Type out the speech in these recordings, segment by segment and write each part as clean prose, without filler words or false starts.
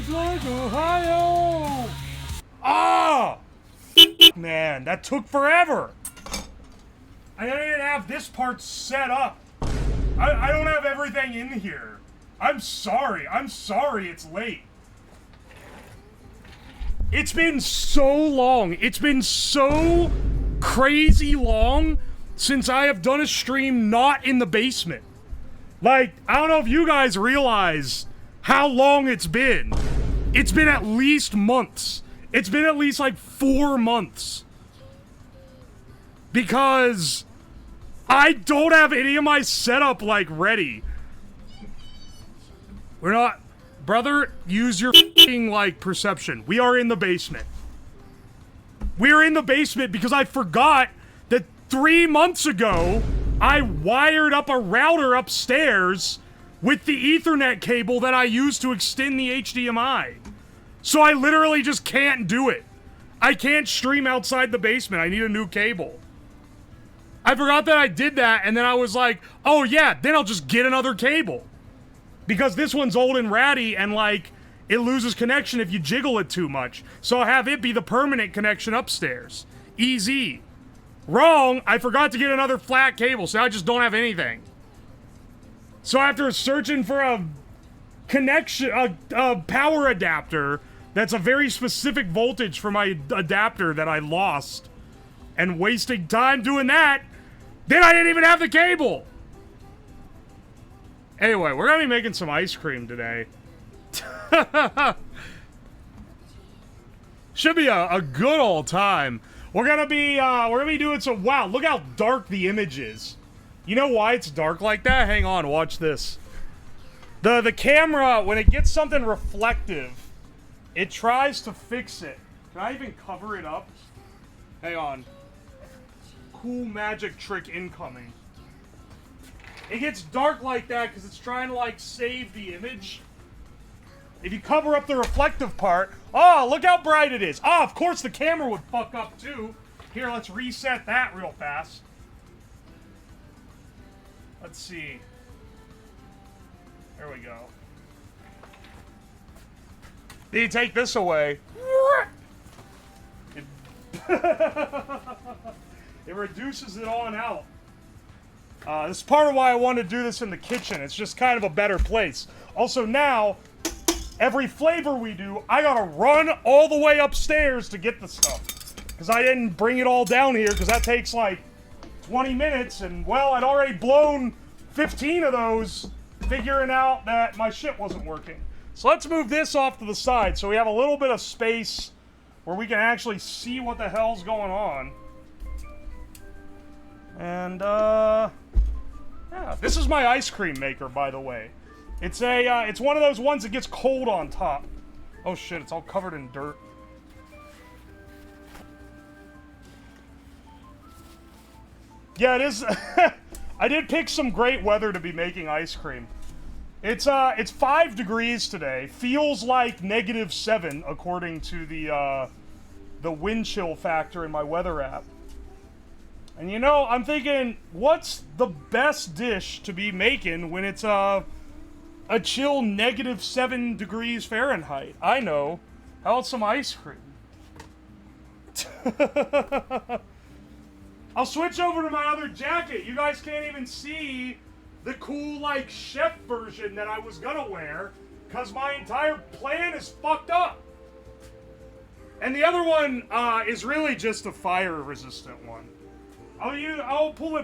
It's like Ohio! Ah! Man, that took forever! I didn't have this part set up. I don't have everything in here. I'm sorry it's late. It's been so long. It's been so crazy long since I have done a stream not in the basement. Like, I don't know if you guys realize how long it's been. It's been at least months. It's been at least like 4 months. Because I don't have any of my setup, like, ready. We're not... Brother, use your f***ing, like, perception. We are in the basement. We're in the basement because I forgot that 3 months ago, I wired up a router upstairs with the Ethernet cable that I used to extend the HDMI. So I literally just can't do it. I can't stream outside the basement. I need a new cable. I forgot that I did that, and then I was like, oh yeah, then I'll just get another cable. Because this one's old and ratty, and like, it loses connection if you jiggle it too much. So I'll have it be the permanent connection upstairs. Easy. Wrong, I forgot to get another flat cable, so I just don't have anything. So after searching for a connection, a power adapter that's a very specific voltage for my adapter that I lost, and wasting time doing that, then I didn't even have the cable! Anyway, we're gonna be making some ice cream today. Should be a good old time. We're gonna be doing some... Wow, look how dark the image is. You know why it's dark like that? Hang on, watch this. The camera, when it gets something reflective, it tries to fix it. Can I even cover it up? Hang on. Cool magic trick incoming. It gets dark like that because it's trying to, like, save the image. If you cover up the reflective part... Oh, look how bright it is. Oh, of course the camera would fuck up, too. Here, let's reset that real fast. Let's see. There we go. Then you take this away. It reduces it on out. This is part of why I wanted to do this in the kitchen. It's just kind of a better place. Also now, every flavor we do, I gotta run all the way upstairs to get the stuff. Because I didn't bring it all down here, because that takes like 20 minutes, and well, I'd already blown 15 of those figuring out that my shit wasn't working. So let's move this off to the side so we have a little bit of space where we can actually see what the hell's going on. And, yeah, this is my ice cream maker, by the way. It's a, it's one of those ones that gets cold on top. Oh shit, it's all covered in dirt. Yeah, it is. I did pick some great weather to be making ice cream. It's 5 degrees today. Feels like -7, according to the wind chill factor in my weather app. And you know, I'm thinking, what's the best dish to be making when it's a chill -7 degrees Fahrenheit? I know. How about some ice cream? I'll switch over to my other jacket. You guys can't even see the cool, like, chef version that I was gonna wear, because my entire plan is fucked up. And the other one is really just a fire-resistant one. I'll pull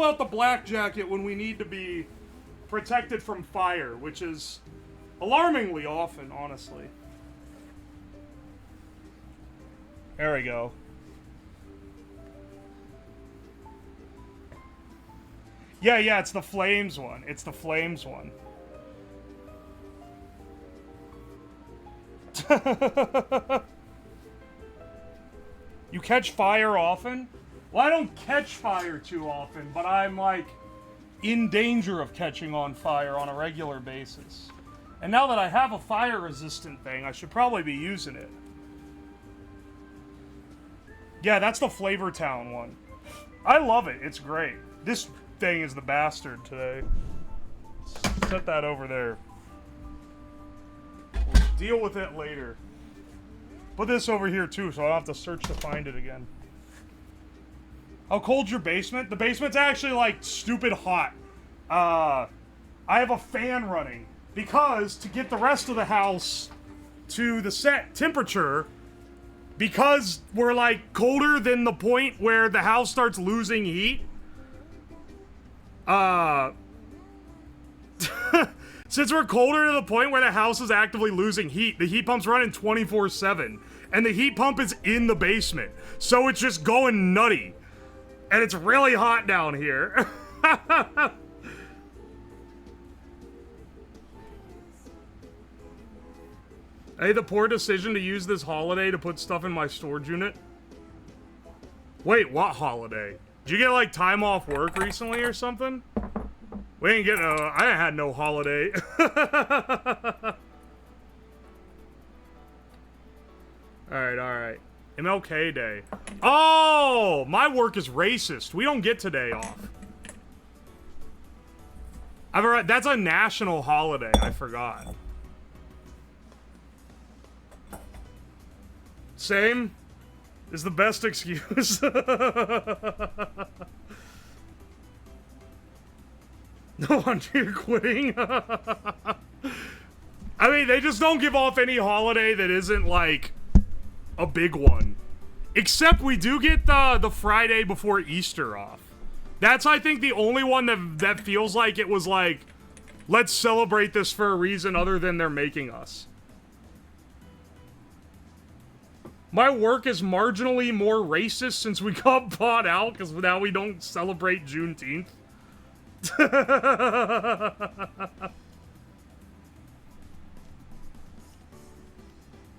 out the black jacket when we need to be protected from fire, which is alarmingly often, honestly. There we go. Yeah, it's the flames one. It's the flames one. You catch fire often? Well, I don't catch fire too often, but I'm, like, in danger of catching on fire on a regular basis. And now that I have a fire-resistant thing, I should probably be using it. Yeah, that's the Flavor Town one. I love it. It's great. This thing is the bastard today. Set that over there. Deal with it later. Put this over here too, so I don't have to search to find it again. How cold's your basement? The basement's actually, like, stupid hot. I have a fan running. Because, to get the rest of the house to the set temperature, because we're, like, colder than the point where the house starts losing heat, since we're colder to the point where the house is actively losing heat, the heat pump's running 24/7. And the heat pump is in the basement. So it's just going nutty. And it's really hot down here. I made the poor decision to use this holiday to put stuff in my storage unit. Wait, what holiday? Did you get, like, time off work recently or something? We ain't getting I ain't had no holiday. Alright. MLK Day. Oh! My work is racist. We don't get today off. That's a national holiday. I forgot. Same is the best excuse. No wonder you're quitting. I mean, they just don't give off any holiday that isn't, like, a big one. Except we do get the Friday before Easter off. That's, I think, the only one that feels like it was like, let's celebrate this for a reason other than they're making us. My work is marginally more racist since we got bought out, because now we don't celebrate Juneteenth. Because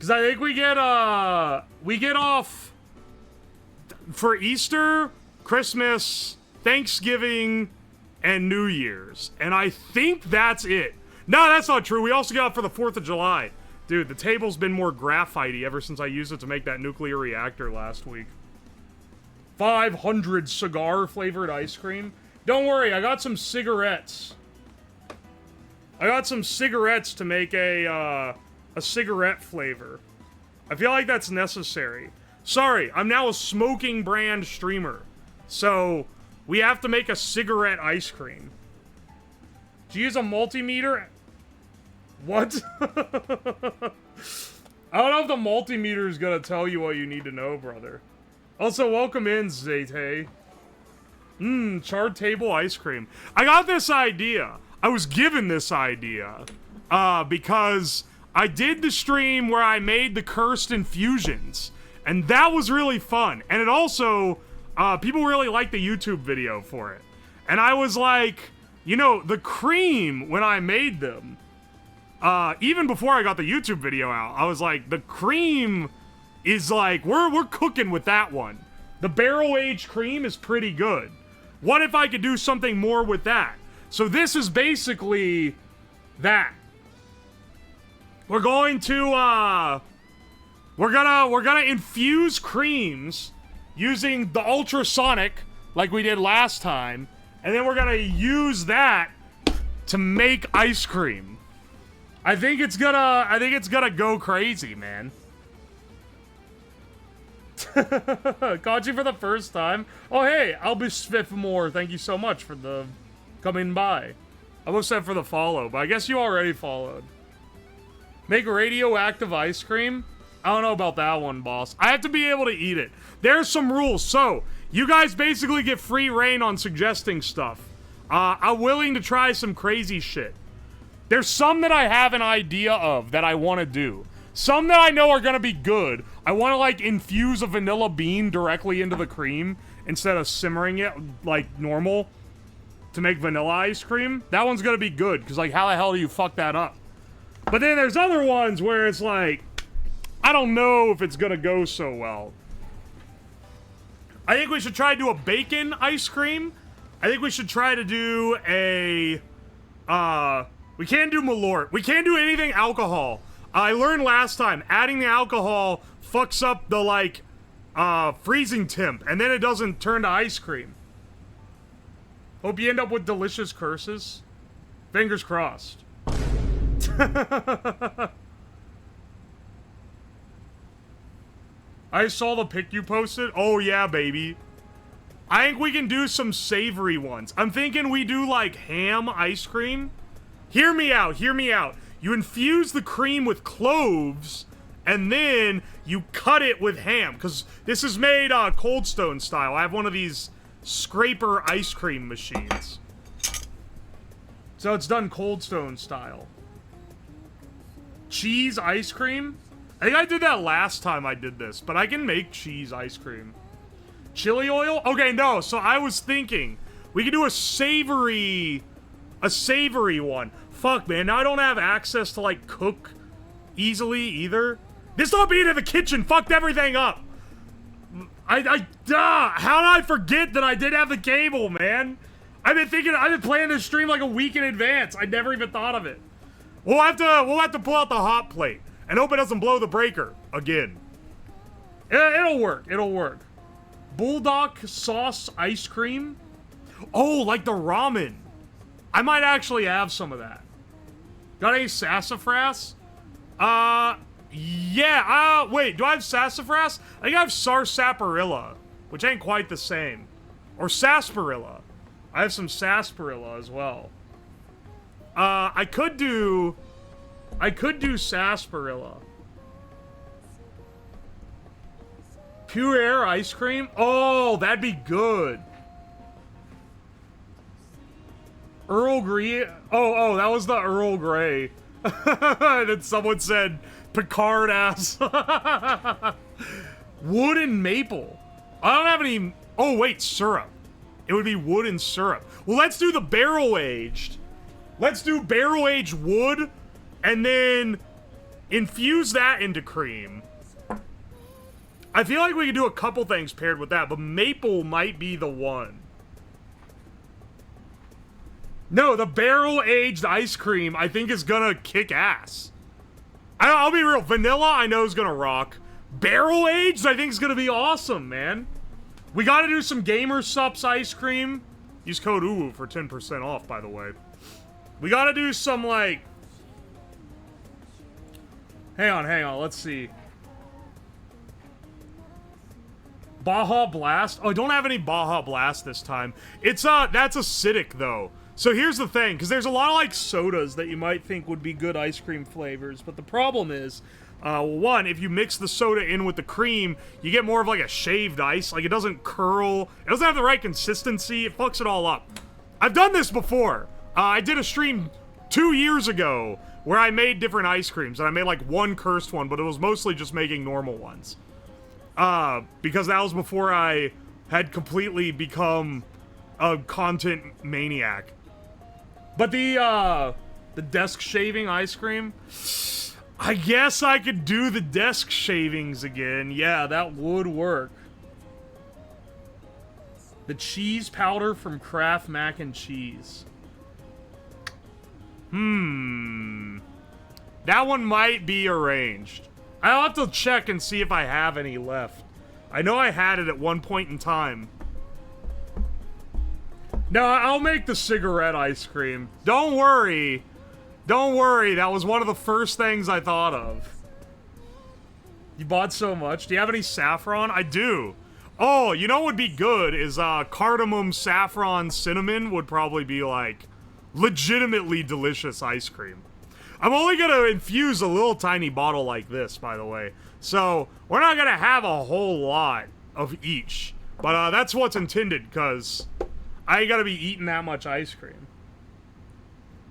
I think we get off for Easter, Christmas, Thanksgiving, and New Year's. And I think that's it. No, that's not true. We also got off for the 4th of July. Dude, the table's been more graphite-y ever since I used it to make that nuclear reactor last week. 500 cigar-flavored ice cream. Don't worry, I got some cigarettes. I got some cigarettes to make a cigarette flavor. I feel like that's necessary. Sorry, I'm now a smoking brand streamer. So, we have to make a cigarette ice cream. Do you use a multimeter? What? I don't know if the multimeter is gonna tell you what you need to know, brother. Also, welcome in, Zayte. Charred table ice cream. I got this idea. I was given this idea. Because I did the stream where I made the cursed infusions. And that was really fun. And it also, people really liked the YouTube video for it. And I was like, you know, the cream, when I made them, even before I got the YouTube video out, I was like, the cream is like, we're cooking with that one. The barrel-aged cream is pretty good. What if I could do something more with that? So this is basically that. We're going to, we're gonna infuse creams using the ultrasonic, like we did last time, and then we're gonna use that to make ice cream. I think it's gonna go crazy, man. Caught you for the first time. Oh, hey, Albusfifmore, thank you so much for the coming by. I almost said for the follow, but I guess you already followed. Make radioactive ice cream? I don't know about that one, boss. I have to be able to eat it. There's some rules. So, you guys basically get free reign on suggesting stuff. I'm willing to try some crazy shit. There's some that I have an idea of that I want to do. Some that I know are going to be good. I want to, like, infuse a vanilla bean directly into the cream instead of simmering it like normal to make vanilla ice cream. That one's going to be good, because, like, how the hell do you fuck that up? But then there's other ones where it's like, I don't know if it's going to go so well. I think we should try to do a bacon ice cream. I think we should try to do a, we can't do Malort. We can't do anything alcohol. I learned last time, adding the alcohol fucks up the, like, freezing temp, and then it doesn't turn to ice cream. Hope you end up with delicious curses. Fingers crossed. I saw the pic you posted. Oh, yeah, baby. I think we can do some savory ones. I'm thinking we do, like, ham ice cream. Hear me out, hear me out. You infuse the cream with cloves, and then you cut it with ham. Because this is made Cold Stone style. I have one of these scraper ice cream machines. So it's done Cold Stone style. Cheese ice cream? I think I did that last time I did this, but I can make cheese ice cream. Chili oil? Okay, no, so I was thinking we could do a savory one. Fuck, man, now I don't have access to, like, cook easily either. This not being in the kitchen fucked everything up. How did I forget that I did have the cable, man? I've been planning this stream like a week in advance. I never even thought of it. We'll have to pull out the hot plate and hope it doesn't blow the breaker again. It'll work. It'll work. Bulldog sauce ice cream. Oh, like the ramen. I might actually have some of that. Got any sassafras? Yeah. Wait. Do I have sassafras? I think I have sarsaparilla, which ain't quite the same. Or sarsaparilla. I have some sarsaparilla as well. I could do sarsaparilla. Pure air ice cream? Oh, that'd be good. Earl Grey. Oh, that was the Earl Grey. Then someone said Picard ass. Wood and maple. I don't have any. Oh, wait, syrup. It would be wood and syrup. Well, let's do the barrel aged. Let's do barrel aged wood and then infuse that into cream. I feel like we could do a couple things paired with that, but maple might be the one. No, the barrel-aged ice cream, I think, is gonna kick ass. I'll be real. Vanilla, I know, is gonna rock. Barrel-aged, I think, is gonna be awesome, man. We gotta do some Gamer Sups ice cream. Use code UWU for 10% off, by the way. We gotta do some, like... Hang on, let's see. Baja Blast? Oh, I don't have any Baja Blast this time. It's, that's acidic, though. So here's the thing, because there's a lot of, like, sodas that you might think would be good ice cream flavors, but the problem is, one, if you mix the soda in with the cream, you get more of, like, a shaved ice. Like, it doesn't curl. It doesn't have the right consistency. It fucks it all up. I've done this before. I did a stream 2 years ago where I made different ice creams, and I made, like, one cursed one, but it was mostly just making normal ones. Because that was before I had completely become a content maniac. But the desk shaving ice cream, I guess I could do the desk shavings again. Yeah, that would work. The cheese powder from Kraft Mac and Cheese. That one might be arranged. I'll have to check and see if I have any left. I know I had it at one point in time. No, I'll make the cigarette ice cream. Don't worry. Don't worry, that was one of the first things I thought of. You bought so much. Do you have any saffron? I do. Oh, you know what would be good is cardamom, saffron, cinnamon would probably be like legitimately delicious ice cream. I'm only gonna infuse a little tiny bottle like this, by the way. So, we're not gonna have a whole lot of each. But that's what's intended, because I ain't gotta be eating that much ice cream.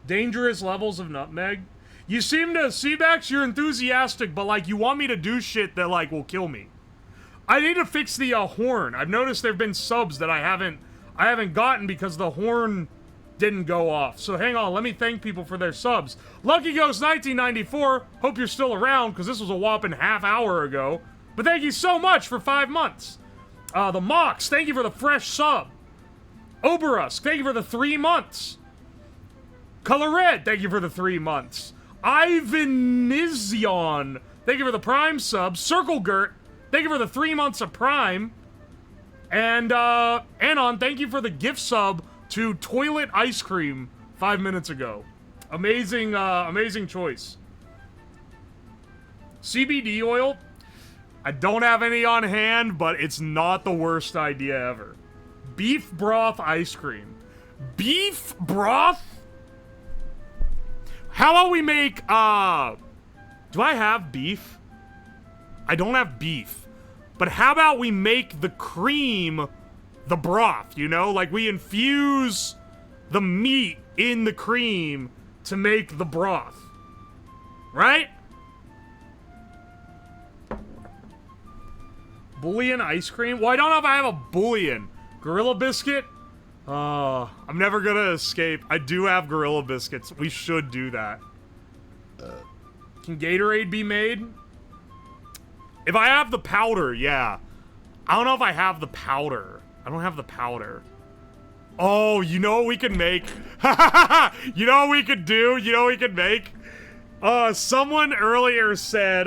Dangerous levels of nutmeg. You seem to, Seabax, you're enthusiastic, but, like, you want me to do shit that, like, will kill me. I need to fix the horn. I've noticed there have been subs that I haven't gotten because the horn didn't go off. So hang on, let me thank people for their subs. Lucky Ghost 1994, hope you're still around, because this was a whopping half hour ago. But thank you so much for 5 months. The Mox, thank you for the fresh sub. Oberusk, thank you for the 3 months. Color Red, thank you for the 3 months. Ivan Nizion, thank you for the Prime sub. Circle Gert, thank you for the 3 months of Prime. And, Anon, thank you for the gift sub to Toilet Ice Cream 5 minutes ago. Amazing, amazing choice. CBD oil. I don't have any on hand, but it's not the worst idea ever. Beef broth ice cream. Beef broth? How about we make, do I have beef? I don't have beef. But how about we make the cream the broth, you know? Like, we infuse the meat in the cream to make the broth. Right? Bouillon ice cream? Well, I don't know if I have a bouillon. Gorilla biscuit? I'm never gonna escape. I do have Gorilla biscuits. We should do that. Can Gatorade be made? If I have the powder, yeah. I don't know if I have the powder. I don't have the powder. Oh, you know what we can make? You know what we could do? You know what we could make? Someone earlier said,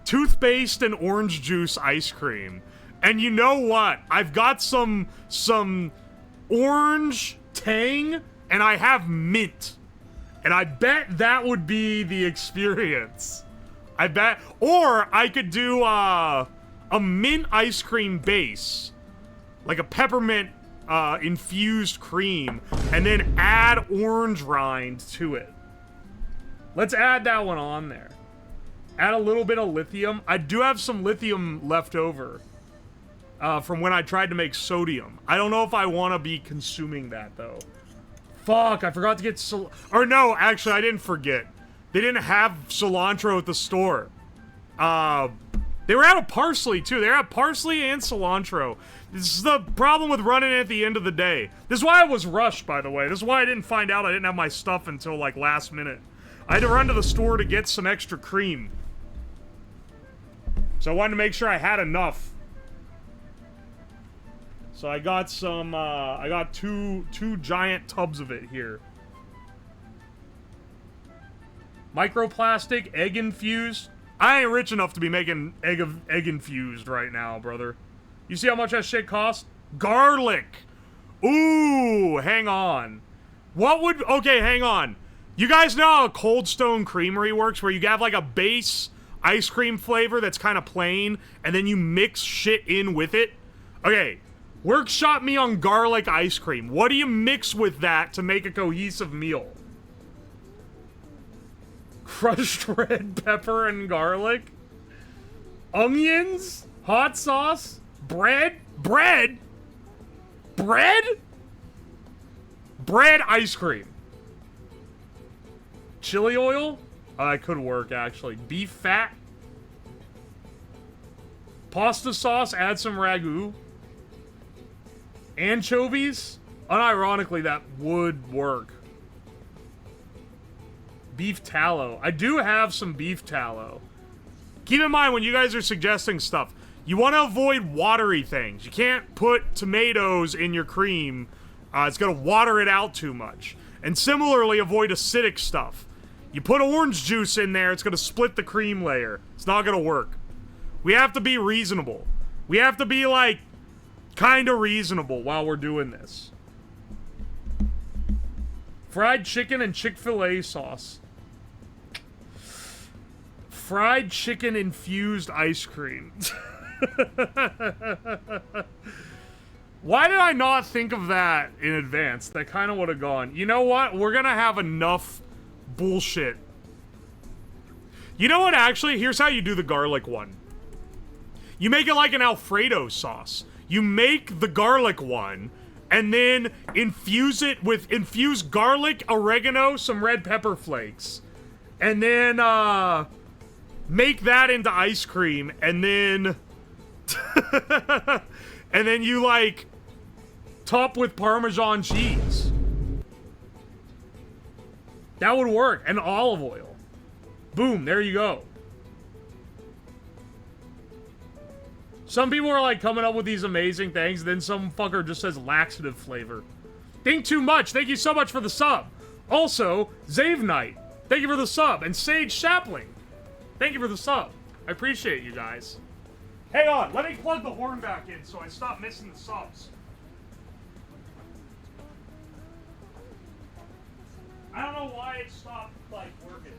toothpaste and orange juice ice cream. And you know what? I've got some orange tang, and I have mint. And I bet that would be the experience. I bet. Or I could do a mint ice cream base. Like a peppermint infused cream. And then add orange rind to it. Let's add that one on there. Add a little bit of lithium. I do have some lithium left over. From when I tried to make sodium. I don't know if I want to be consuming that, though. Fuck, I forgot to get or no, actually, I didn't forget. They didn't have cilantro at the store. They were out of parsley, too. They were out of parsley and cilantro. This is the problem with running at the end of the day. This is why I was rushed, by the way. This is why I didn't find out I didn't have my stuff until, like, last minute. I had to run to the store to get some extra cream. So I wanted to make sure I had enough. So I got some, I got two giant tubs of it here. Microplastic, egg infused. I ain't rich enough to be making egg infused right now, brother. You see how much that shit costs? Garlic. Ooh, hang on. What would, okay, hang on. You guys know how Cold Stone Creamery works, where you have like a base ice cream flavor that's kind of plain, and then you mix shit in with it? Okay. Workshop me on garlic ice cream. What do you mix with that to make a cohesive meal? Crushed red pepper and garlic? Onions? Hot sauce? Bread? Bread? Bread? Bread ice cream. Chili oil? That could work, actually. Beef fat? Pasta sauce? Add some ragu. Anchovies? Unironically, that would work. Beef tallow. I do have some beef tallow. Keep in mind, when you guys are suggesting stuff, you want to avoid watery things. You can't put tomatoes in your cream. It's going to water it out too much. And similarly, avoid acidic stuff. You put orange juice in there, it's going to split the cream layer. It's not going to work. We have to be reasonable. We have to be, like, kind of reasonable while we're doing this. Fried chicken and Chick-fil-A sauce. Fried chicken infused ice cream. Why did I not think of that in advance? That kind of would have gone. You know what? We're gonna have enough bullshit. You know what, actually? Here's how you do the garlic one. You make it like an Alfredo sauce. You make the garlic one, and then infuse garlic, oregano, some red pepper flakes. And then, make that into ice cream, and then... and then you, like, top with Parmesan cheese. That would work. And olive oil. Boom, there you go. Some people are, like, coming up with these amazing things, then some fucker just says laxative flavor. Think too much. Thank you so much for the sub. Also, Zave Knight, thank you for the sub. And Sage Sapling, thank you for the sub. I appreciate you guys. Hang on, let me plug the horn back in so I stop missing the subs. I don't know why it stopped, like, working.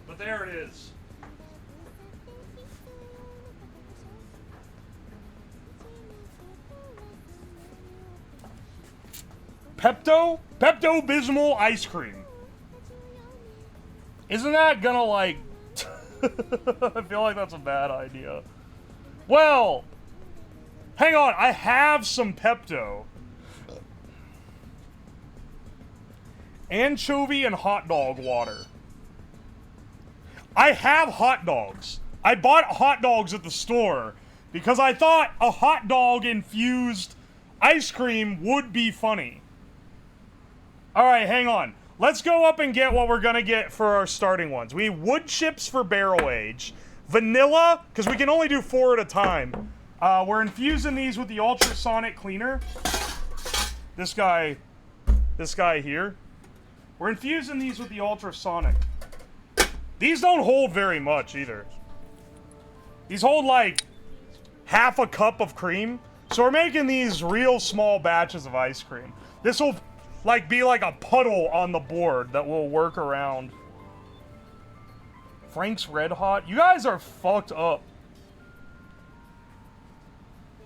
But There it is. Pepto-Bismol ice cream. Isn't that gonna, like... I feel like that's a bad idea. Well, hang on. I have some Pepto. Anchovy and hot dog water. I have hot dogs. I bought hot dogs at the store because I thought a hot dog infused ice cream would be funny. Alright, hang on. Let's go up and get what we're gonna get for our starting ones. We need wood chips for barrel age. Vanilla, because we can only do 4 at a time. We're infusing these with the ultrasonic cleaner. This guy here. We're infusing these with the ultrasonic. These don't hold very much either. These hold like half a cup of cream. So we're making these real small batches of ice cream. This will like be like a puddle on the board that will work around. Frank's Red Hot. You guys are fucked up.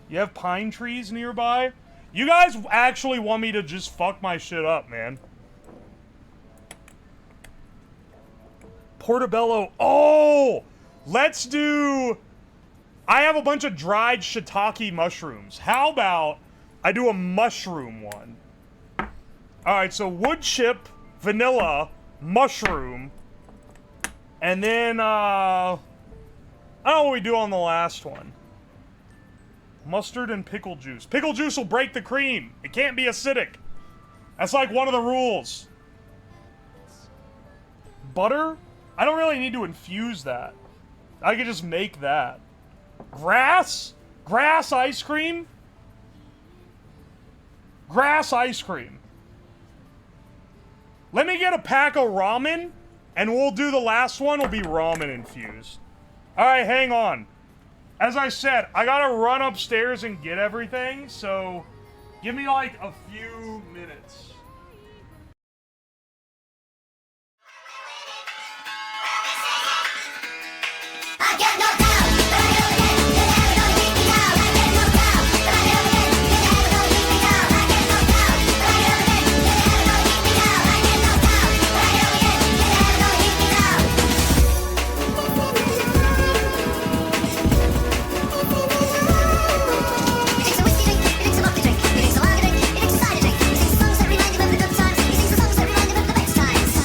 You have pine trees nearby? You guys actually want me to just fuck my shit up, man. Portobello. Oh! Let's do... I have a bunch of dried shiitake mushrooms. How about I do a mushroom one? Alright, so wood chip, vanilla, mushroom, and then, I don't know what we do on the last one. Mustard and pickle juice. Pickle juice will break the cream. It can't be acidic. That's like one of the rules. Butter? I don't really need to infuse that. I could just make that. Grass? Grass ice cream? Grass ice cream. Let me get a pack of ramen, and we'll do the last one. Will be ramen infused. Alright, hang on. As I said, I gotta run upstairs and get everything, so give me like a few minutes. I get knocked down, but I never get, you never gonna keep me down. I get knocked down, but I never get, you never gonna keep me down. I get knocked down, but I never get, you never gonna keep me down. I get knocked down, but I never get, you never gonna keep me down. He drinks a whiskey drink, he drinks a vodka drink, he drinks a lager drink, he drinks a cider drink. He sings the songs that remind him of the good times, he sings the songs that remind him of the best times.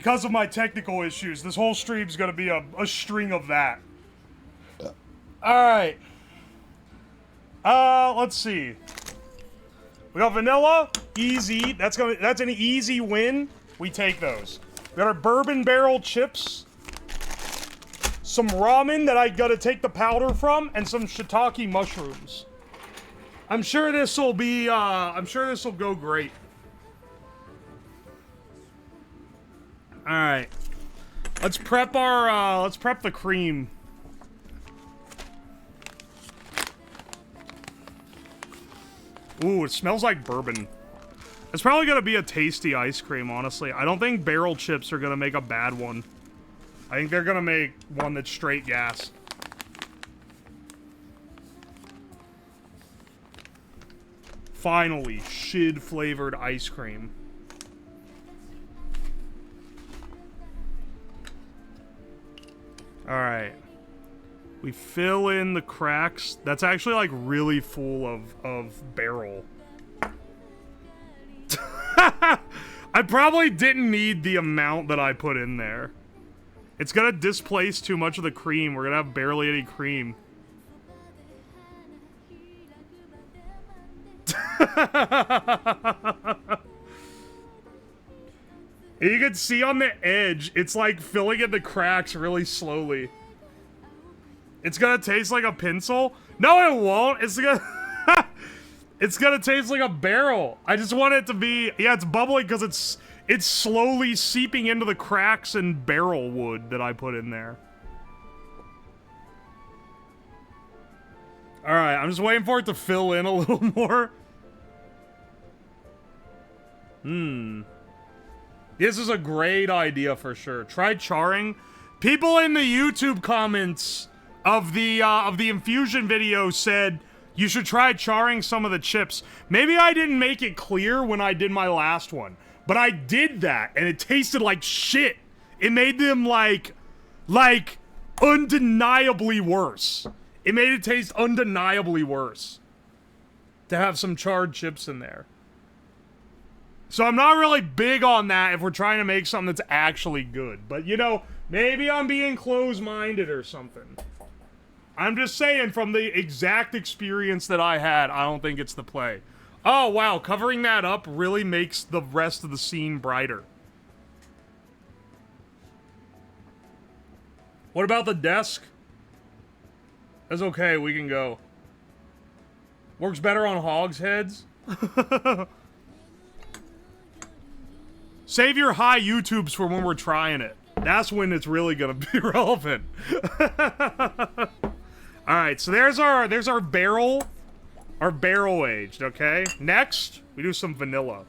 because of my technical issues. This whole stream's gonna be a string of that. Alright. Let's see. We got vanilla, easy. That's an easy win. We take those. We got our bourbon barrel chips. Some ramen that I gotta take the powder from, and some shiitake mushrooms. I'm sure this will be, I'm sure this will go great. Alright. Let's prep our, let's prep the cream. Ooh, it smells like bourbon. It's probably gonna be a tasty ice cream, honestly. I don't think barrel chips are gonna make a bad one. I think they're gonna make one that's straight gas. Finally, shid flavored ice cream. Alright. We fill in the cracks. That's actually like really full of barrel. I probably didn't need the amount that I put in there. It's gonna displace too much of the cream. We're gonna have barely any cream. You can see on the edge, it's like filling in the cracks really slowly. It's gonna taste like a pencil? No, it won't. It's gonna... It's gonna taste like a barrel. I just want it to be... Yeah, it's bubbling because it's slowly seeping into the cracks and barrel wood that I put in there. Alright, I'm just waiting for it to fill in a little more. This is a great idea for sure. Try charring. People in the YouTube comments of the infusion video said you should try charring some of the chips. Maybe I didn't make it clear when I did my last one, but I did that and it tasted like shit. It made them like undeniably worse. It made it taste undeniably worse to have some charred chips in there. So I'm not really big on that if we're trying to make something that's actually good. But, you know, maybe I'm being close-minded or something. I'm just saying, from the exact experience that I had, I don't think it's the play. Oh, wow, covering that up really makes the rest of the scene brighter. What about the desk? That's okay, we can go. Works better on hogs' heads? Save your high YouTubes for when we're trying it. That's when it's really gonna be relevant. Alright, so there's our barrel. Our barrel aged, okay? Next, we do some vanilla.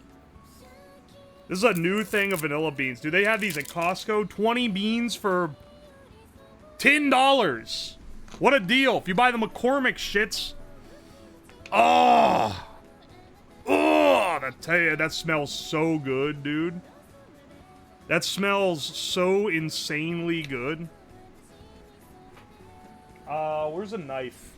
This is a new thing of vanilla beans. Do they have these at Costco? 20 beans for $10. What a deal. If you buy the McCormick shits. Oh! Oh! I tell you, that smells so good, dude. That smells so insanely good. Where's a knife?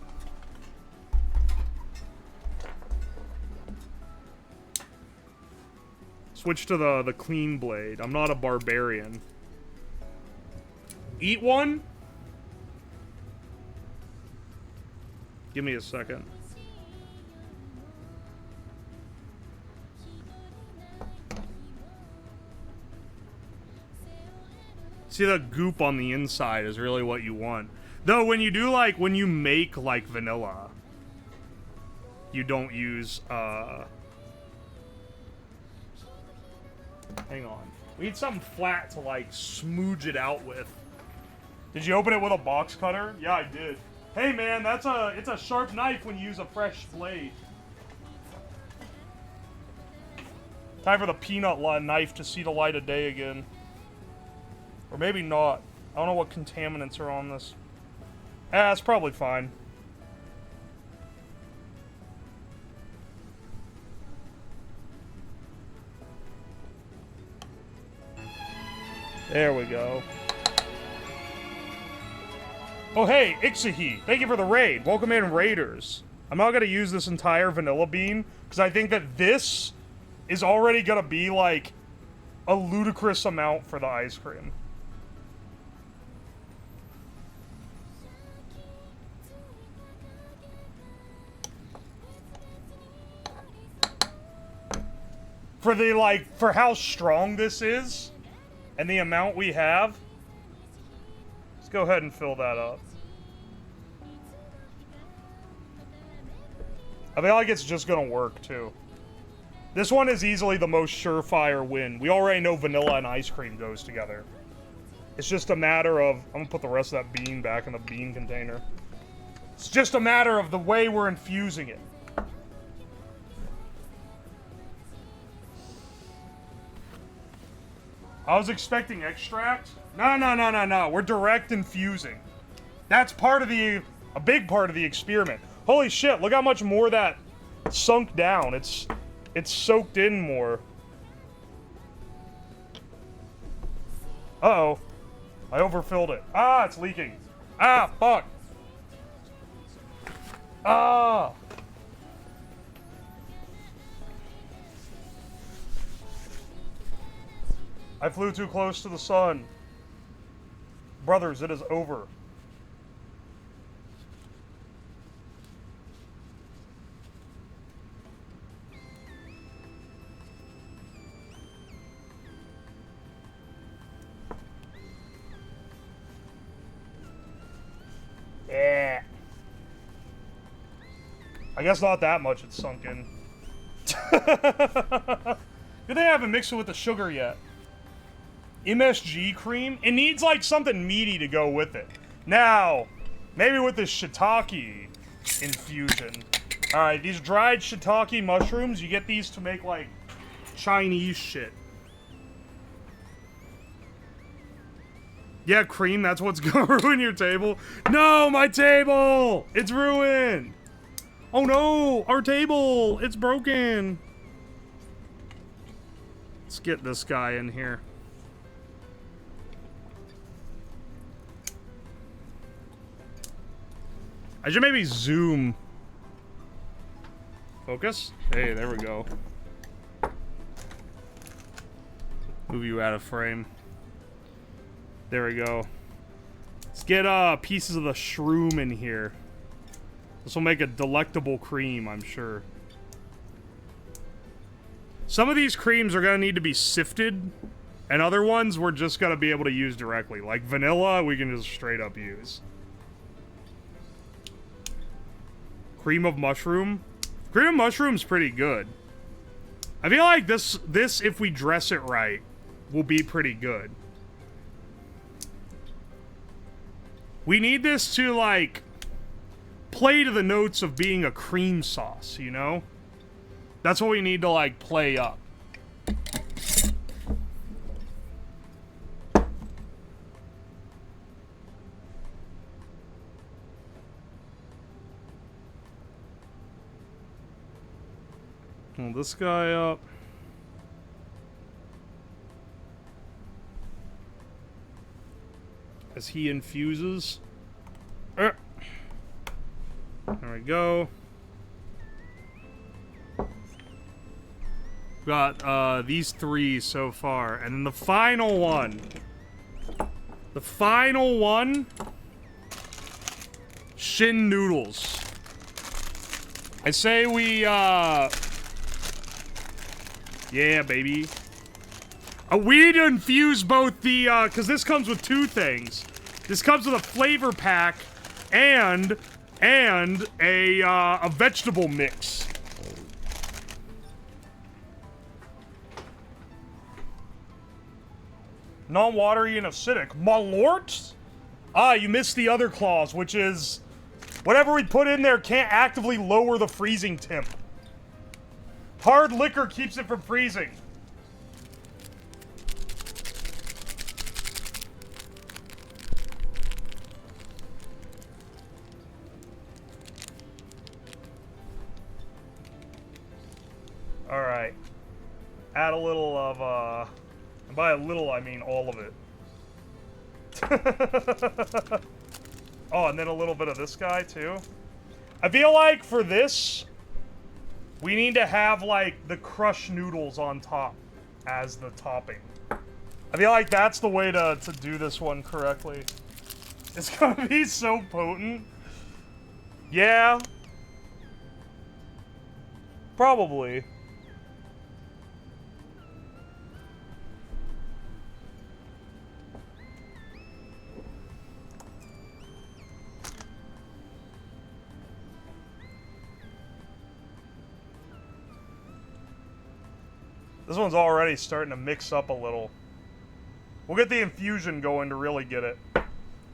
Switch to the clean blade. I'm not a barbarian. Eat one? Give me a second. See, the goop on the inside is really what you want. Though, when you do, like, when you make, like, vanilla, you don't use, hang on. We need something flat to, like, smooge it out with. Did you open it with a box cutter? Yeah, I did. Hey, man, it's a sharp knife when you use a fresh blade. Time for the peanut knife to see the light of day again. Or maybe not. I don't know what contaminants are on this. It's probably fine. There we go. Oh, hey, Ixahi. Thank you for the raid. Welcome in, Raiders. I'm not going to use this entire vanilla bean, because I think that this is already going to be, like, a ludicrous amount for the ice cream. For the, like, for how strong this is, and the amount we have, let's go ahead and fill that up. I feel like it's just gonna work, too. This one is easily the most surefire win. We already know vanilla and ice cream goes together. It's just a matter of... I'm gonna put the rest of that bean back in the bean container. It's just a matter of the way we're infusing it. I was expecting extract. No. We're direct infusing. That's part of a big part of the experiment. Holy shit, look how much more that sunk down. It's soaked in more. Uh-oh. I overfilled it. Ah, it's leaking. Ah, fuck. Ah. I flew too close to the sun. Brothers, it is over. Yeah. I guess not that much it's sunk in. Good thing I haven't mixed it with the sugar yet. MSG cream. It needs like something meaty to go with it. Now, maybe with this shiitake infusion. Alright, these dried shiitake mushrooms, you get these to make like Chinese shit. Yeah, cream, that's what's gonna ruin your table. No, my table! It's ruined! Oh no, our table! It's broken! Let's get this guy in here. I should maybe zoom. Focus? Hey, there we go. Move you out of frame. There we go. Let's get pieces of the shroom in here. This will make a delectable cream, I'm sure. Some of these creams are gonna need to be sifted, and other ones we're just gonna be able to use directly. Like vanilla, we can just straight up use. Cream of mushroom. Cream of mushroom's pretty good. I feel like this, if we dress it right, will be pretty good. We need this to, like, play to the notes of being a cream sauce, you know? That's what we need to, like, play up. Pull this guy up. As he infuses. There we go. Got these three so far. And then the final one. The final one. Shin noodles. I say we, yeah, baby. We need to infuse both the, because this comes with two things. This comes with a flavor pack and a vegetable mix. Non-watery and acidic. My lords? Ah, you missed the other clause, which is whatever we put in there can't actively lower the freezing temp. Hard liquor keeps it from freezing. Alright. Add a little of, and by a little I mean all of it. Oh, and then a little bit of this guy, too. I feel like for this, we need to have, like, the crushed noodles on top as the topping. I feel like that's the way to do this one correctly. It's gonna be so potent. Yeah. Probably. This one's already starting to mix up a little. We'll get the infusion going to really get it.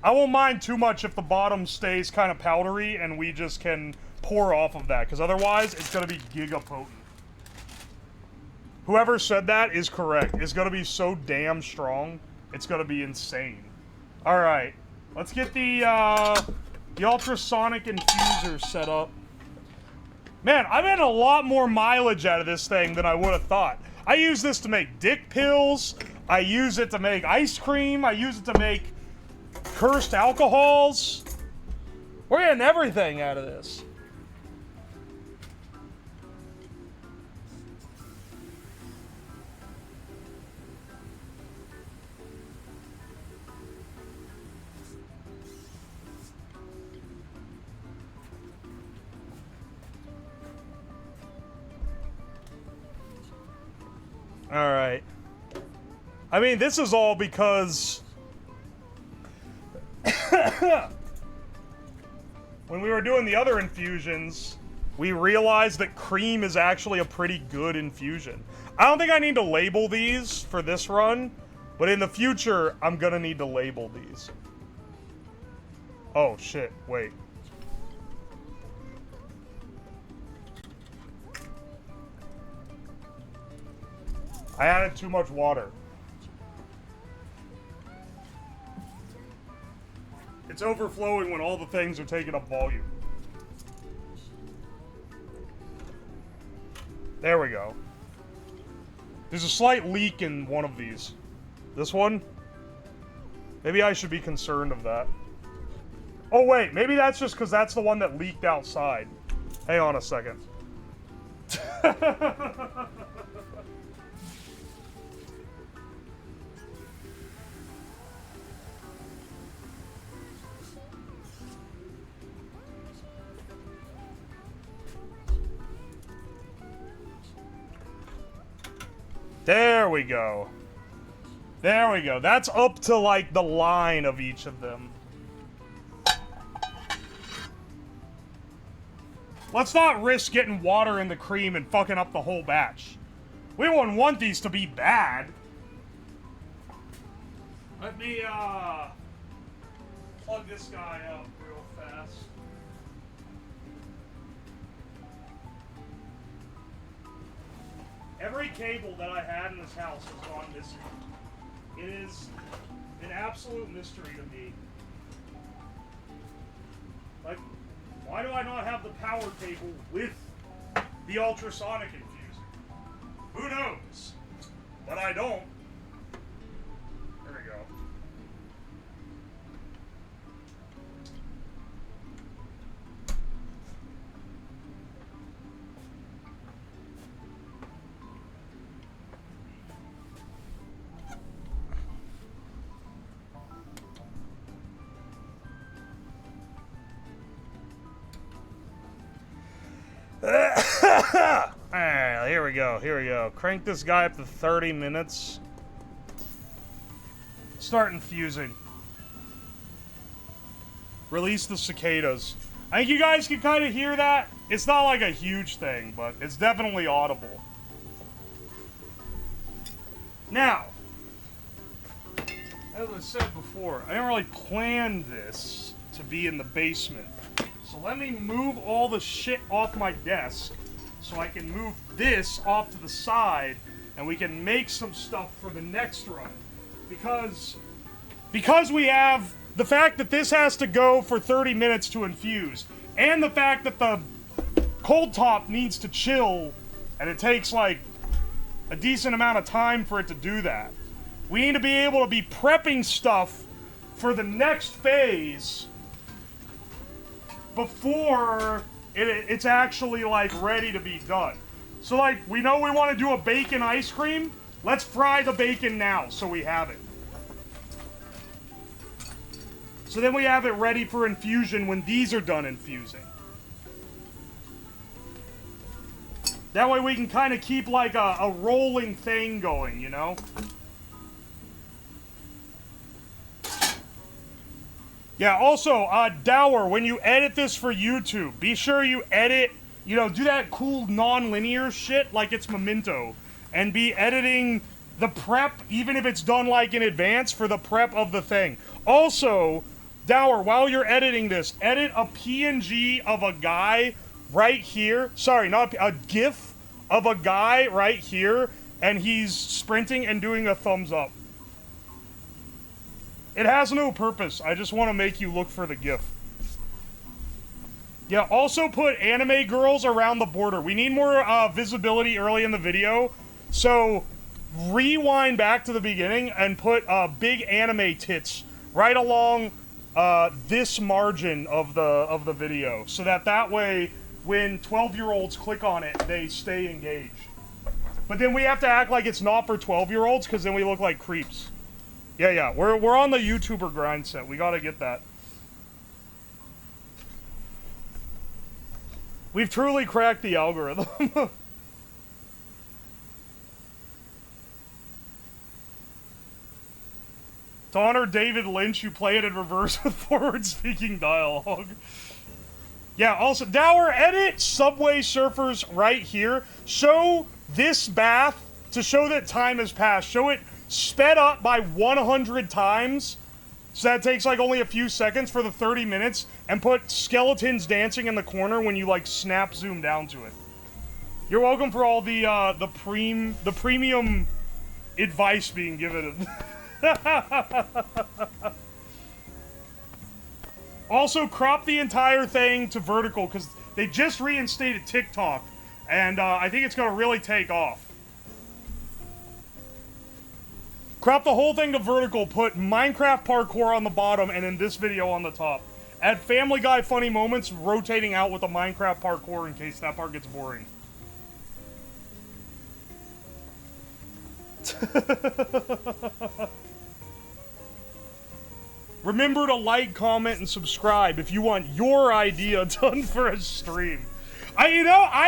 I won't mind too much if the bottom stays kind of powdery and we just can pour off of that, because otherwise it's going to be giga potent. Whoever said that is correct. It's going to be so damn strong. It's going to be insane. All right. Let's get the ultrasonic infuser set up. Man, I'm getting a lot more mileage out of this thing than I would have thought. I use this to make dick pills. I use it to make ice cream. I use it to make cursed alcohols. We're getting everything out of this. All right. I mean, this is all because when we were doing the other infusions, we realized that cream is actually a pretty good infusion. I don't think I need to label these for this run, but in the future, I'm gonna need to label these. Oh, shit. Wait. I added too much water. It's overflowing when all the things are taking up volume. There we go. There's a slight leak in one of these. This one? Maybe I should be concerned of that. Oh wait, maybe that's just because that's the one that leaked outside. Hang on a second. There we go. There we go. That's up to, like, the line of each of them. Let's not risk getting water in the cream and fucking up the whole batch. We wouldn't want these to be bad. Let me, plug this guy up real fast. Every cable that I had in this house has gone missing. It is an absolute mystery to me. Like, why do I not have the power cable with the ultrasonic infuser? Who knows? But I don't. There we go. Alright, here we go, here we go. Crank this guy up to 30 minutes. Start infusing. Release the cicadas. I think you guys can kind of hear that. It's not like a huge thing, but it's definitely audible. Now, as I said before, I didn't really plan this to be in the basement. So let me move all the shit off my desk so I can move this off to the side and we can make some stuff for the next run. Because we have the fact that this has to go for 30 minutes to infuse, and the fact that the cold top needs to chill and it takes like a decent amount of time for it to do that. We need to be able to be prepping stuff for the next phase before it's actually like ready to be done. So like, we know we want to do a bacon ice cream. Let's fry the bacon now so we have it. So then we have it ready for infusion when these are done infusing. That way we can kind of keep like a rolling thing going, you know? Yeah, also, Dower, when you edit this for YouTube, be sure you edit, you know, do that cool non-linear shit like it's Memento. And be editing the prep, even if it's done like in advance, for the prep of the thing. Also, Dower, while you're editing this, edit a PNG of a guy right here. Sorry, not a GIF of a guy right here, and he's sprinting and doing a thumbs up. It has no purpose. I just want to make you look for the GIF. Yeah, also put anime girls around the border. We need more visibility early in the video. So, rewind back to the beginning and put big anime tits right along this margin of the video. So that way, when 12-year-olds click on it, they stay engaged. But then we have to act like it's not for 12-year-olds, because then we look like creeps. Yeah, we're on the YouTuber grind set. We gotta get that. We've truly cracked the algorithm. To honor David Lynch, you play it in reverse with forward-speaking dialogue. Yeah, also, Dower, edit Subway Surfers right here. Show this bath to show that time has passed. Show it sped up by 100 times, so that takes like only a few seconds for the 30 minutes, and put skeletons dancing in the corner when you like snap zoom down to it. You're welcome for all the premium advice being given. Also, crop the entire thing to vertical, because they just reinstated TikTok, and I think it's going to really take off. Crop the whole thing to vertical, put Minecraft parkour on the bottom, and then this video on the top. Add Family Guy funny moments rotating out with the Minecraft parkour in case that part gets boring. Remember to like, comment, and subscribe if you want your idea done for a stream. I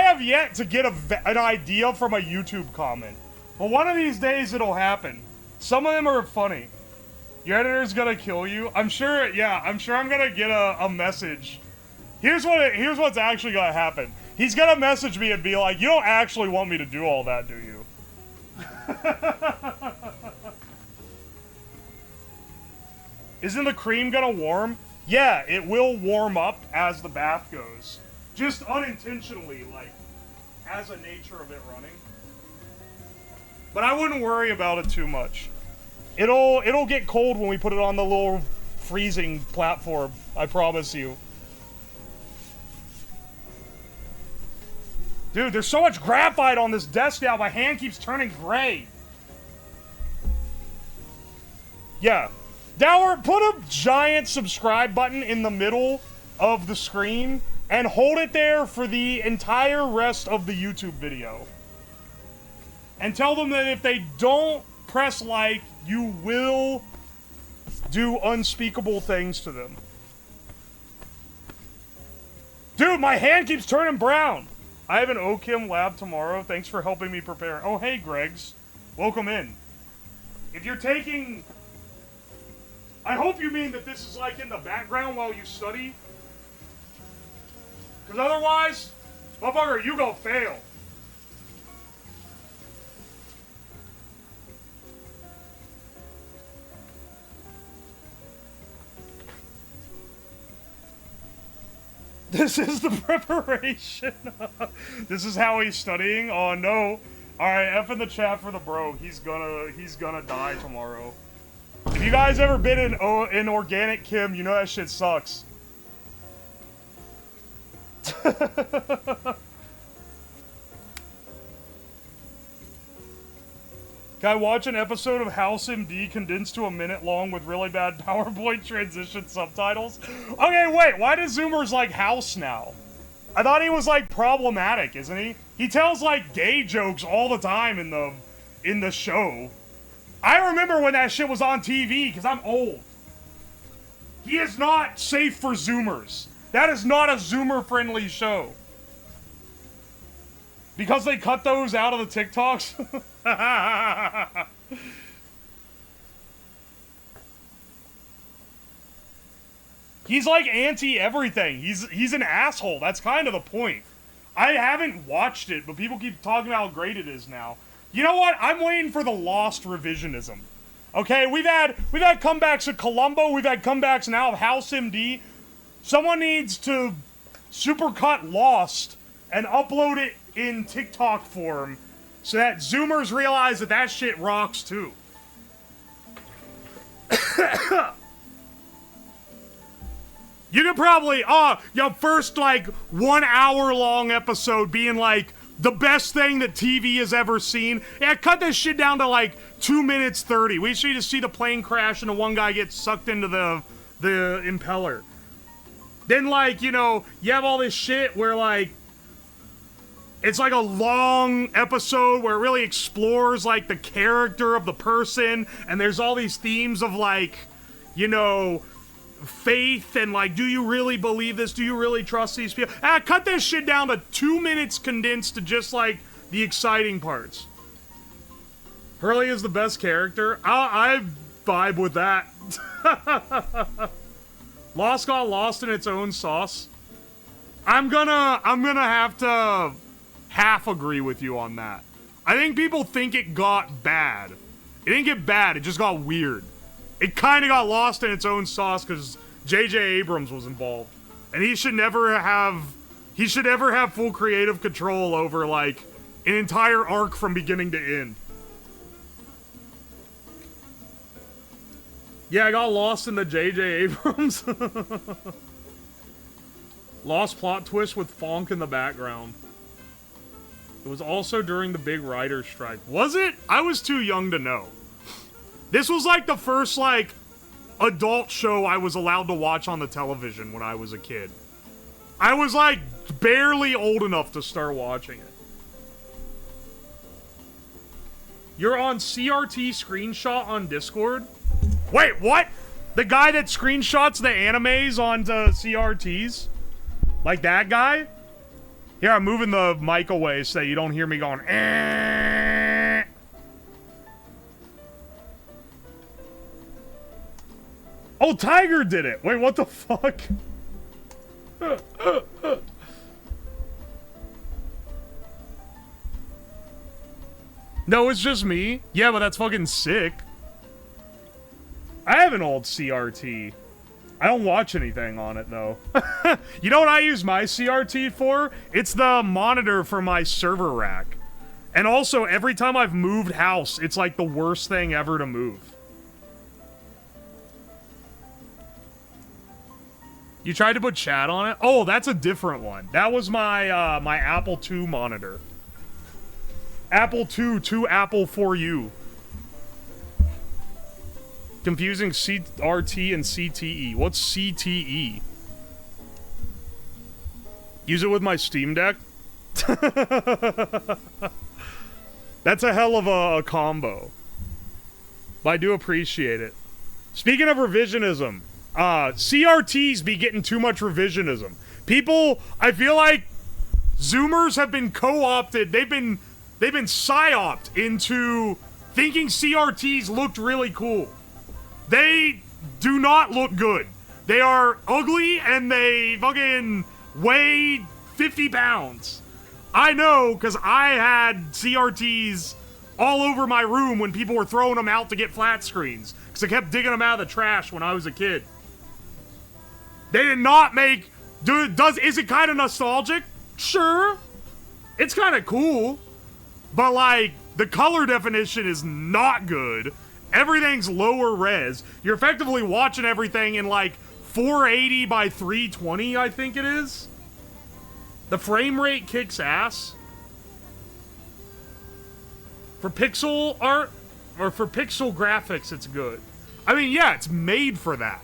have yet to get an idea from a YouTube comment. But one of these days it'll happen. Some of them are funny. Your editor's gonna kill you. I'm sure I'm gonna get a message. Here's what's actually gonna happen. He's gonna message me and be like, you don't actually want me to do all that, do you? Isn't the cream gonna warm? Yeah, it will warm up as the bath goes. Just unintentionally, like, as a nature of it running. But I wouldn't worry about it too much. It'll get cold when we put it on the little freezing platform, I promise you. Dude, there's so much graphite on this desk now, my hand keeps turning gray. Yeah. Dower, put a giant subscribe button in the middle of the screen and hold it there for the entire rest of the YouTube video. And tell them that if they don't press like, you will do unspeakable things to them. Dude, my hand keeps turning brown. I have an OChem lab tomorrow. Thanks for helping me prepare. Oh, hey, Gregs. Welcome in. If you're taking... I hope you mean that this is like in the background while you study. Because otherwise, motherfucker, you gonna fail. This is the preparation. This is how he's studying. Oh no. Alright, F in the chat for the bro. He's gonna die tomorrow. If you guys ever been in organic chem, you know that shit sucks. Can I watch an episode of House MD condensed to a minute long with really bad PowerPoint transition subtitles? Okay, wait, why does Zoomers like House now? I thought he was, like, problematic, isn't he? He tells, like, gay jokes all the time in in the show. I remember when that shit was on TV, because I'm old. He is not safe for Zoomers. That is not a Zoomer-friendly show. Because they cut those out of the TikToks? He's like anti-everything. He's an asshole. That's kind of the point. I haven't watched it, but people keep talking about how great it is now. You know what? I'm waiting for the Lost revisionism. Okay, we've had comebacks of Columbo, we've had comebacks now of House MD. Someone needs to supercut Lost and upload it in TikTok form so that Zoomers realize that that shit rocks too. You could probably, your first, like, 1 hour long episode being, like, the best thing that TV has ever seen. Yeah, cut this shit down to, like, 2 minutes 30. We just need to see the plane crash and the one guy gets sucked into the impeller. Then, like, you know, you have all this shit where, like, it's like a long episode where it really explores, like, the character of the person, and there's all these themes of, like, you know, faith and, like, do you really believe this? Do you really trust these people? Cut this shit down to 2 minutes condensed to just, like, the exciting parts. Hurley is the best character. I vibe with that. Lost got lost in its own sauce. I'm gonna have to half agree with you on that. I think people think it got bad. It didn't get bad, it just got weird. It kind of got lost in its own sauce because J.J. Abrams was involved. And he should never have full creative control over, like, an entire arc from beginning to end. Yeah, I got lost in the J.J. Abrams. Lost plot twist with Fonk in the background. It was also during the big writer's strike. Was it? I was too young to know. This was like the first, like, adult show I was allowed to watch on the television when I was a kid. I was, like, barely old enough to start watching it. You're on CRT Screenshot on Discord? Wait, what? The guy that screenshots the animes onto CRTs? Like that guy? Here, I'm moving the mic away so that you don't hear me going, eh. Oh, Tiger did it! Wait, what the fuck? No, it's just me. Yeah, but that's fucking sick. I have an old CRT. I don't watch anything on it, though. You know what I use my CRT for? It's the monitor for my server rack. And also, every time I've moved house, it's like the worst thing ever to move. You tried to put chat on it? Oh, that's a different one. That was my my Apple II monitor. Apple II to Apple for you. Confusing CRT and CTE. What's CTE? Use it with my Steam Deck? That's a hell of a combo. But I do appreciate it. Speaking of revisionism, CRTs be getting too much revisionism. People, I feel like Zoomers have been co-opted. They've been psyoped into thinking CRTs looked really cool. They do not look good. They are ugly and they fucking weigh 50 pounds. I know, because I had CRTs all over my room when people were throwing them out to get flat screens. Because I kept digging them out of the trash when I was a kid. They did not make... Is it kind of nostalgic? Sure. It's kind of cool. But, like, the color definition is not good. Everything's lower res. You're effectively watching everything in, like, 480 by 320, I think it is. The frame rate kicks ass. For pixel art, or for pixel graphics, it's good. I mean, yeah, it's made for that.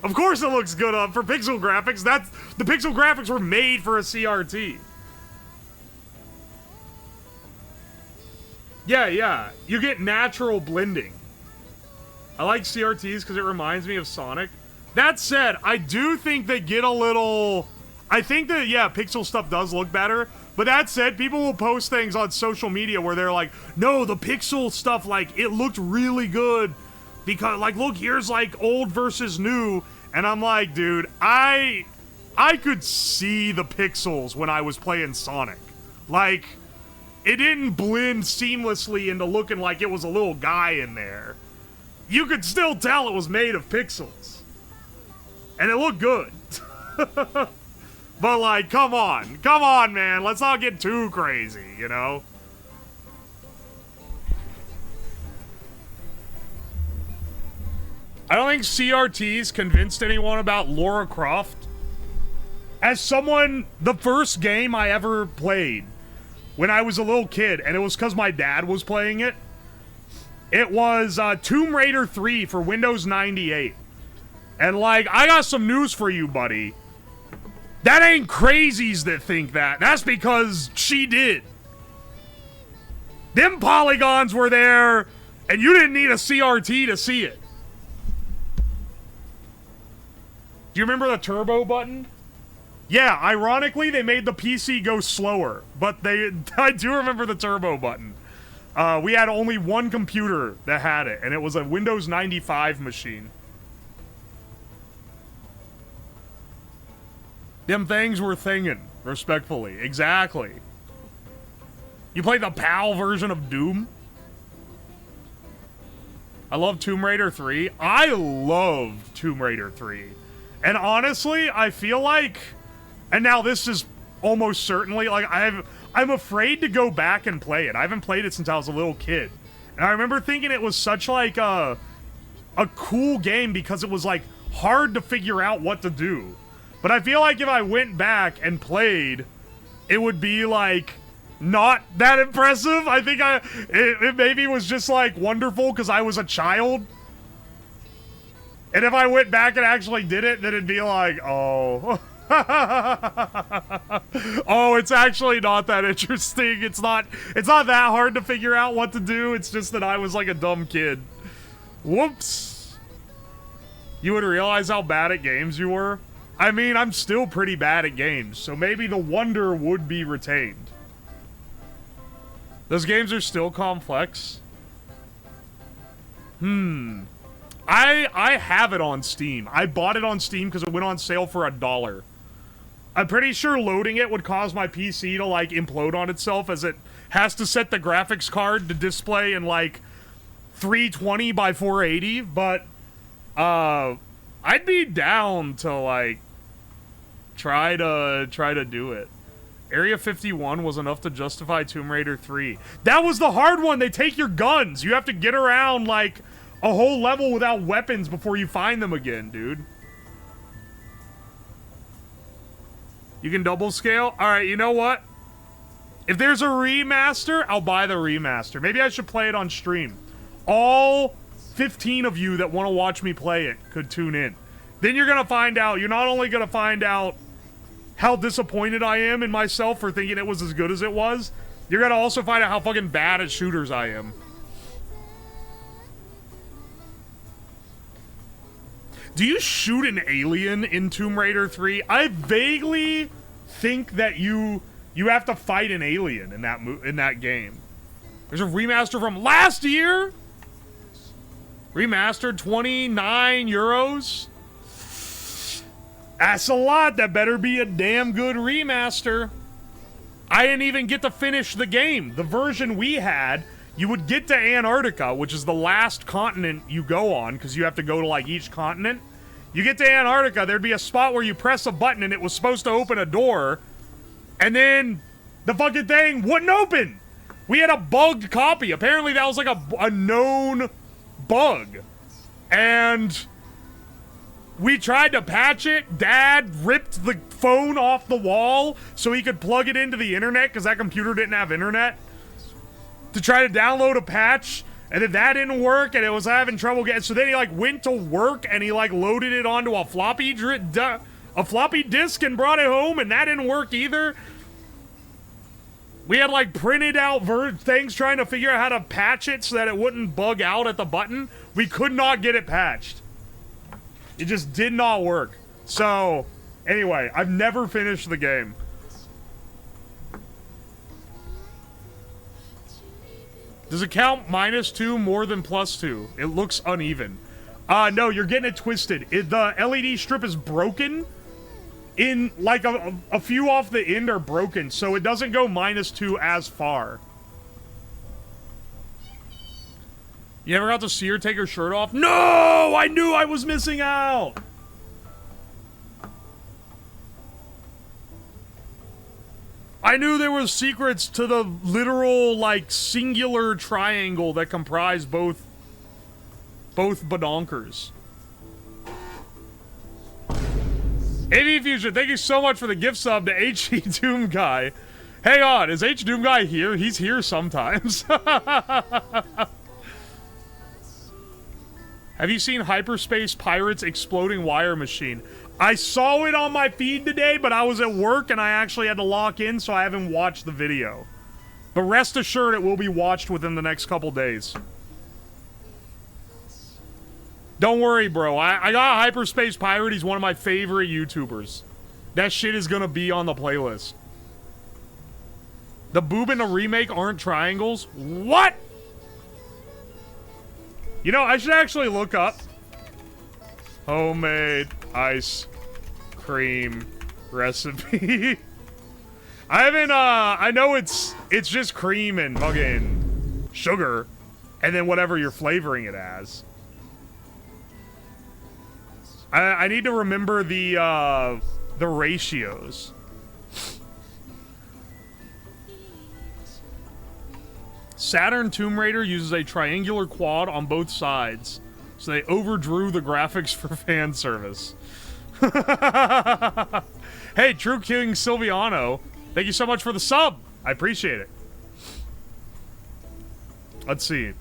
Of course it looks good for pixel graphics. The pixel graphics were made for a CRT. Yeah, yeah. You get natural blending. I like CRTs because it reminds me of Sonic. That said, I do think they get a little... I think that, yeah, pixel stuff does look better. But that said, people will post things on social media where they're like, no, the pixel stuff, like, it looked really good. Because, like, look, here's, like, old versus new. And I'm like, dude, I could see the pixels when I was playing Sonic. Like, it didn't blend seamlessly into looking like it was a little guy in there. You could still tell it was made of pixels. And it looked good. But, like, come on, man. Let's not get too crazy, you know? I don't think CRTs convinced anyone about Lara Croft. As someone, the first game I ever played when I was a little kid, and it was because my dad was playing it, it was Tomb Raider 3 for Windows 98. And, like, I got some news for you, buddy. That ain't crazies that think that. That's because she did. Them polygons were there, and you didn't need a CRT to see it. Do you remember the turbo button? Yeah, ironically, they made the PC go slower, but I do remember the turbo button. We had only one computer that had it, and it was a Windows 95 machine. Them things were thingin', respectfully. Exactly. You played the PAL version of Doom? I love Tomb Raider 3. I love Tomb Raider 3. And honestly, I feel like... And now this is almost certainly... Like, I'm afraid to go back and play it. I haven't played it since I was a little kid. And I remember thinking it was such, like, a cool game because it was, like, hard to figure out what to do. But I feel like if I went back and played, it would be, like, not that impressive. I think it maybe was just, like, wonderful because I was a child. And if I went back and actually did it, then it'd be like, oh. Oh, it's actually not that interesting. It's not that hard to figure out what to do. It's just that I was, like, a dumb kid. Whoops. You would realize how bad at games you were? I mean, I'm still pretty bad at games, so maybe the wonder would be retained. Those games are still complex. I have it on Steam. I bought it on Steam because it went on sale for $1. I'm pretty sure loading it would cause my PC to, like, implode on itself as it has to set the graphics card to display in, like, 320 by 480, but, I'd be down to, like, try to do it. Area 51 was enough to justify Tomb Raider 3. That was the hard one. They take your guns. You have to get around, like, a whole level without weapons before you find them again, dude. You can double scale? Alright, you know what? If there's a remaster, I'll buy the remaster. Maybe I should play it on stream. All 15 of you that want to watch me play it could tune in. Then you're going to find out, you're not only going to find out how disappointed I am in myself for thinking it was as good as it was, you're going to also find out how fucking bad at shooters I am. Do you shoot an alien in Tomb Raider 3? I vaguely think that you have to fight an alien in that game. There's a remaster from last year? Remastered, 29 euros? That's a lot. That better be a damn good remaster. I didn't even get to finish the game. The version we had, you would get to Antarctica, which is the last continent you go on, because you have to go to, like, each continent. You get to Antarctica, there'd be a spot where you press a button and it was supposed to open a door, and then the fucking thing wouldn't open. We had a bugged copy. Apparently that was, like, a known bug. And we tried to patch it. Dad ripped the phone off the wall so he could plug it into the internet, because that computer didn't have internet, to try to download a patch. And then that didn't work, and it was having trouble getting... So then he, like, went to work, and he, like, loaded it onto a floppy disk and brought it home, and that didn't work either. We had like printed out things trying to figure out how to patch it so that it wouldn't bug out at the button. We could not get it patched. It just did not work. So, anyway, I've never finished the game. Does it count -2 more than +2? It looks uneven. No, you're getting it twisted. The LED strip is broken. In, like, a few off the end are broken, so it doesn't go -2 as far. You ever got to see her take her shirt off? No! I knew I was missing out! I knew there was secrets to the literal, like, singular triangle that comprised both badonkers. AV Fusion, thank you so much for the gift sub to HE Doom Guy. Hang on, is H Doom Guy here? He's here sometimes. Have you seen Hyperspace Pirates Exploding Wire Machine? I saw it on my feed today, but I was at work and I actually had to lock in, so I haven't watched the video. But rest assured, it will be watched within the next couple days. Don't worry, bro. I got Hyperspace Pirate. He's one of my favorite YouTubers. That shit is gonna be on the playlist. The boob in the remake aren't triangles? What? You know, I should actually look up homemade ice cream recipe. I haven't, I know it's just cream and fucking sugar, and then whatever you're flavoring it as. I need to remember the ratios. Saturn Tomb Raider uses a triangular quad on both sides, so they overdrew the graphics for fan service. Hey, True King Silviano, thank you so much for the sub. I appreciate it. Let's see.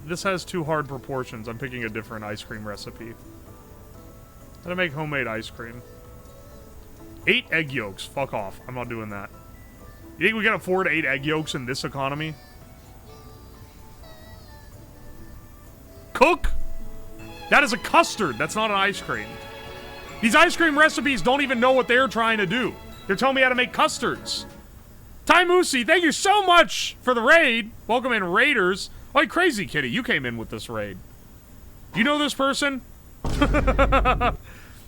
This has too hard proportions. I'm picking a different ice cream recipe. How to make homemade ice cream. 8 egg yolks. Fuck off. I'm not doing that. You think we can afford 8 egg yolks in this economy? Cook? That is a custard. That's not an ice cream. These ice cream recipes don't even know what they're trying to do. They're telling me how to make custards. Ty Moosey, thank you so much for the raid. Welcome in, Raiders. Oh, Crazy Kitty, you came in with this raid. Do you know this person? Ty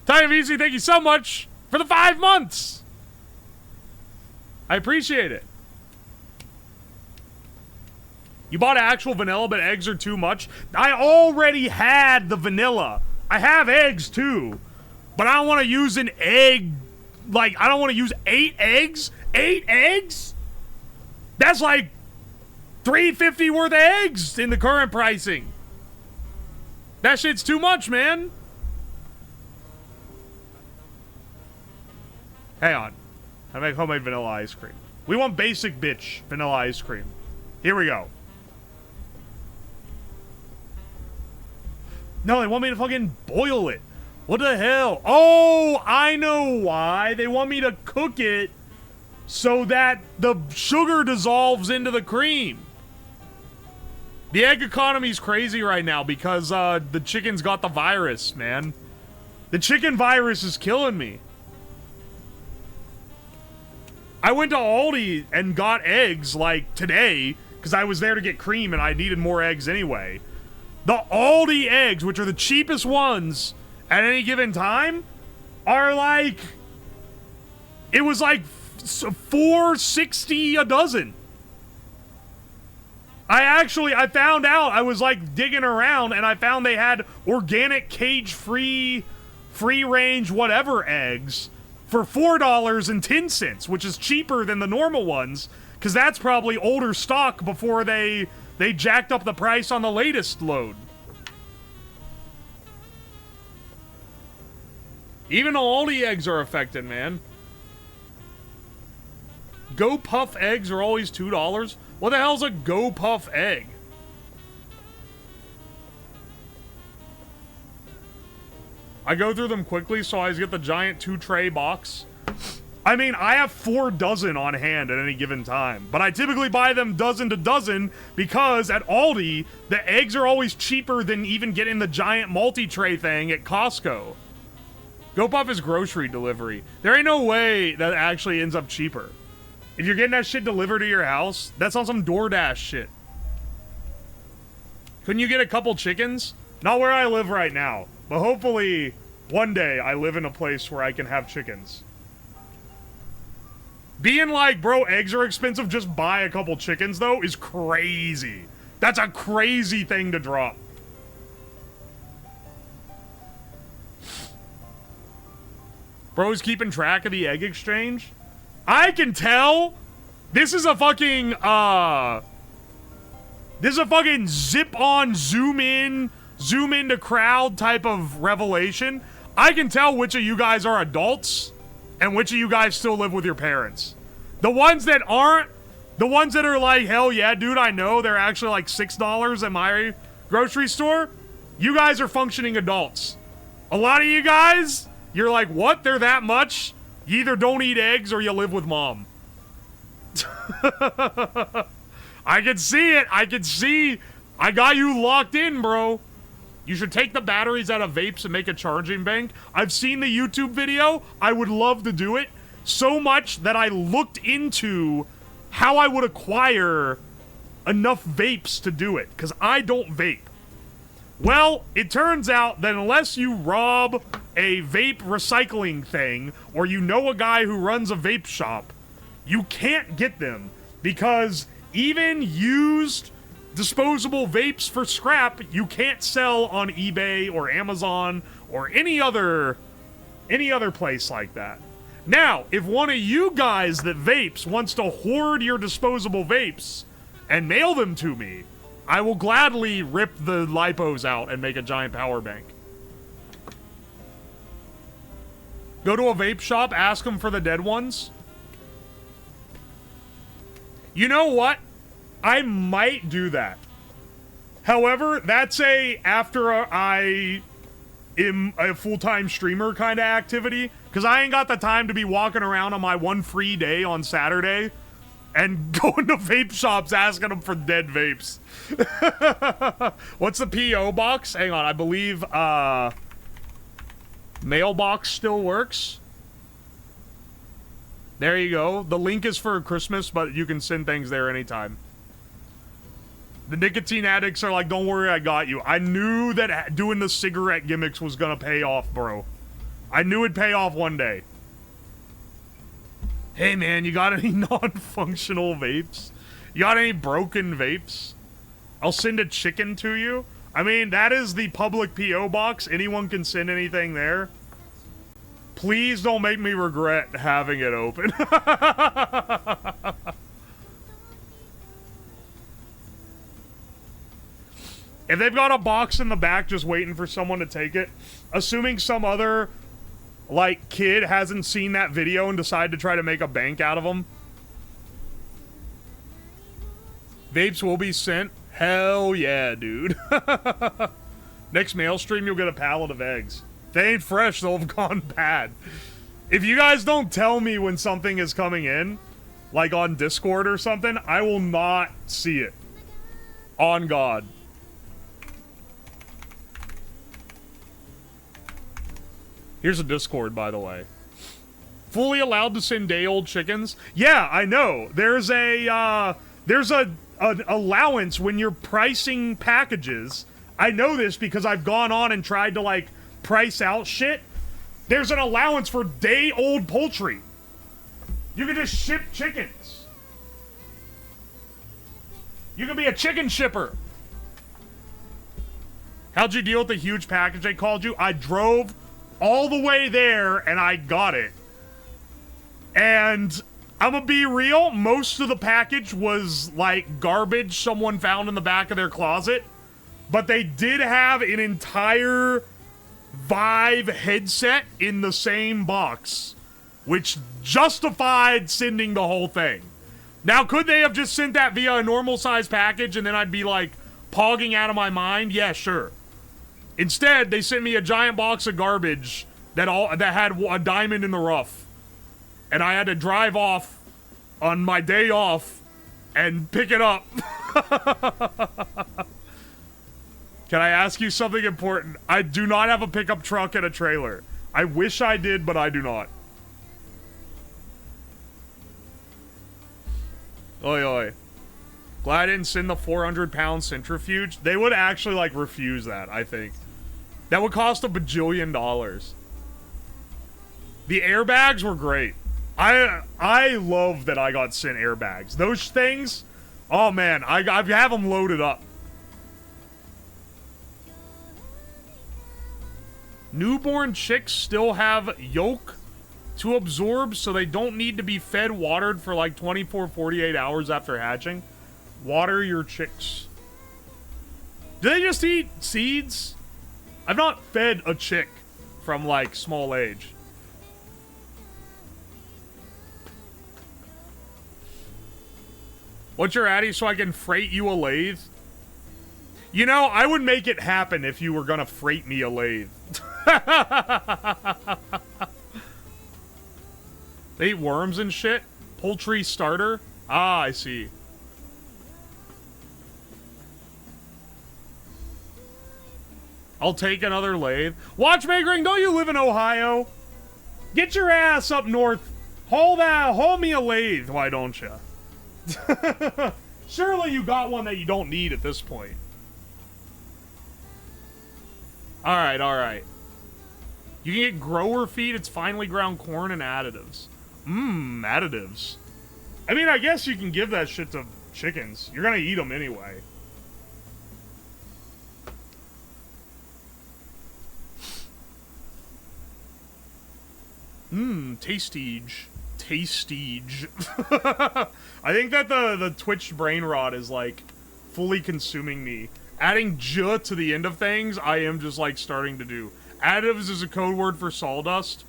Moosey, thank you so much for the 5 months. I appreciate it. You bought actual vanilla, but eggs are too much? I already had the vanilla. I have eggs, too. But I don't want to use an egg. Like, I don't want to use 8 eggs? 8 eggs? That's like $3.50 worth of eggs in the current pricing. That shit's too much, man. Hang on. I make homemade vanilla ice cream. We want basic bitch vanilla ice cream. Here we go. No, they want me to fucking boil it. What the hell? Oh, I know why. They want me to cook it so that the sugar dissolves into the cream. The egg economy's crazy right now because the chicken's got the virus, man. The chicken virus is killing me. I went to Aldi and got eggs, like, today, because I was there to get cream and I needed more eggs anyway. The Aldi eggs, which are the cheapest ones at any given time, are like... It was like $4.60 a dozen. I found out, I was, like, digging around, and I found they had organic, cage-free, free-range, whatever eggs for $4.10, which is cheaper than the normal ones, because that's probably older stock before they jacked up the price on the latest load. Even Aldi eggs are affected, man. Go Puff eggs are always $2. What the hell's a Go Puff egg? I go through them quickly, so I get the giant 2-tray box. I mean, I have 4 dozen on hand at any given time, but I typically buy them dozen to dozen because at Aldi, the eggs are always cheaper than even getting the giant multi-tray thing at Costco. GoPuff is grocery delivery. There ain't no way that actually ends up cheaper. If you're getting that shit delivered to your house, that's on some DoorDash shit. Couldn't you get a couple chickens? Not where I live right now, but hopefully one day I live in a place where I can have chickens. Being like, bro, eggs are expensive, just buy a couple chickens, though, is crazy. That's a crazy thing to drop. Bro's keeping track of the egg exchange? I can tell. This is a fucking, this is a fucking zip on, zoom in to crowd type of revelation. I can tell which of you guys are adults and which of you guys still live with your parents. The ones that aren't, the ones that are like, hell yeah, dude, I know they're actually like $6 at my grocery store. You guys are functioning adults. A lot of you guys, you're like, what? They're that much? You either don't eat eggs or you live with mom. I can see it. I can see. I got you locked in, bro. You should take the batteries out of vapes and make a charging bank. I've seen the YouTube video. I would love to do it so much that I looked into how I would acquire enough vapes to do it, because I don't vape. Well, it turns out that unless you rob a vape recycling thing, or you know a guy who runs a vape shop, you can't get them, because even used disposable vapes for scrap, you can't sell on eBay or Amazon or any other place like that. Now, if one of you guys that vapes wants to hoard your disposable vapes and mail them to me, I will gladly rip the lipos out and make a giant power bank. Go to a vape shop, ask them for the dead ones. You know what? I might do that. However, that's after I am a full-time streamer kind of activity, because I ain't got the time to be walking around on my one free day on Saturday and going to vape shops asking them for dead vapes. What's the P.O. box? Hang on, I believe mailbox still works. There you go. The link is for Christmas, but you can send things there anytime. The nicotine addicts are like, don't worry, I got you. I knew that doing the cigarette gimmicks was gonna pay off, bro. I knew it'd pay off one day. Hey, man, you got any non-functional vapes? You got any broken vapes? I'll send a chicken to you. I mean, that is the public P.O. box. Anyone can send anything there. Please don't make me regret having it open. If they've got a box in the back just waiting for someone to take it, assuming some other, like, kid hasn't seen that video and decided to try to make a bank out of them. Vapes will be sent. Hell yeah, dude. Next mail stream, you'll get a pallet of eggs. If they ain't fresh, they'll have gone bad. If you guys don't tell me when something is coming in, like on Discord or something, I will not see it. On God. Here's a Discord, by the way. Fully allowed to send day-old chickens? Yeah, I know. There's an allowance when you're pricing packages. I know this because I've gone on and tried to, like, price out shit. There's an allowance for day-old poultry. You can just ship chickens. You can be a chicken shipper. How'd you deal with the huge package they called you? I drove all the way there and I got it. And I'm gonna be real, most of the package was like garbage someone found in the back of their closet. But they did have an entire Vive headset in the same box, which justified sending the whole thing. Now, could they have just sent that via a normal size package and then I'd be like pogging out of my mind? Yeah, sure. Instead, they sent me a giant box of garbage that had a diamond in the rough. and I had to drive off on my day off and pick it up. Can I ask you something important? I do not have a pickup truck and a trailer. I wish I did, but I do not. Oi, oi. Glad I didn't send the 400-pound centrifuge. They would actually, like, refuse that, I think. That would cost $1 bajillion. The airbags were great. I love that I got sent airbags. Those things, oh man, I have them loaded up. Newborn chicks still have yolk to absorb, so they don't need to be fed watered for like 24, 48 hours after hatching. Water your chicks. Do they just eat seeds? I've not fed a chick from like small age. What's your addy so I can freight you a lathe? You know, I would make it happen if you were gonna freight me a lathe. They eat worms and shit? Poultry starter? Ah, I see. I'll take another lathe. Watchmakering, don't you live in Ohio? Get your ass up north. Haul me a lathe, why don't you? Surely you got one that you don't need at this point. Alright, alright. You can get grower feed, it's finely ground corn and additives. Mmm, additives. I mean, I guess you can give that shit to chickens. You're gonna eat them anyway. Mmm, tastige. Tastige. I think that the Twitch brain rot is, like, fully consuming me. Adding j to the end of things, I am just, like, starting to do. Additives is a code word for sawdust.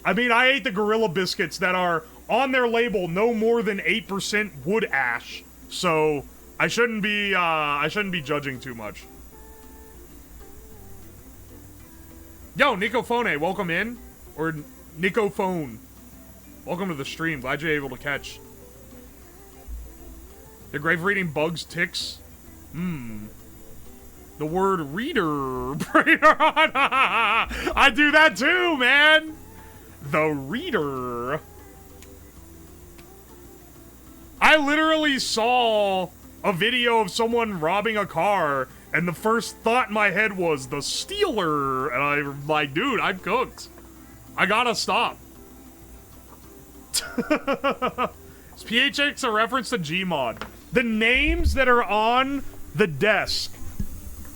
I mean, I ate the Gorilla Biscuits that are, on their label, no more than 8% wood ash. So, I shouldn't be judging too much. Yo, Nicofone, welcome in. Or Nicophone. Welcome to the stream. Glad you're able to catch. They're great for eating bugs, ticks. Hmm. The word reader. I do that too, man. The reader. I literally saw a video of someone robbing a car, and the first thought in my head was the stealer. And I'm like, dude, I'm cooked. I gotta stop. Is PHX a reference to Gmod? The names that are on the desk.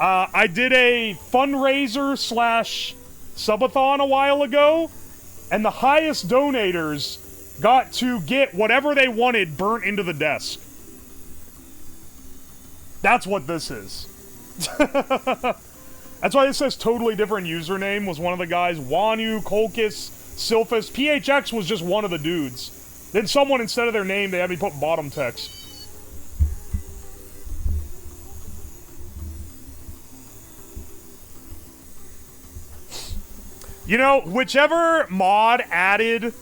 I did a fundraiser / subathon a while ago, and the highest donators got to get whatever they wanted burnt into the desk. That's what this is. That's why this says totally different username, was one of the guys. Wanu, Kolkis, Sylphus. PHX was just one of the dudes. Then someone, instead of their name, they had me put bottom text. You know, whichever mod added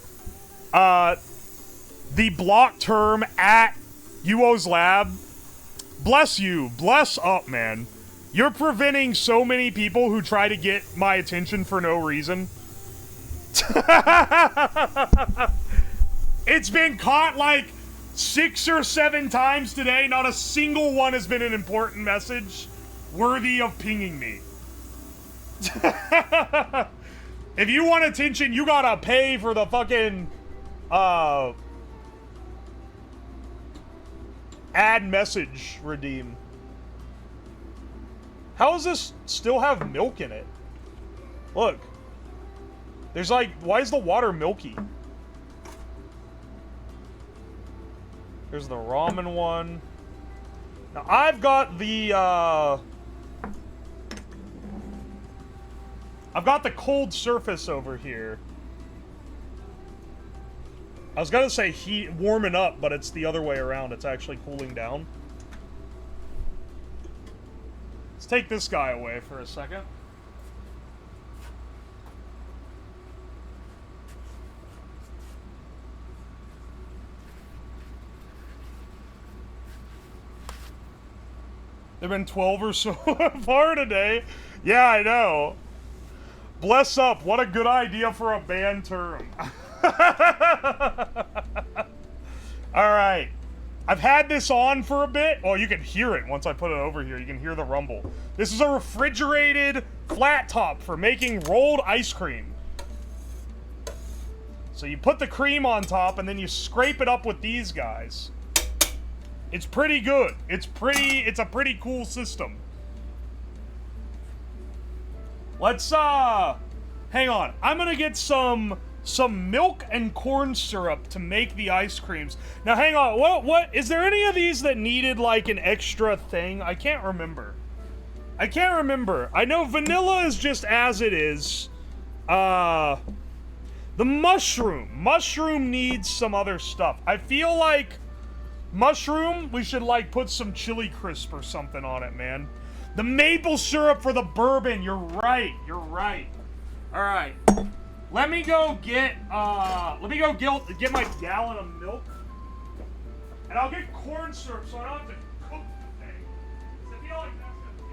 the block term at Uwoslab, bless you. Bless up, man. You're preventing so many people who try to get my attention for no reason. It's been caught like 6 or 7 times today. Not a single one has been an important message worthy of pinging me. If you want attention, you gotta pay for the fucking, add message redeem. How does this still have milk in it? Look. There's like, why is the water milky? There's the ramen one. Now, I've got the, I've got the cold surface over here. I was gonna say warming up, but it's the other way around. It's actually cooling down. Let's take this guy away for a second. They've been 12 or so far today. Yeah, I know. Bless up. What a good idea for a band term. Alright. I've had this on for a bit. Oh, you can hear it once I put it over here. You can hear the rumble. This is a refrigerated flat top for making rolled ice cream. So you put the cream on top and then you scrape it up with these guys. It's pretty good. It's a pretty cool system. Let's hang on. I'm gonna get some milk and corn syrup to make the ice creams. Now hang on, what is there any of these that needed like an extra thing? I can't remember. I know vanilla is just as it is. The mushroom needs some other stuff. I feel like mushroom, we should like put some chili crisp or something on it, man. The maple syrup for the bourbon, you're right. All right. Let me go get my gallon of milk. And I'll get corn syrup so I don't have to cook the thing. 'Cause I feel like that's gonna take.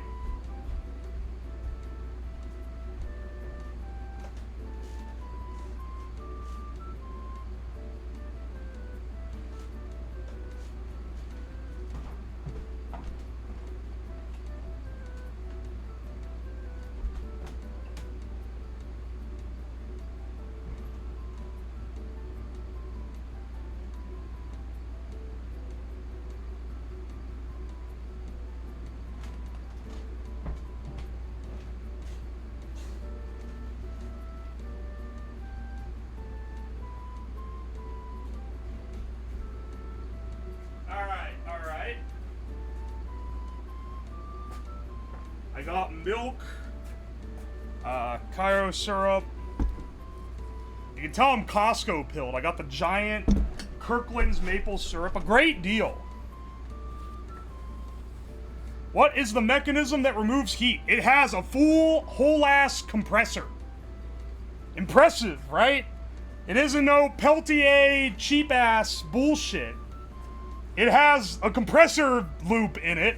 Alright. I got milk, Cairo syrup. You can tell I'm Costco pilled. I got the giant Kirkland's maple syrup. A great deal. What is the mechanism that removes heat? It has a full, whole-ass compressor. Impressive, right? It isn't no Peltier cheap-ass bullshit. It has a compressor loop in it,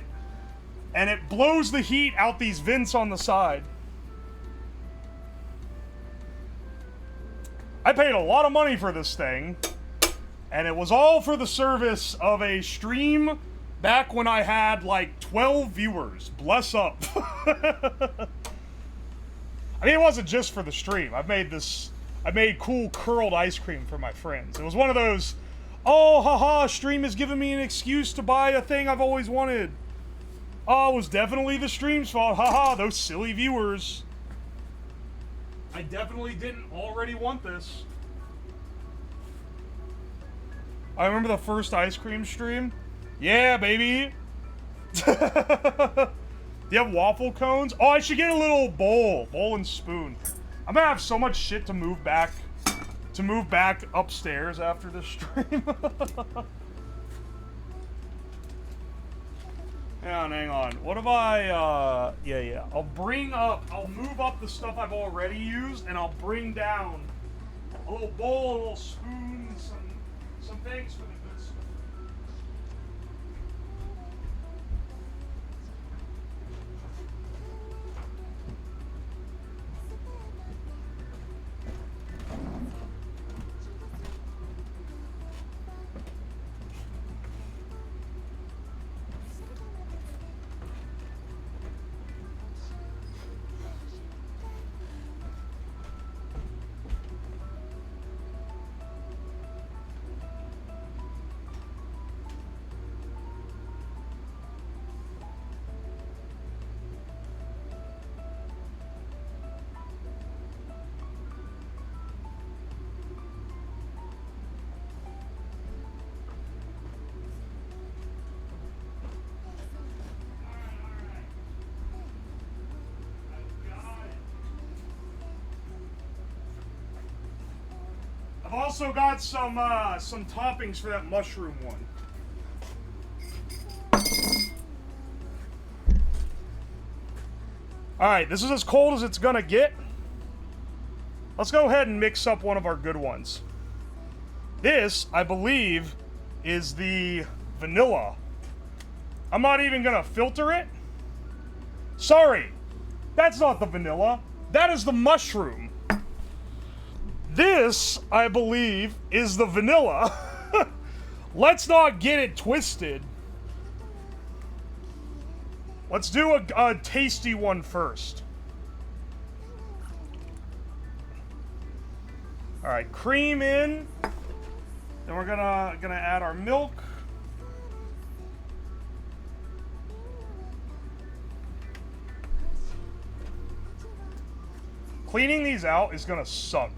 and it blows the heat out these vents on the side. I paid a lot of money for this thing, and it was all for the service of a stream back when I had like 12 viewers. Bless up. I mean, it wasn't just for the stream. I made cool curled ice cream for my friends. It was one of those, oh, haha, stream is giving me an excuse to buy a thing I've always wanted. Oh, it was definitely the stream's fault. Haha, those silly viewers. I definitely didn't already want this. I remember the first ice cream stream. Yeah, baby. Do you have waffle cones? Oh, I should get a little bowl and spoon. I'm gonna have so much shit to move back upstairs after this stream. Hang on. What if I, yeah. I'll move up the stuff I've already used, and I'll bring down a little bowl, a little spoon, some things for the good stuff. I've also got some toppings for that mushroom one. Alright, this is as cold as it's gonna get. Let's go ahead and mix up one of our good ones. This, I believe, is the vanilla. I'm not even gonna filter it. Sorry, that's not the vanilla. That is the mushroom. This, I believe, is the vanilla. Let's not get it twisted. Let's do a tasty one first. All right, cream in. Then we're gonna add our milk. Cleaning these out is gonna suck.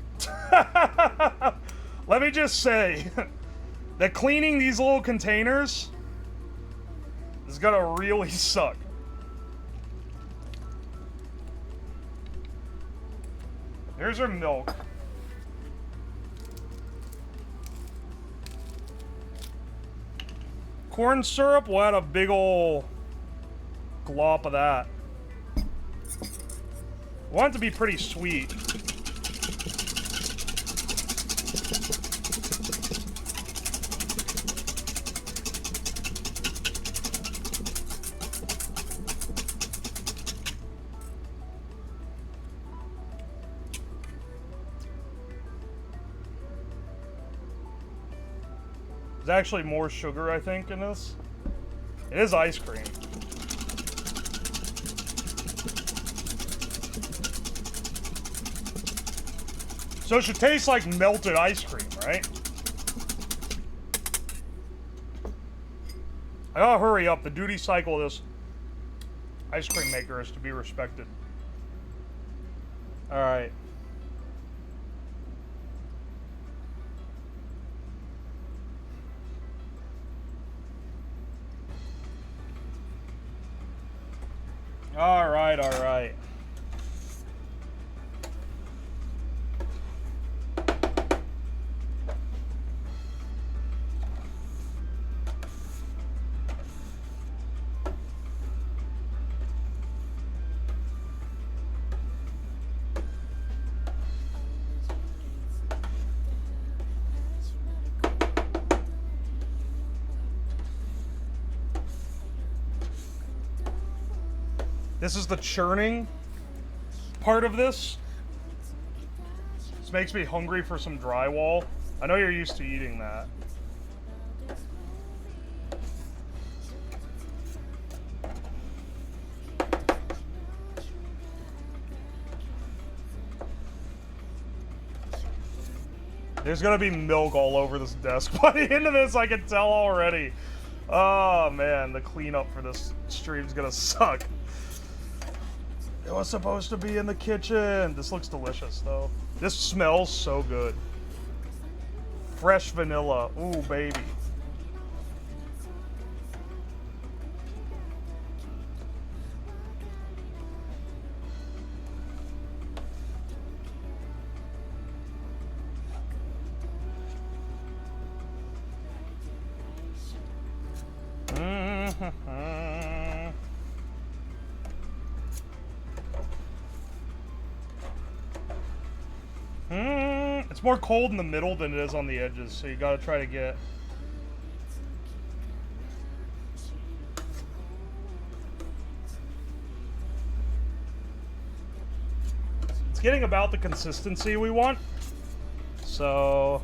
Let me just say that cleaning these little containers is gonna really suck. Here's our milk. Corn syrup, we'll add a big ol' glop of that. Want it to be pretty sweet. There's actually more sugar, I think, in this. It is ice cream. So it should taste like melted ice cream, right? I gotta hurry up. The duty cycle of this ice cream maker is to be respected. Alright. Alright, alright. This is the churning part of this. This makes me hungry for some drywall. I know you're used to eating that. There's gonna be milk all over this desk. By the end of this, I can tell already. Oh man, the cleanup for this stream's gonna suck. It was supposed to be in the kitchen. This looks delicious, though. This smells so good. Fresh vanilla. Ooh, baby. It's more cold in the middle than it is on the edges, so you gotta try to get... It's getting about the consistency we want. So...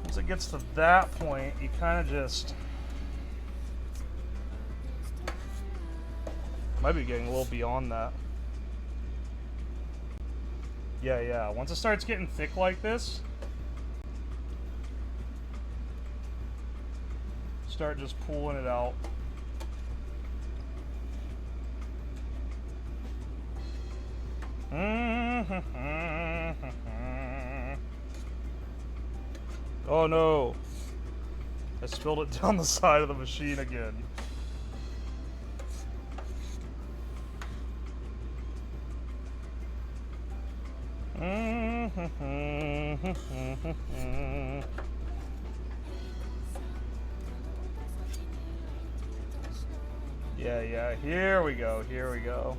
once it gets to that point, you kind of just... might be getting a little beyond that. Yeah. Once it starts getting thick like this, start just pulling it out. Oh no. I spilled it down the side of the machine again. Yeah, here we go.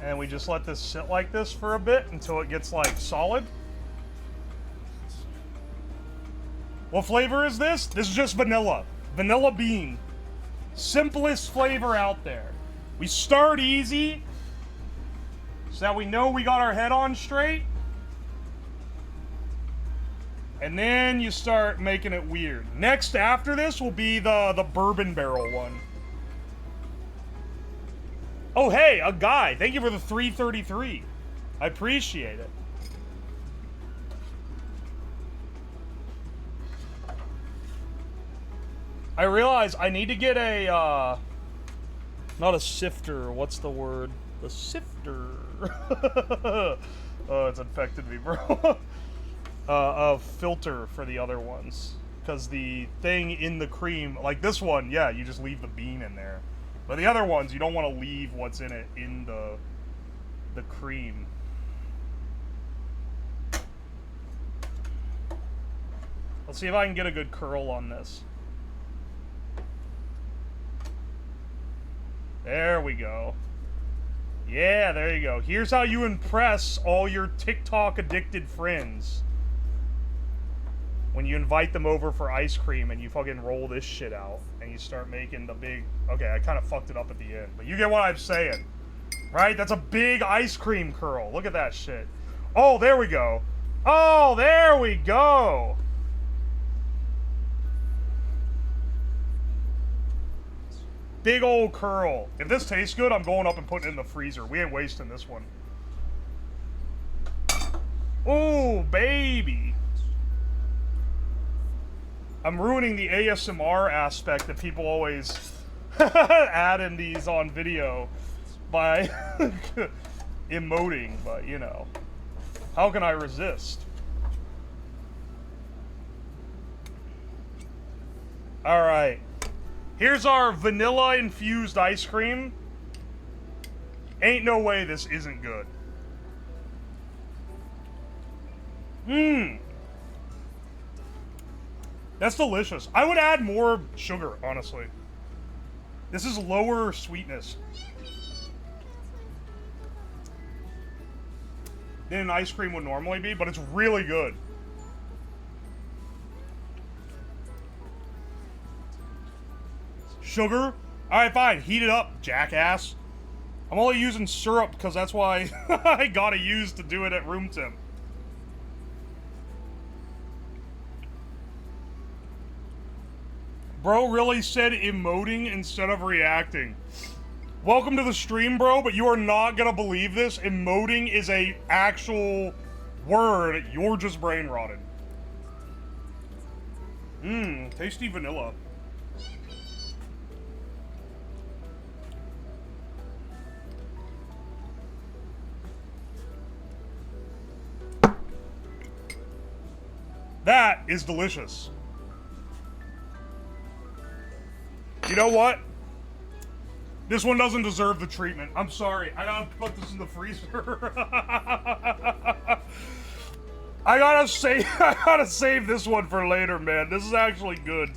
And we just let this sit like this for a bit until it gets like solid. What flavor is this? This is just vanilla. Vanilla bean. Simplest flavor out there. We start easy so that we know we got our head on straight. And then you start making it weird. Next after this will be the bourbon barrel one. Oh, hey, a guy. Thank you for the 333. I appreciate it. I realize I need to get a, not a sifter. What's the word? The sifter. Oh, it's infected me, bro. A filter for the other ones. Because the thing in the cream, like this one, yeah, you just leave the bean in there. But the other ones, you don't want to leave what's in it in the cream. Let's see if I can get a good curl on this. There we go. Yeah, there you go. Here's how you impress all your TikTok addicted friends. When you invite them over for ice cream and you fucking roll this shit out and you start making the big... Okay, I kind of fucked it up at the end, but you get what I'm saying. Right? That's a big ice cream curl. Look at that shit. Oh, there we go. Oh, there we go. Big old curl. If this tastes good, I'm going up and putting it in the freezer. We ain't wasting this one. Ooh, baby. I'm ruining the ASMR aspect that people always add in these on video by emoting, but you know. How can I resist? Alright. Here's our vanilla infused ice cream. Ain't no way this isn't good. Mmm. That's delicious. I would add more sugar, honestly. This is lower sweetness than an ice cream would normally be, but it's really good. Sugar? Alright, fine. Heat it up, jackass. I'm only using syrup because that's why I gotta use to do it at room temp. Bro really said emoting instead of reacting. Welcome to the stream, bro, but you are not gonna believe this. Emoting is a actual word. You're just brain rotted. Mmm, tasty vanilla. That is delicious. You know what? This one doesn't deserve the treatment. I'm sorry. I gotta put this in the freezer. I gotta save this one for later, man. This is actually good.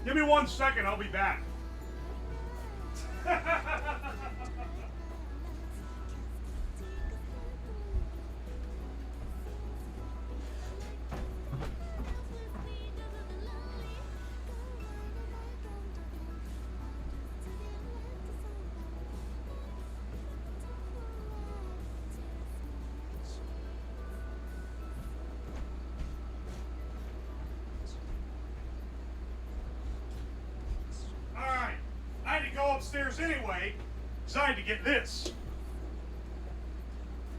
Give me 1 second, I'll be back. Upstairs anyway, because I had to get this.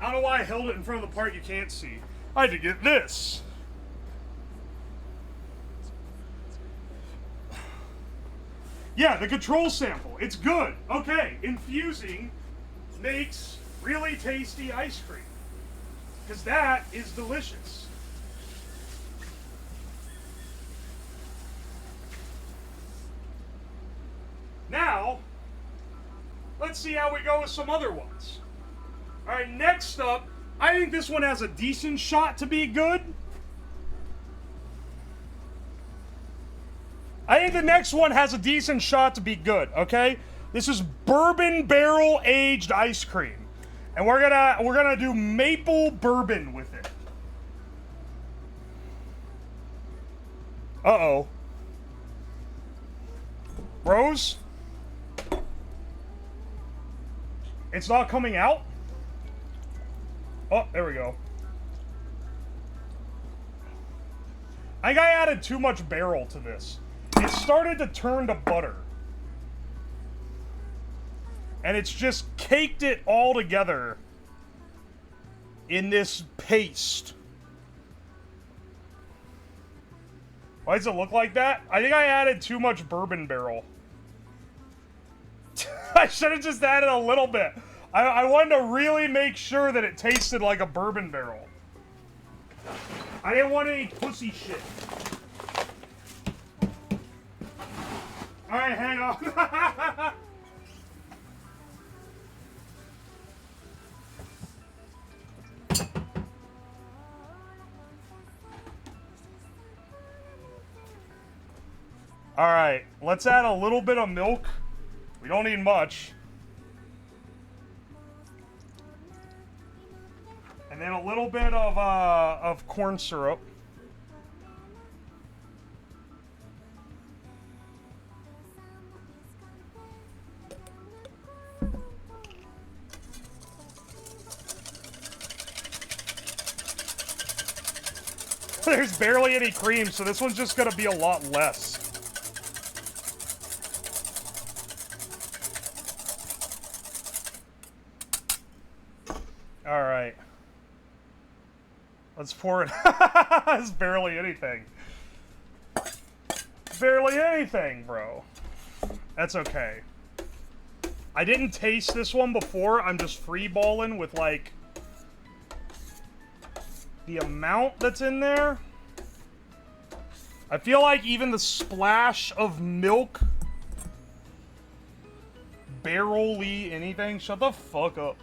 I don't know why I held it in front of the part you can't see. I had to get this. Yeah, the control sample. It's good. Okay, infusing makes really tasty ice cream. Because that is delicious. Now, let's see how we go with some other ones. Alright, next up, I think this one has a decent shot to be good. I think the next one has a decent shot to be good, okay? This is bourbon barrel aged ice cream. And we're gonna do maple bourbon with it. Uh-oh. Rose? It's not coming out? Oh, there we go. I think I added too much barrel to this. It started to turn to butter. And it's just caked it all together in this paste. Why does it look like that? I think I added too much bourbon barrel. I should have just added a little bit. I wanted to really make sure that it tasted like a bourbon barrel. I didn't want any pussy shit. Alright, hang on. Alright, let's add a little bit of milk. We don't need much. And then a little bit of corn syrup. There's barely any cream, so this one's just gonna be a lot less. Alright. Let's pour it. It's barely anything. Barely anything, bro. That's okay. I didn't taste this one before. I'm just freeballing with, like, the amount that's in there. I feel like even the splash of milk, barely anything. Shut the fuck up.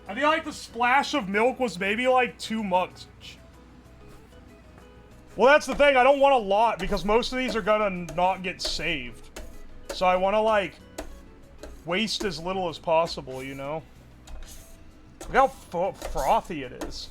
I feel like the splash of milk was maybe like 2 mugs. Well, that's the thing. I don't want a lot because most of these are gonna not get saved. So I want to, like, waste as little as possible, you know? Look how frothy it is.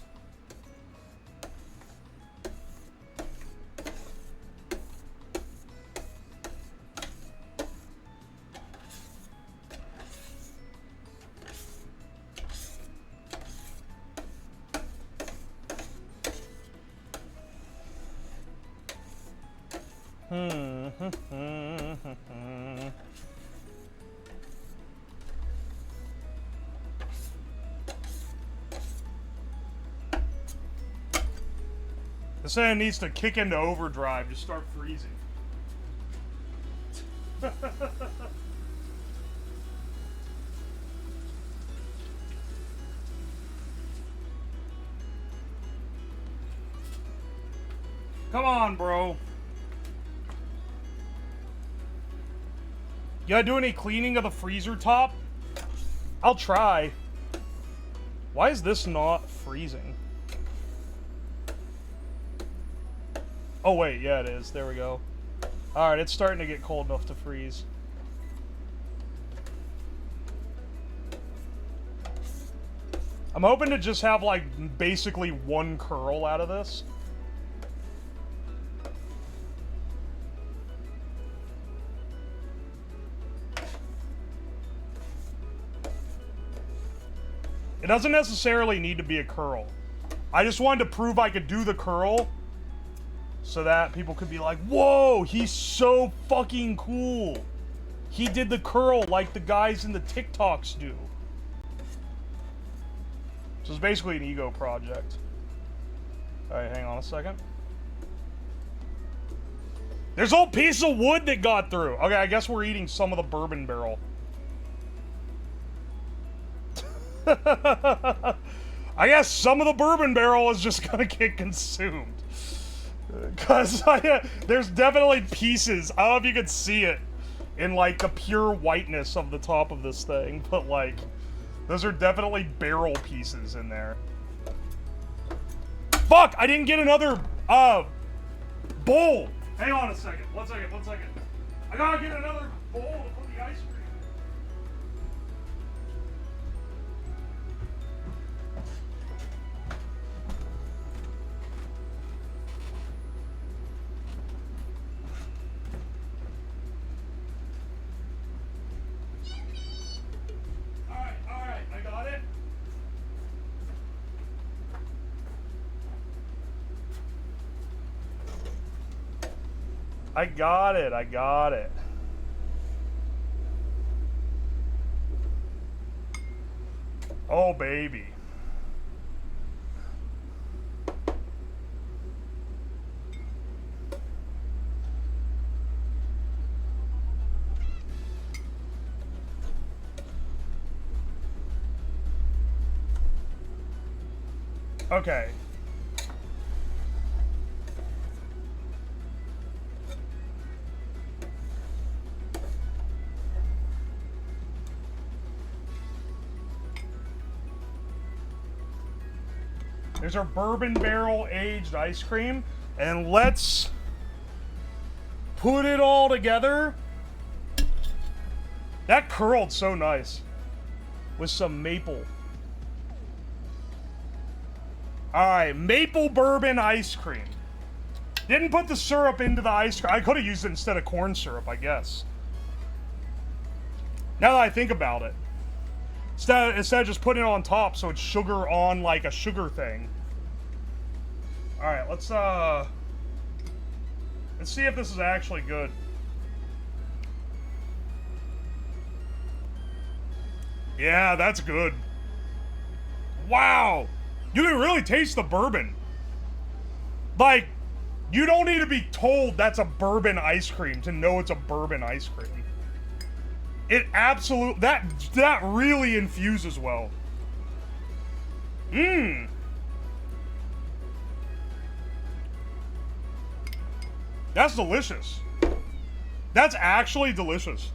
This thing needs to kick into overdrive to start freezing. Come on, bro. You gotta do any cleaning of the freezer top? I'll try. Why is this not freezing? Oh wait, yeah it is. There we go. Alright, it's starting to get cold enough to freeze. I'm hoping to just have, like, basically 1 curl out of this. It doesn't necessarily need to be a curl. I just wanted to prove I could do the curl so that people could be like, whoa, he's so fucking cool. He did the curl like the guys in the TikToks do. So it's basically an ego project. Alright, hang on a second. There's a whole piece of wood that got through. Okay, I guess we're eating some of the bourbon barrel. I guess some of the bourbon barrel is just gonna get consumed. Because there's definitely pieces. I don't know if you could see it in, like, the pure whiteness of the top of this thing. But, like, those are definitely barrel pieces in there. Fuck! I didn't get another, bowl! Hang on a second. One second. I gotta get another bowl to put the ice cream in. Alright, I got it. I got it. Oh, baby. Okay. There's our bourbon barrel aged ice cream, and let's put it all together. That curled so nice with some maple. All right, maple bourbon ice cream. Didn't put the syrup into the ice cream. I could have used it instead of corn syrup, I guess. Now that I think about it. Instead of just putting it on top, so it's sugar on like a sugar thing. Alright, let's see if this is actually good. Yeah, that's good. Wow! You can really taste the bourbon. Like, you don't need to be told that's a bourbon ice cream to know it's a bourbon ice cream. It absolutely, that really infuses well. Mmm. That's delicious. That's actually delicious.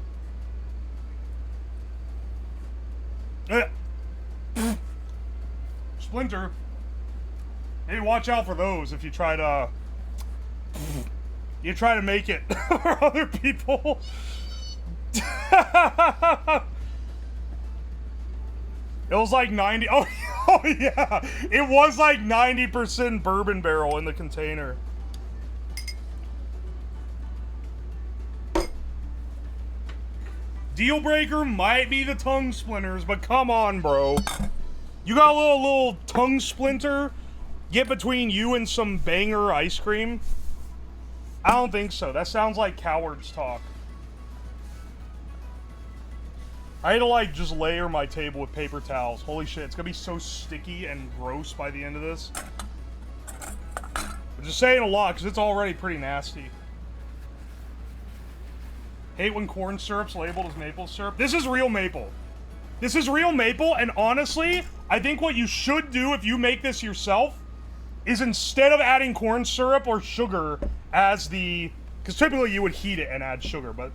Splinter. Hey, watch out for those if you try to make it for other people. It was like 90. Oh yeah. It was like 90% bourbon barrel in the container. Deal breaker might be the tongue splinters, but come on, bro. You got a little tongue splinter get between you and some banger ice cream? I don't think so. That sounds like cowards talk. I had to like just layer my table with paper towels. Holy shit, it's gonna be so sticky and gross by the end of this. I'm just saying a lot because it's already pretty nasty. Hate when corn syrup's labeled as maple syrup. This is real maple. This is real maple, and honestly, I think what you should do if you make this yourself is instead of adding corn syrup or sugar as the... Because typically you would heat it and add sugar, but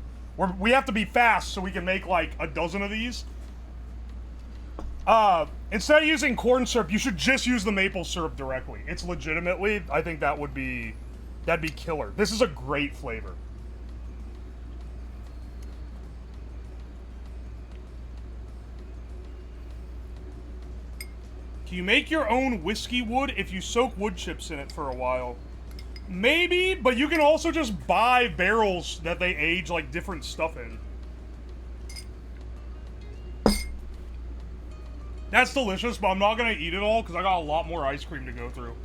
we have to be fast so we can make like a dozen of these. Instead of using corn syrup, you should just use the maple syrup directly. It's legitimately, I think that'd be killer. This is a great flavor. Can you make your own whiskey wood if you soak wood chips in it for a while? Maybe, but you can also just buy barrels that they age like different stuff in. That's delicious, but I'm not gonna eat it all because I got a lot more ice cream to go through.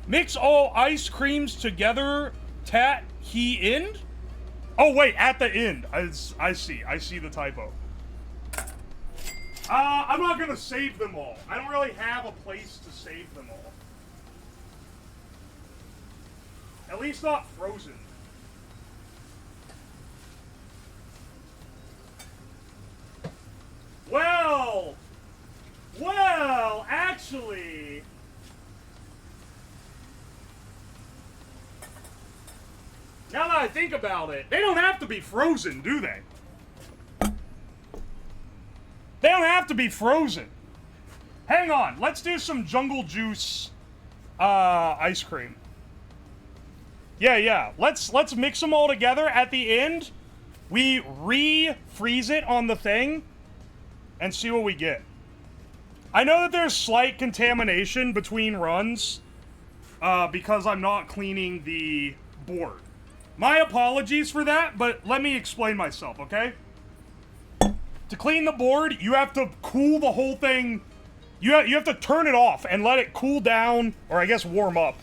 Mix all ice creams together, tat he end? Oh wait, at the end. I see the typo. I'm not gonna save them all. I don't really have a place to save them all. At least not frozen. Well, actually... Now that I think about it, they don't have to be frozen, do they? They don't have to be frozen. Hang on, let's do some jungle juice ice cream. Yeah. Let's mix them all together. At the end, we re-freeze it on the thing and see what we get. I know that there's slight contamination between runs because I'm not cleaning the board. My apologies for that, but let me explain myself, okay? To clean the board, you have to cool the whole thing. You have to turn it off and let it cool down, or I guess warm up.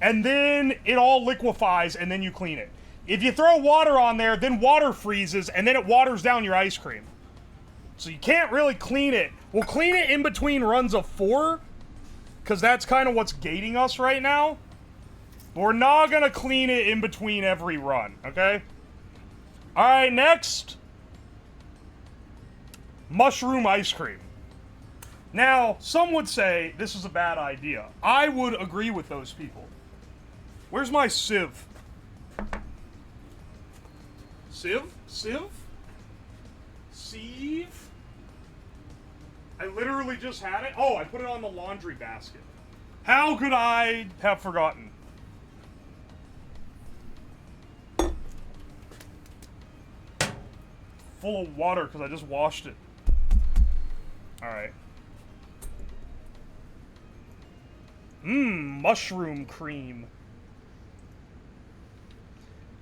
And then it all liquefies, and then you clean it. If you throw water on there, then water freezes, and then it waters down your ice cream. So you can't really clean it. We'll clean it in between runs of 4, because that's kind of what's gating us right now. But we're not going to clean it in between every run, okay? Alright, next. Mushroom ice cream. Now, some would say this is a bad idea. I would agree with those people. Where's my sieve? Sieve? I literally just had it. Oh, I put it on the laundry basket. How could I have forgotten? Full of water because I just washed it. Alright. Mushroom cream.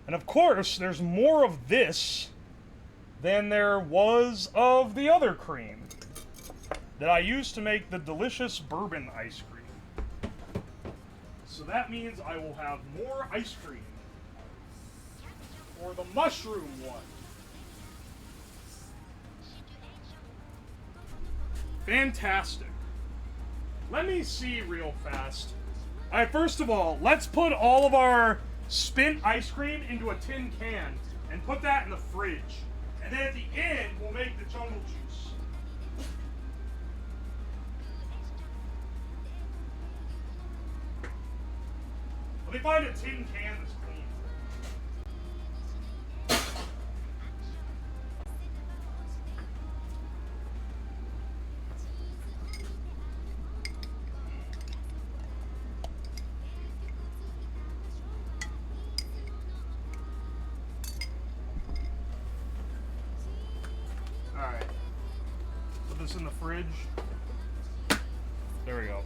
And of course, there's more of this than there was of the other cream that I used to make the delicious bourbon ice cream. So that means I will have more ice cream for the mushroom one. Fantastic. Let me see real fast. Alright, first of all, let's put all of our spent ice cream into a tin can and put that in the fridge. And then at the end, we'll make the jungle juice. Let me find a tin can that's clean. Alright. Put this in the fridge. There we go.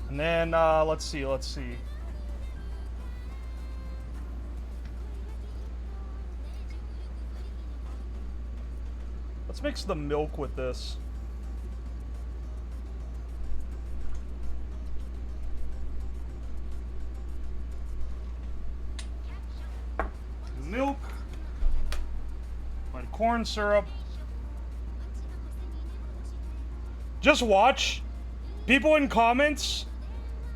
And then, let's see. Let's mix the milk with this. Milk, and corn syrup. Just watch. People in comments,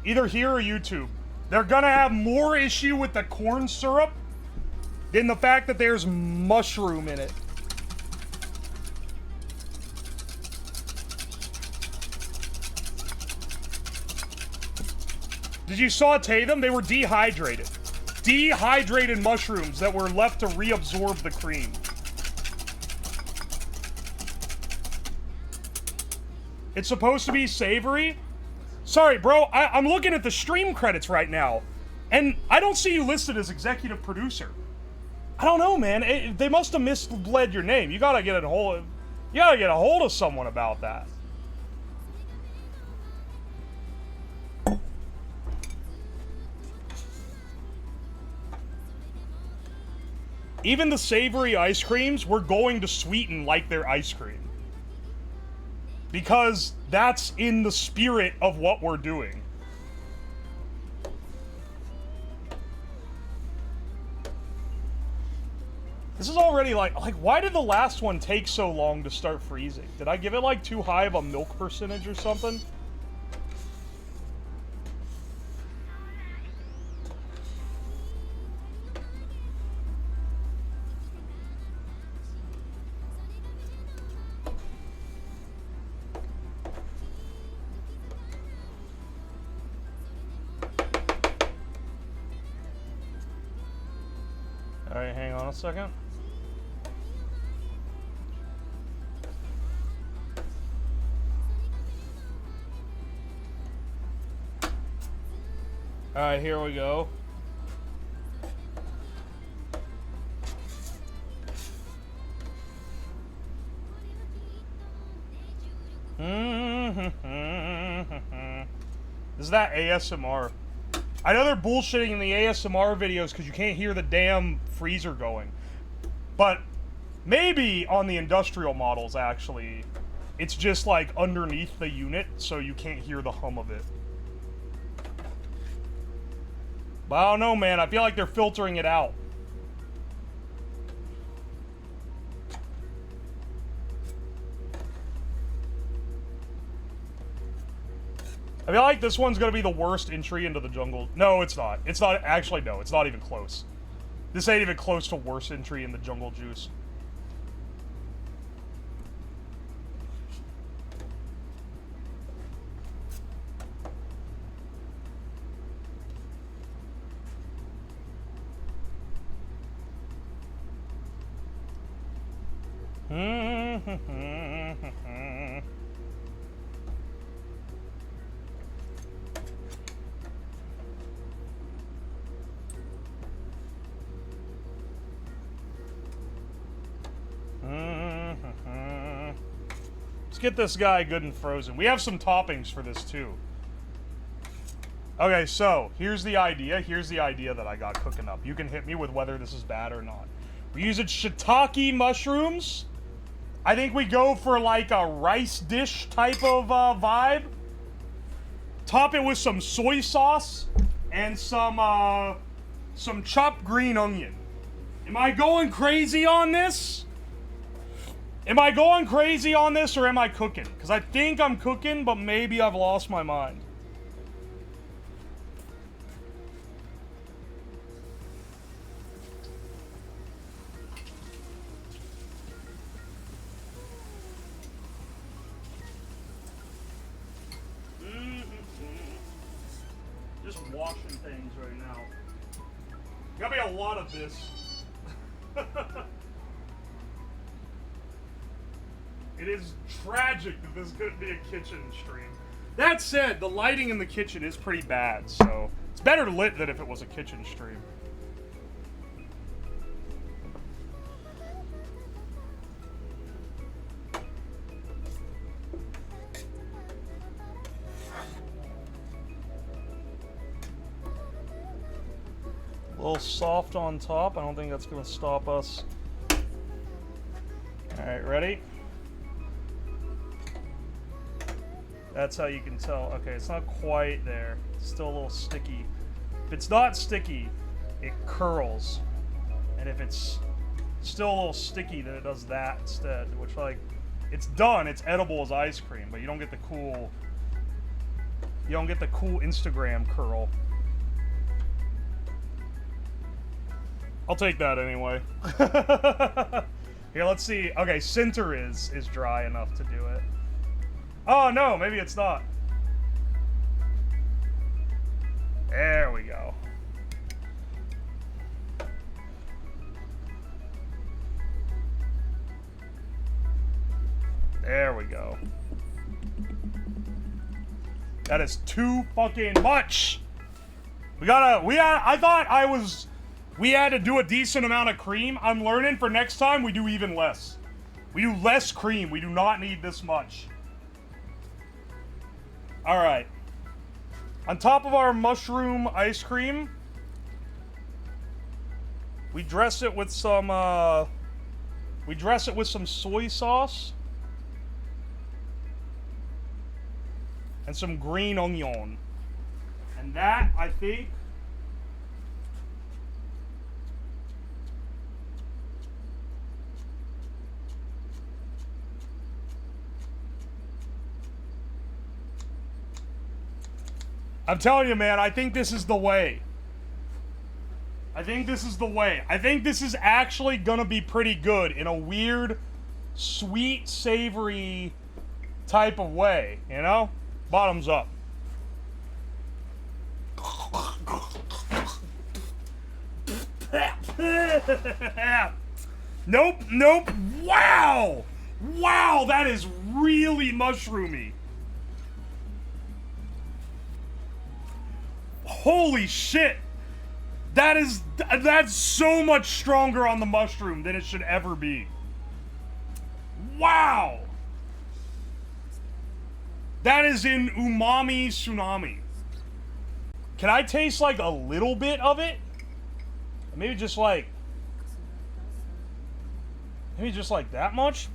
either here or YouTube, they're gonna have more issue with the corn syrup than the fact that there's mushroom in it. Did you saute them? They were dehydrated. Dehydrated mushrooms that were left to reabsorb the cream. It's supposed to be savory? Sorry, bro, I'm looking at the stream credits right now, and I don't see you listed as executive producer. I don't know, man. They must have misled your name. You gotta get a hold of someone about that. Even the savory ice creams, we're going to sweeten like their ice cream. Because that's in the spirit of what we're doing. This is already like, why did the last one take so long to start freezing? Did I give it like too high of a milk percentage or something? Alright, hang on a second. Alright, here we go. This is that ASMR. I know they're bullshitting in the ASMR videos because you can't hear the damn freezer going. But maybe on the industrial models, actually, it's just like underneath the unit, so you can't hear the hum of it. But I don't know, man. I feel like they're filtering it out. I feel like this one's gonna be the worst entry into the jungle. No, it's not. It's not. Actually, no. It's not even close. This ain't even close to worst entry in the jungle juice. Let's get this guy good and frozen. We have some toppings for this too. Okay, so here's the idea. Here's the idea that I got cooking up. You can hit me with whether this is bad or not. We're using shiitake mushrooms. I think we go for like a rice dish type of vibe. Top it with some soy sauce and some chopped green onion. Am I going crazy on this? Am I going crazy on this or am I cooking? Because I think I'm cooking, but maybe I've lost my mind. Just washing things right now. Gotta be a lot of this. It is tragic that this could be a kitchen stream. That said, the lighting in the kitchen is pretty bad, so it's better lit than if it was a kitchen stream. A little soft on top. I don't think that's going to stop us. Alright, ready? That's how you can tell. Okay, it's not quite there. It's still a little sticky. If it's not sticky, it curls. And if it's still a little sticky, then it does that instead. Which, like, it's done. It's edible as ice cream, but you don't get the cool... You don't get the cool Instagram curl. I'll take that anyway. Here, let's see. Okay, center is dry enough to do it. Oh, no, maybe it's not. There we go. There we go. That is too fucking much. We had to do a decent amount of cream. I'm learning for next time we do even less. We do less cream. We do not need this much. Alright. On top of our mushroom ice cream, we dress it with some soy sauce and some green onion. And that, I think, I'm telling you, man, I think this is the way. I think this is the way. I think this is actually gonna be pretty good in a weird, sweet, savory type of way, you know? Bottoms up. Nope, nope. Wow! Wow, that is really mushroomy. Holy shit! That's so much stronger on the mushroom than it should ever be. Wow! That is in umami tsunami. Can I taste like a little bit of it? Maybe just like that much?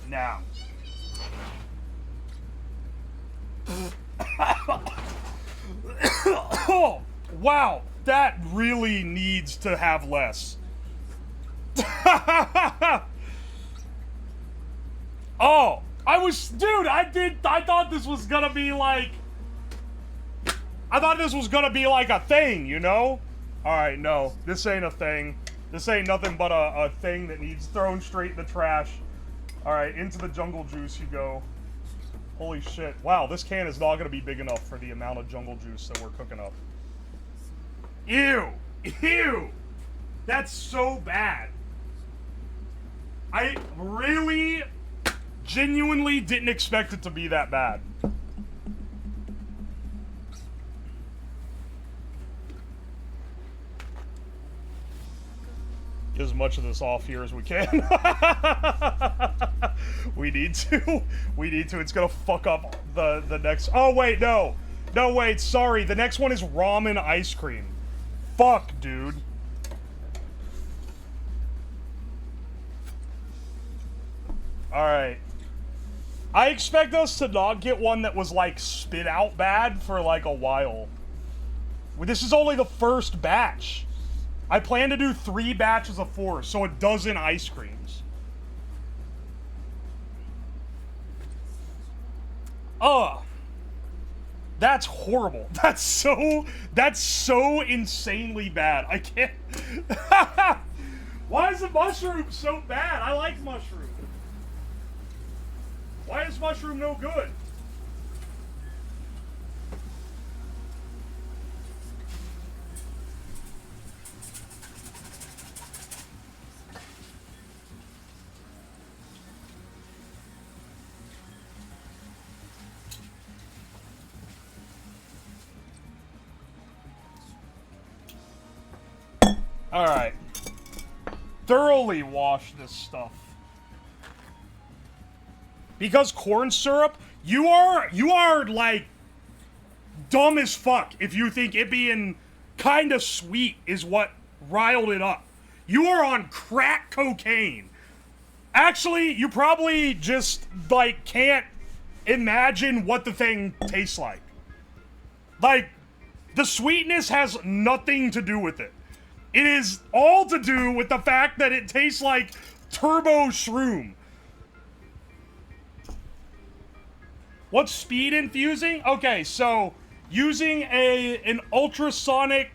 Now. Oh, wow, that really needs to have less. Oh, I thought this was gonna be like, a thing, you know? Alright, no, this ain't a thing. This ain't nothing but a thing that needs thrown straight in the trash. Alright, into the jungle juice you go. Holy shit. Wow, this can is not gonna be big enough for the amount of jungle juice that we're cooking up. Ew! Ew! That's so bad. I really, genuinely didn't expect it to be that bad. Get as much of this off here as we can. We need to. We need to. It's gonna fuck up the next. Oh wait, no. No wait, sorry. The next one is ramen ice cream. Fuck, dude. Alright. I expect us to not get one that was like spit out bad for like a while. This is only the first batch. I plan to do 3 batches of 4, so a dozen ice creams. Ugh. That's horrible. That's so insanely bad. I can't. Why is the mushroom so bad? I like mushroom. Why is mushroom no good? Alright. Thoroughly wash this stuff. Because corn syrup, you are like dumb as fuck if you think it being kinda sweet is what riled it up. You are on crack cocaine. Actually, you probably just like can't imagine what the thing tastes like. Like, the sweetness has nothing to do with it. It is all to do with the fact that it tastes like turbo shroom. What's speed infusing? Okay, so using an ultrasonic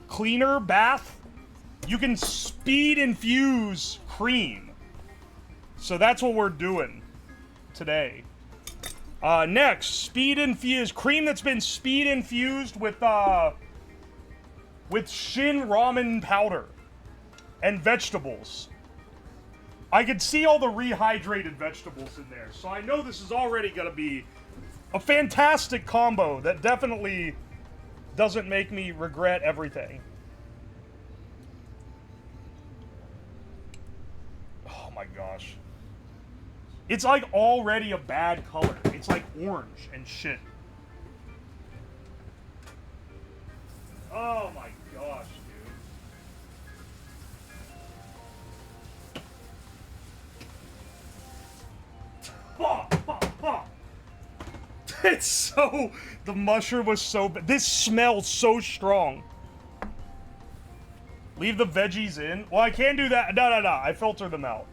cleaner bath, you can speed infuse cream. So that's what we're doing today. Next, speed infused cream that's been speed infused with Shin ramen powder and vegetables. I could see all the rehydrated vegetables in there, so I know this is already gonna be a fantastic combo that definitely doesn't make me regret everything. Oh my gosh. It's like already a bad color. It's like orange and shit. Oh my gosh, dude. It's so... The mushroom was so... This smells so strong. Leave the veggies in? Well, I can't do that. No. I filter them out.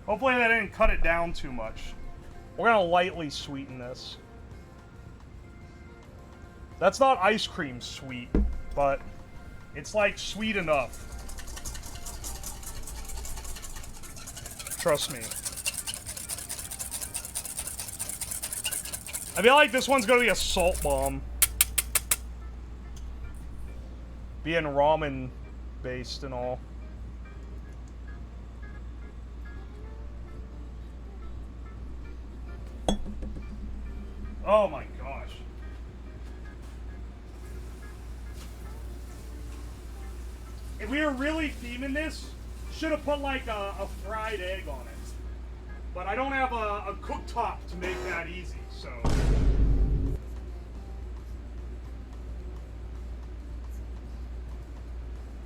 Hopefully that didn't cut it down too much. We're gonna lightly sweeten this. That's not ice cream sweet, but it's like sweet enough. Trust me. I feel like this one's gonna be a salt bomb. Being ramen based and all. Oh my gosh. If we were really theming this, should have put like a fried egg on it. But I don't have a cooktop to make that easy, so.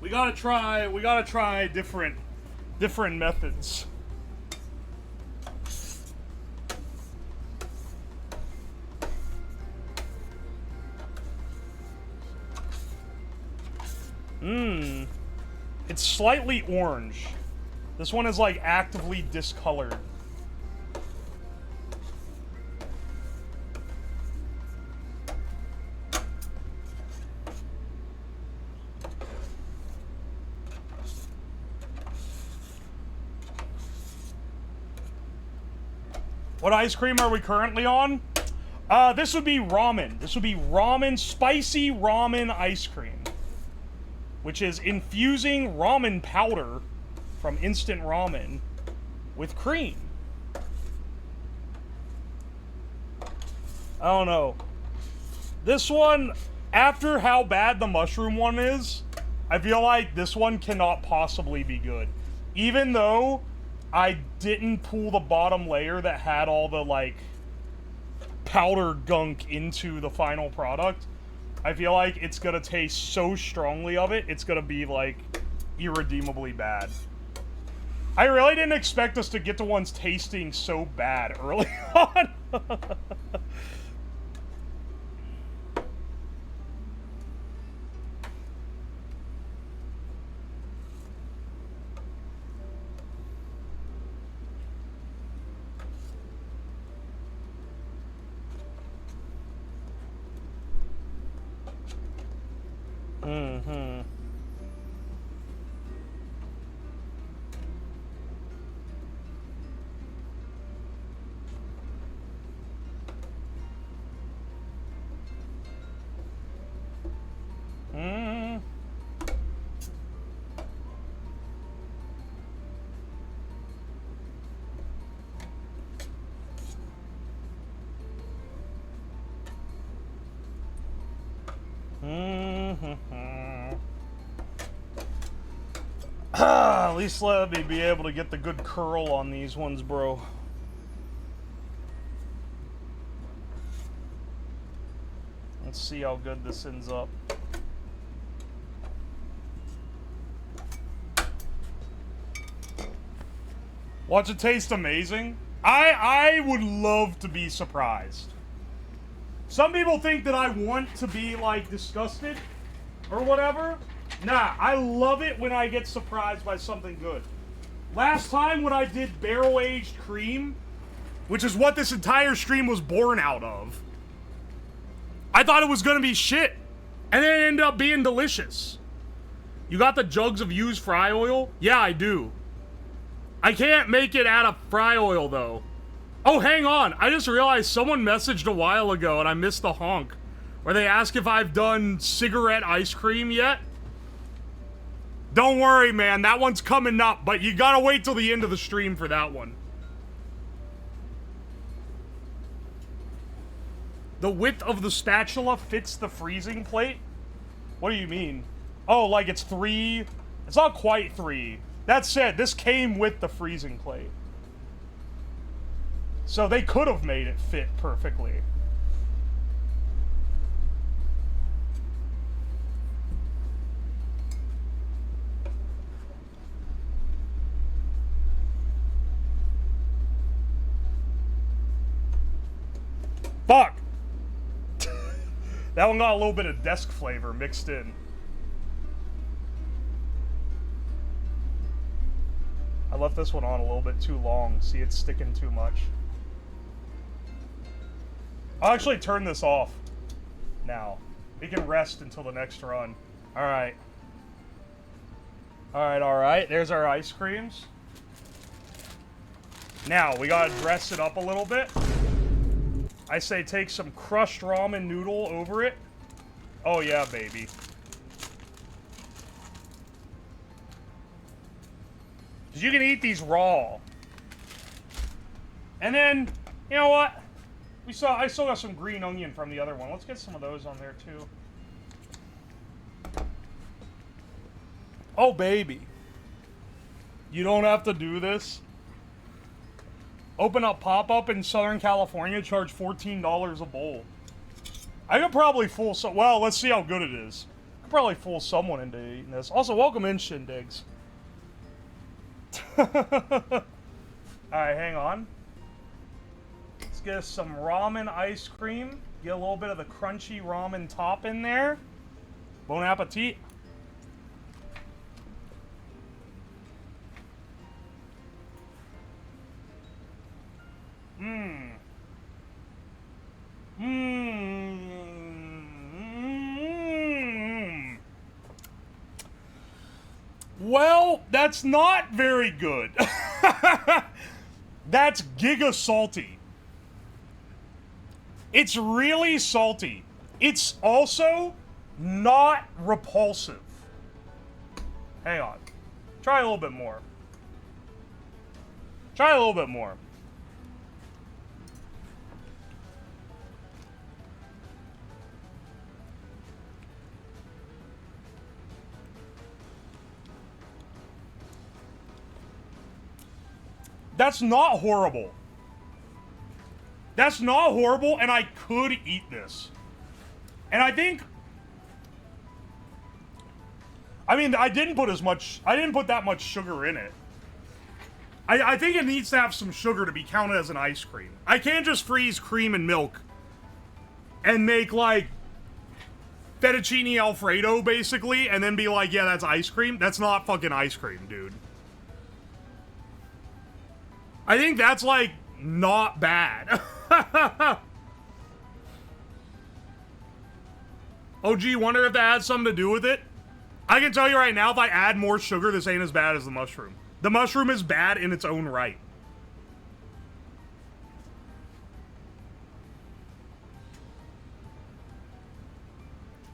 We gotta try different methods. It's slightly orange. This one is like actively discolored. What ice cream are we currently on? This would be ramen. This would be ramen, spicy ramen ice cream. Which is infusing ramen powder from instant ramen with cream. I don't know. This one, after how bad the mushroom one is, I feel like this one cannot possibly be good. Even though I didn't pull the bottom layer that had all the, like, powder gunk into the final product, I feel like it's gonna taste so strongly of it, it's gonna be, like, irredeemably bad. I really didn't expect us to get to ones tasting so bad early on. At least let me be able to get the good curl on these ones, bro. Let's see how good this ends up. Watch it taste amazing. I would love to be surprised. Some people think that I want to be, like, disgusted or whatever. Nah, I love it when I get surprised by something good. Last time when I did barrel-aged cream, which is what this entire stream was born out of, I thought it was gonna be shit. And then it ended up being delicious. You got the jugs of used fry oil? Yeah, I do. I can't make it out of fry oil, though. Oh, hang on. I just realized someone messaged a while ago, and I missed the honk, where they ask if I've done cigarette ice cream yet. Don't worry, man. That one's coming up, but you gotta wait till the end of the stream for that one. The width of the spatula fits the freezing plate? What do you mean? Oh, like it's 3... It's not quite 3. That said, this came with the freezing plate. So they could have made it fit perfectly. Fuck! That one got a little bit of desk flavor mixed in. I left this one on a little bit too long. See, it's sticking too much. I'll actually turn this off now. We can rest until the next run. Alright. Alright, alright. There's our ice creams. Now, we gotta dress it up a little bit. I say take some crushed ramen noodle over it. Oh yeah, baby. Because you can eat these raw. And then, you know what? I still got some green onion from the other one. Let's get some of those on there too. Oh baby, you don't have to do this. Open up pop-up in Southern California, charge $14 a bowl. I could probably fool some. Well, let's see how good it is. I could probably fool someone into eating this. Also, welcome in, Shindigs. Alright, hang on. Let's get us some ramen ice cream. Get a little bit of the crunchy ramen top in there. Bon appetit. Mmm. Mmm. Well, that's not very good. That's giga salty. It's really salty. It's also not repulsive. Hang on. Try a little bit more. Try a little bit more. That's not horrible. That's not horrible, and I could eat this. And I think... I mean, I didn't put that much sugar in it. I think it needs to have some sugar to be counted as an ice cream. I can't just freeze cream and milk and make, like, fettuccine Alfredo, basically, and then be like, yeah, that's ice cream. That's not fucking ice cream, dude. I think that's, like, not bad. OG, wonder if that has something to do with it? I can tell you right now, if I add more sugar, this ain't as bad as the mushroom. The mushroom is bad in its own right.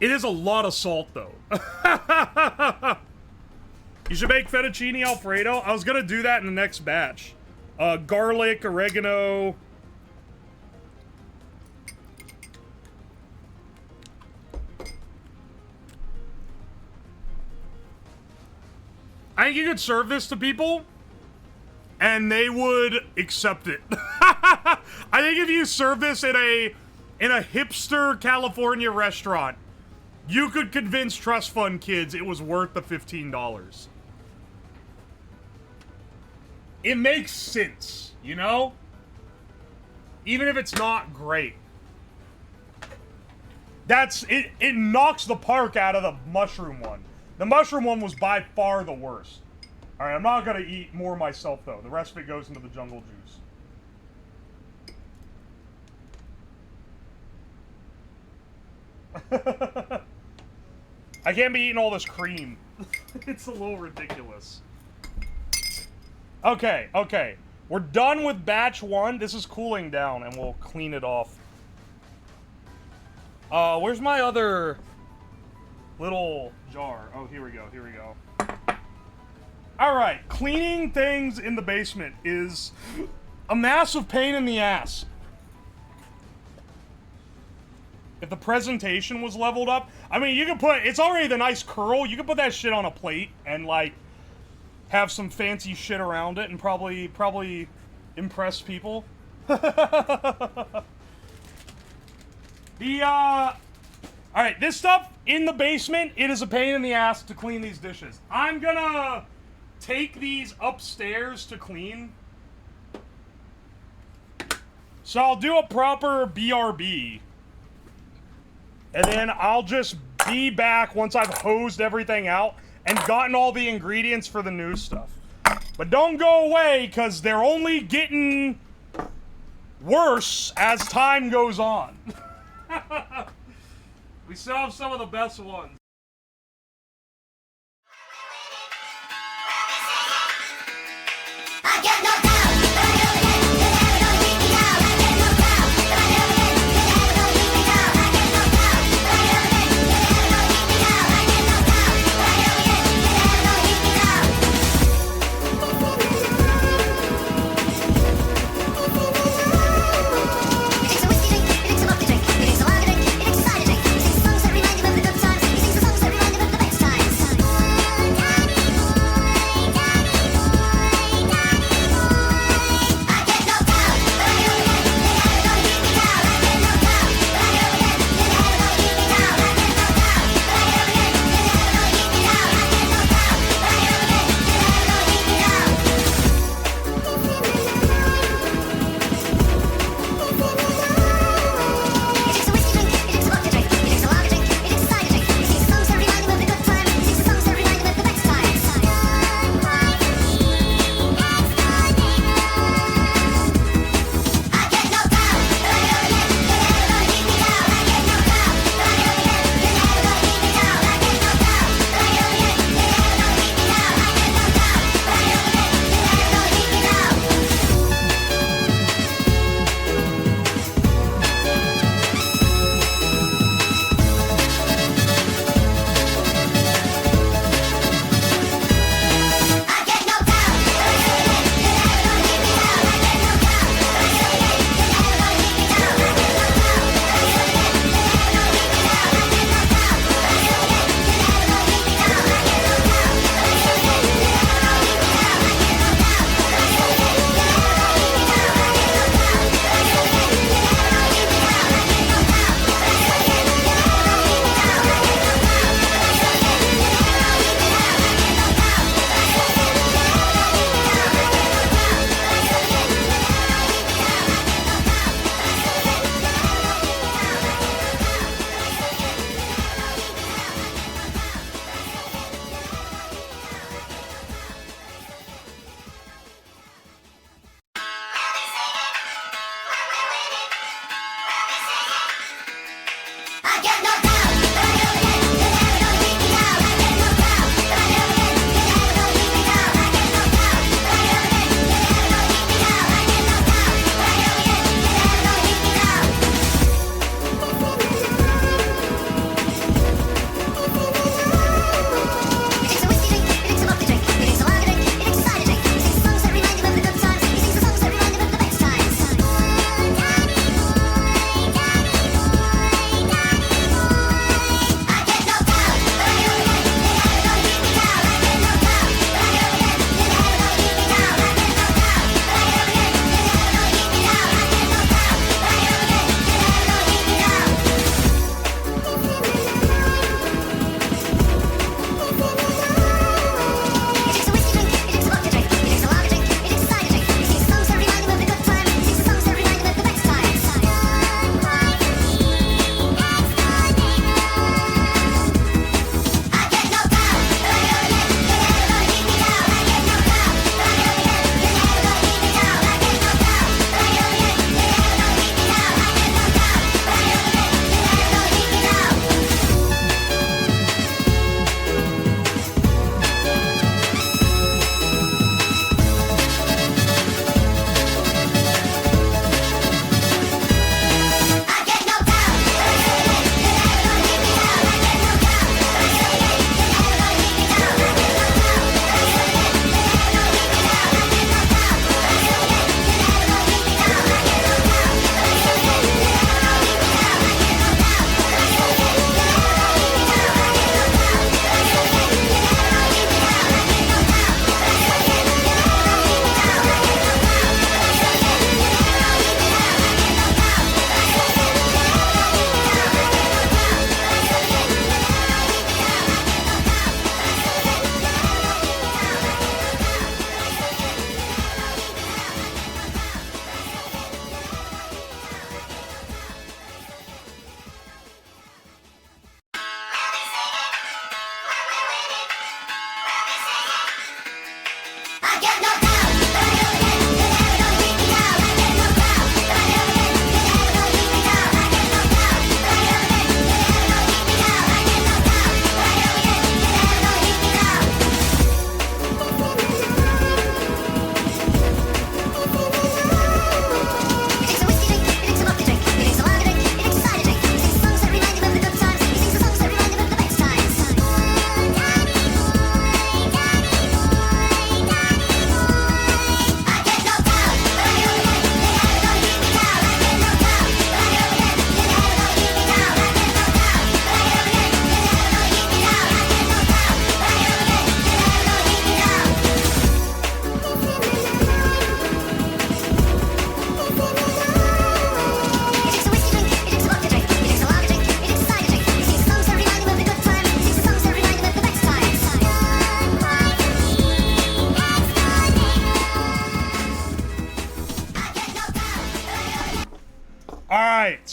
It is a lot of salt, though. You should make fettuccine Alfredo. I was gonna do that in the next batch. Garlic, oregano. I think you could serve this to people, and they would accept it. I think if you serve this in a hipster California restaurant, you could convince trust fund kids it was worth the $15. It makes sense, you know? Even if it's not great. It knocks the park out of the mushroom one. The mushroom one was by far the worst. Alright, I'm not gonna eat more myself, though. The rest of it goes into the jungle juice. I can't be eating all this cream. It's a little ridiculous. Okay, okay. We're done with batch 1. This is cooling down, and we'll clean it off. Where's my other little jar? Oh, here we go, here we go. Alright, cleaning things in the basement is a massive pain in the ass. If the presentation was leveled up, I mean, you can put, it's already the nice curl, you can put that shit on a plate and, like, have some fancy shit around it and probably impress people. Alright, this stuff in the basement, it is a pain in the ass to clean these dishes. I'm gonna take these upstairs to clean. So I'll do a proper BRB. And then I'll just be back once I've hosed everything out and gotten all the ingredients for the new stuff. But don't go away, because they're only getting worse as time goes on. We still have some of the best ones. I get knocked down, but I get up again. You never gonna keep me down. I get knocked down, but I get up again. You never gonna keep me down. I get knocked down, but I get up again. You never gonna keep me down. I get knocked down, but I get up again. You never gonna keep me down. Take some whiskey.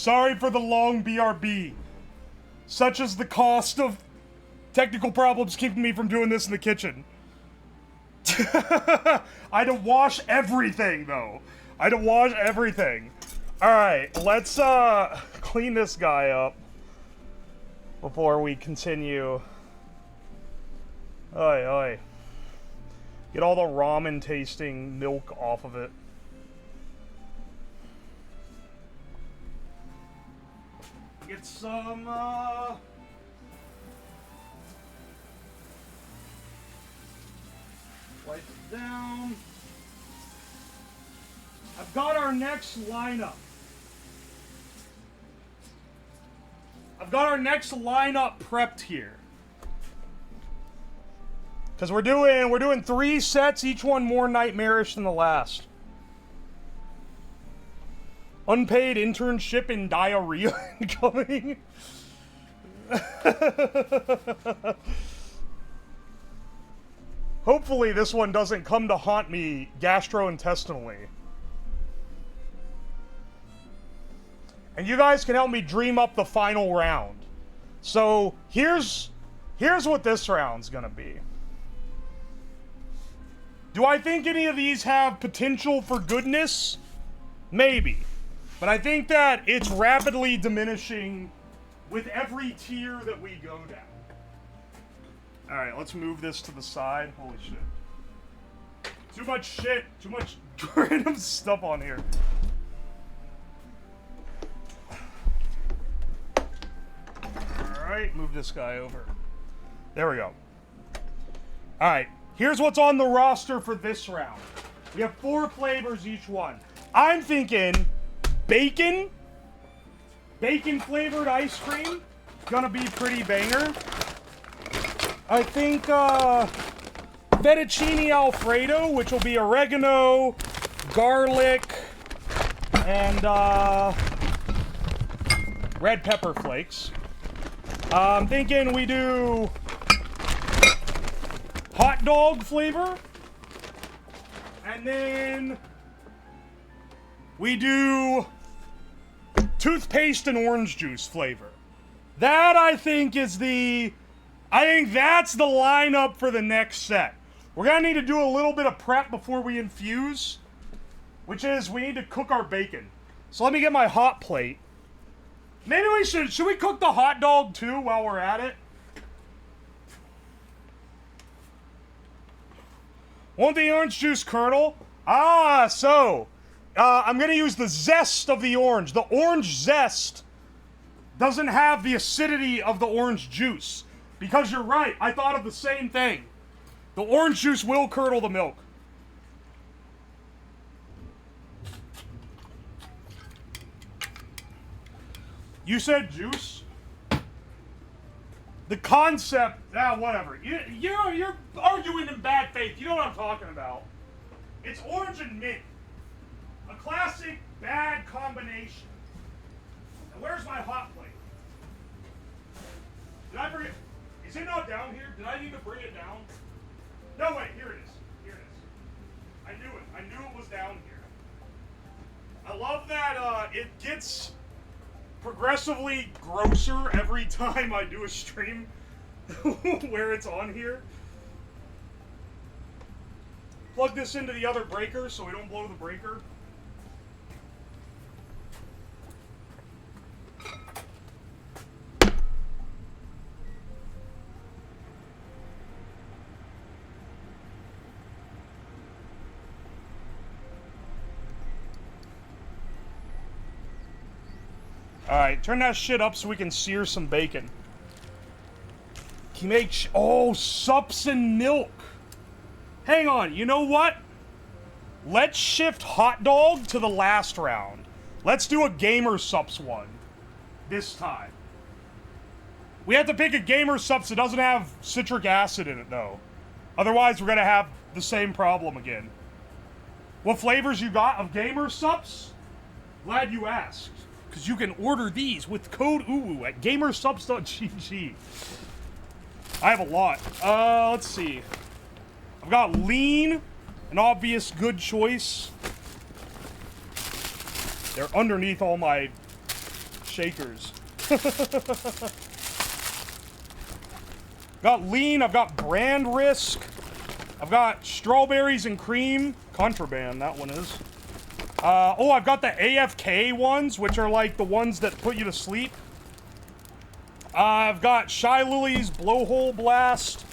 Sorry for the long BRB. Such is the cost of technical problems keeping me from doing this in the kitchen. I had to wash everything, though. I had to wash everything. Alright, let's, clean this guy up before we continue. Oi, oi. Get all the ramen tasting milk off of it. Get some, wipe it down. I've got our next lineup. I've got our next lineup prepped here. Because we're doing 3 sets, each one more nightmarish than the last. Unpaid internship in diarrhea incoming. Hopefully this one doesn't come to haunt me gastrointestinally. And you guys can help me dream up the final round. So here's what this round's gonna be. Do I think any of these have potential for goodness? Maybe. But I think that it's rapidly diminishing with every tier that we go down. Alright, let's move this to the side. Holy shit. Too much shit. Too much random stuff on here. Alright, move this guy over. There we go. Alright, here's what's on the roster for this round. We have 4 flavors each one. I'm thinking bacon flavored ice cream. Gonna be pretty banger. I think fettuccine alfredo, which will be oregano, garlic, and red pepper flakes. I'm thinking we do hot dog flavor. And then we do toothpaste and orange juice flavor. That, I think, is I think that's the lineup for the next set. We're gonna need to do a little bit of prep before we infuse, which is we need to cook our bacon. So let me get my hot plate. Maybe we should we cook the hot dog too while we're at it? Want the orange juice kernel? So I'm gonna use the zest of the orange. The orange zest doesn't have the acidity of the orange juice. Because you're right, I thought of the same thing. The orange juice will curdle the milk. You said juice? The concept, whatever. You're arguing in bad faith. You know what I'm talking about. It's orange and mint. A classic bad combination. Now, where's my hot plate? Did I bring it? Is it not down here? Did I need to bring it down? No, wait, here it is. Here it is. I knew it. I knew it was down here. I love that it gets progressively grosser every time I do a stream where it's on here. Plug this into the other breaker so we don't blow the breaker. Alright, turn that shit up so we can sear some bacon. Can you make sups and milk. Hang on, you know what? Let's shift hot dog to the last round. Let's do a gamer sups one. This time. We have to pick a gamer sups that doesn't have citric acid in it, though. Otherwise, we're gonna have the same problem again. What flavors you got of gamer sups? Glad you asked. Because you can order these with code UWU at gamersubs.gg. I have a lot. Let's see. I've got lean, an obvious good choice. They're underneath all my shakers. Got lean, I've got brand risk. I've got strawberries and cream. Contraband, that one is. Oh, I've got the AFK ones, which are like the ones that put you to sleep. I've got Shy Lily's Blowhole Blast.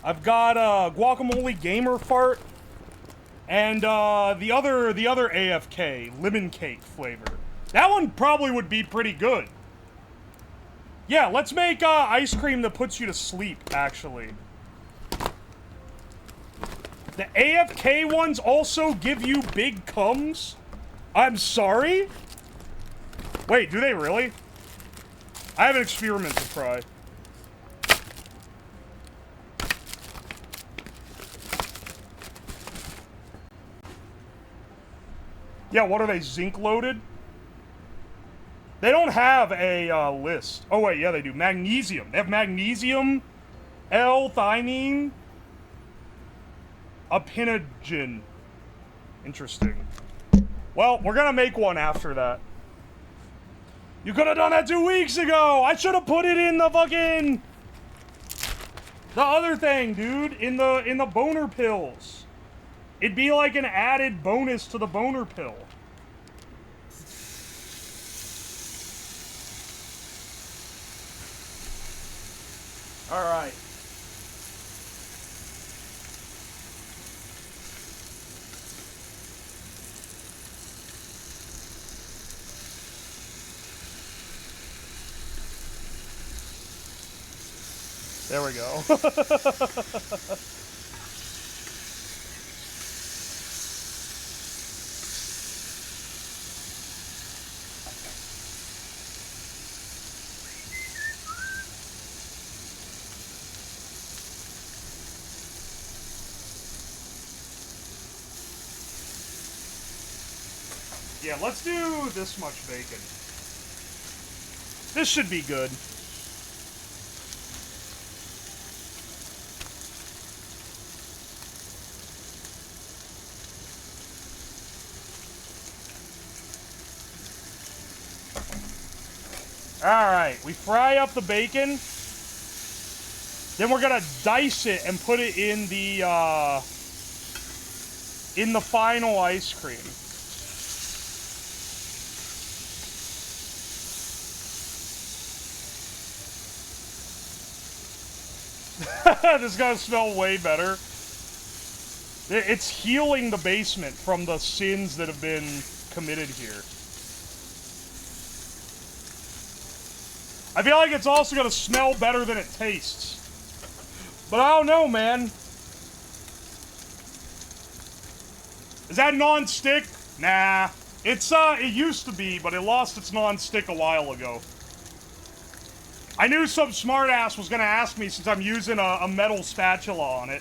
I've got Guacamole Gamer Fart. And the other AFK, Lemon Cake flavor. That one probably would be pretty good. Yeah, let's make ice cream that puts you to sleep, actually. The AFK ones also give you big cums? I'm sorry? Wait, do they really? I have an experiment to try. Yeah, what are they, zinc loaded? They don't have a list. Oh wait, yeah they do. Magnesium. They have magnesium, L-theanine, apinogen. Interesting. Well, we're gonna make one after that. You could have done that 2 weeks ago! I should have put it in the fucking... the other thing, dude. In the boner pills. It'd be like an added bonus to the boner pill. Alright. There we go. Yeah, let's do this much bacon. This should be good. Alright, we fry up the bacon. Then we're gonna dice it and put it in the final ice cream. This is gonna smell way better. It's healing the basement from the sins that have been committed here. I feel like it's also gonna smell better than it tastes. But I don't know, man. Is that non-stick? Nah. It used to be, but it lost its non-stick a while ago. I knew some smartass was gonna ask me since I'm using a metal spatula on it.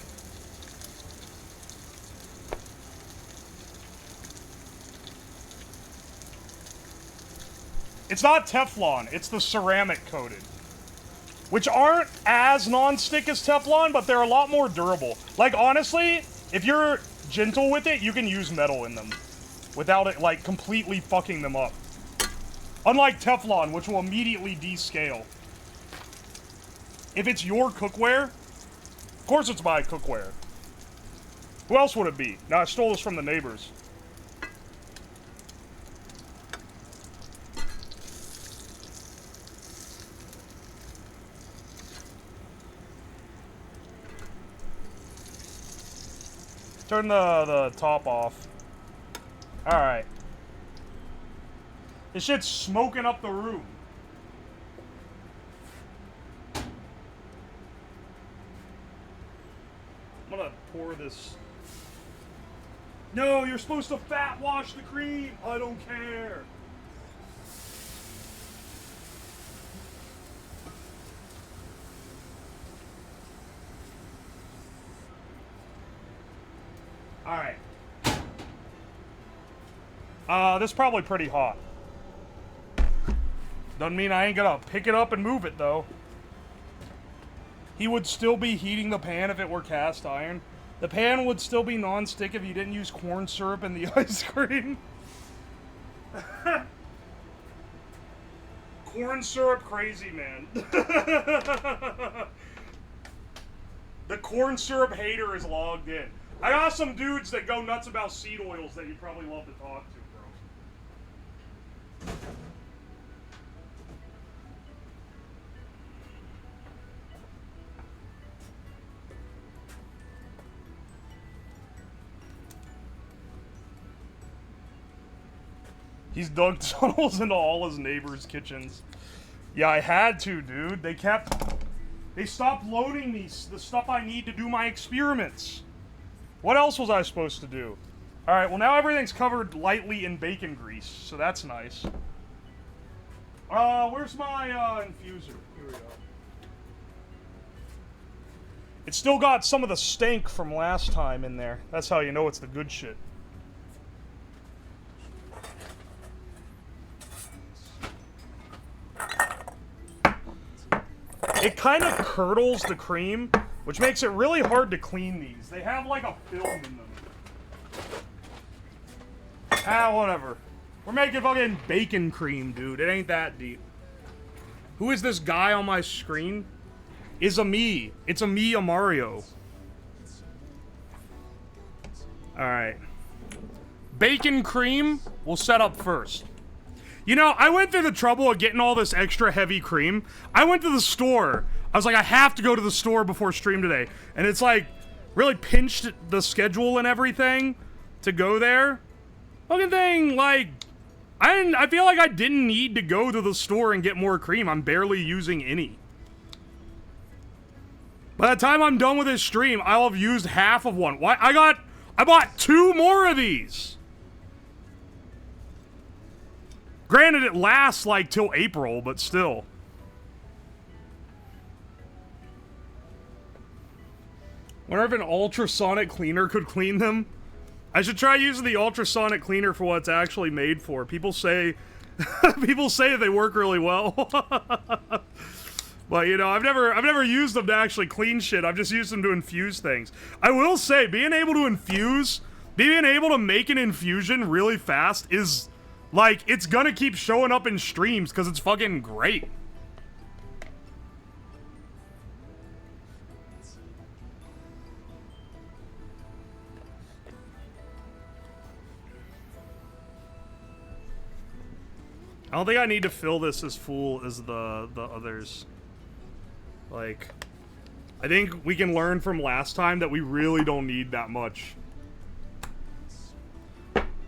It's not Teflon, it's the ceramic coated. Which aren't as non-stick as Teflon, but they're a lot more durable. Like, honestly, if you're gentle with it, you can use metal in them. Without it, like, completely fucking them up. Unlike Teflon, which will immediately descale. If it's your cookware, of course it's my cookware. Who else would it be? Now, I stole this from the neighbors. Turn the top off. Alright. This shit's smoking up the room. I'm gonna pour this. No, you're supposed to fat wash the cream. I don't care. Alright. This is probably pretty hot. Doesn't mean I ain't gonna pick it up and move it, though. He would still be heating the pan if it were cast iron. The pan would still be non-stick if you didn't use corn syrup in the ice cream. corn syrup crazy, man. The corn syrup hater is logged in. I got some dudes that go nuts about seed oils that you probably love to talk to, bro. He's dug tunnels into all his neighbors' kitchens. Yeah, I had to, dude. They stopped loading me the stuff I need to do my experiments. What else was I supposed to do? Alright, well now everything's covered lightly in bacon grease, so that's nice. Where's my, infuser? Here we go. It's still got some of the stank from last time in there. That's how you know it's the good shit. It kind of curdles the cream, which makes it really hard to clean these. They have like a film in them. Ah, whatever. We're making fucking bacon cream, dude. It ain't that deep. Who is this guy on my screen? Is a me. It's a me, a Mario. Alright. Bacon cream we'll set up first. You know, I went through the trouble of getting all this extra heavy cream. I went to the store. I was like, I have to go to the store before stream today. And it's like, really pinched the schedule and everything to go there. Fucking thing, like, I feel like I didn't need to go to the store and get more cream. I'm barely using any. By the time I'm done with this stream, I'll have used half of one. Why? I bought 2 more of these. Granted, it lasts like till April, but still. Wonder if an ultrasonic cleaner could clean them. I should try using the ultrasonic cleaner for what it's actually made for. People say, people say they work really well. But you know, I've never used them to actually clean shit. I've just used them to infuse things. I will say, being able to make an infusion really fast is. Like, it's gonna keep showing up in streams because it's fucking great. I don't think I need to fill this as full as the others. Like, I think we can learn from last time that we really don't need that much.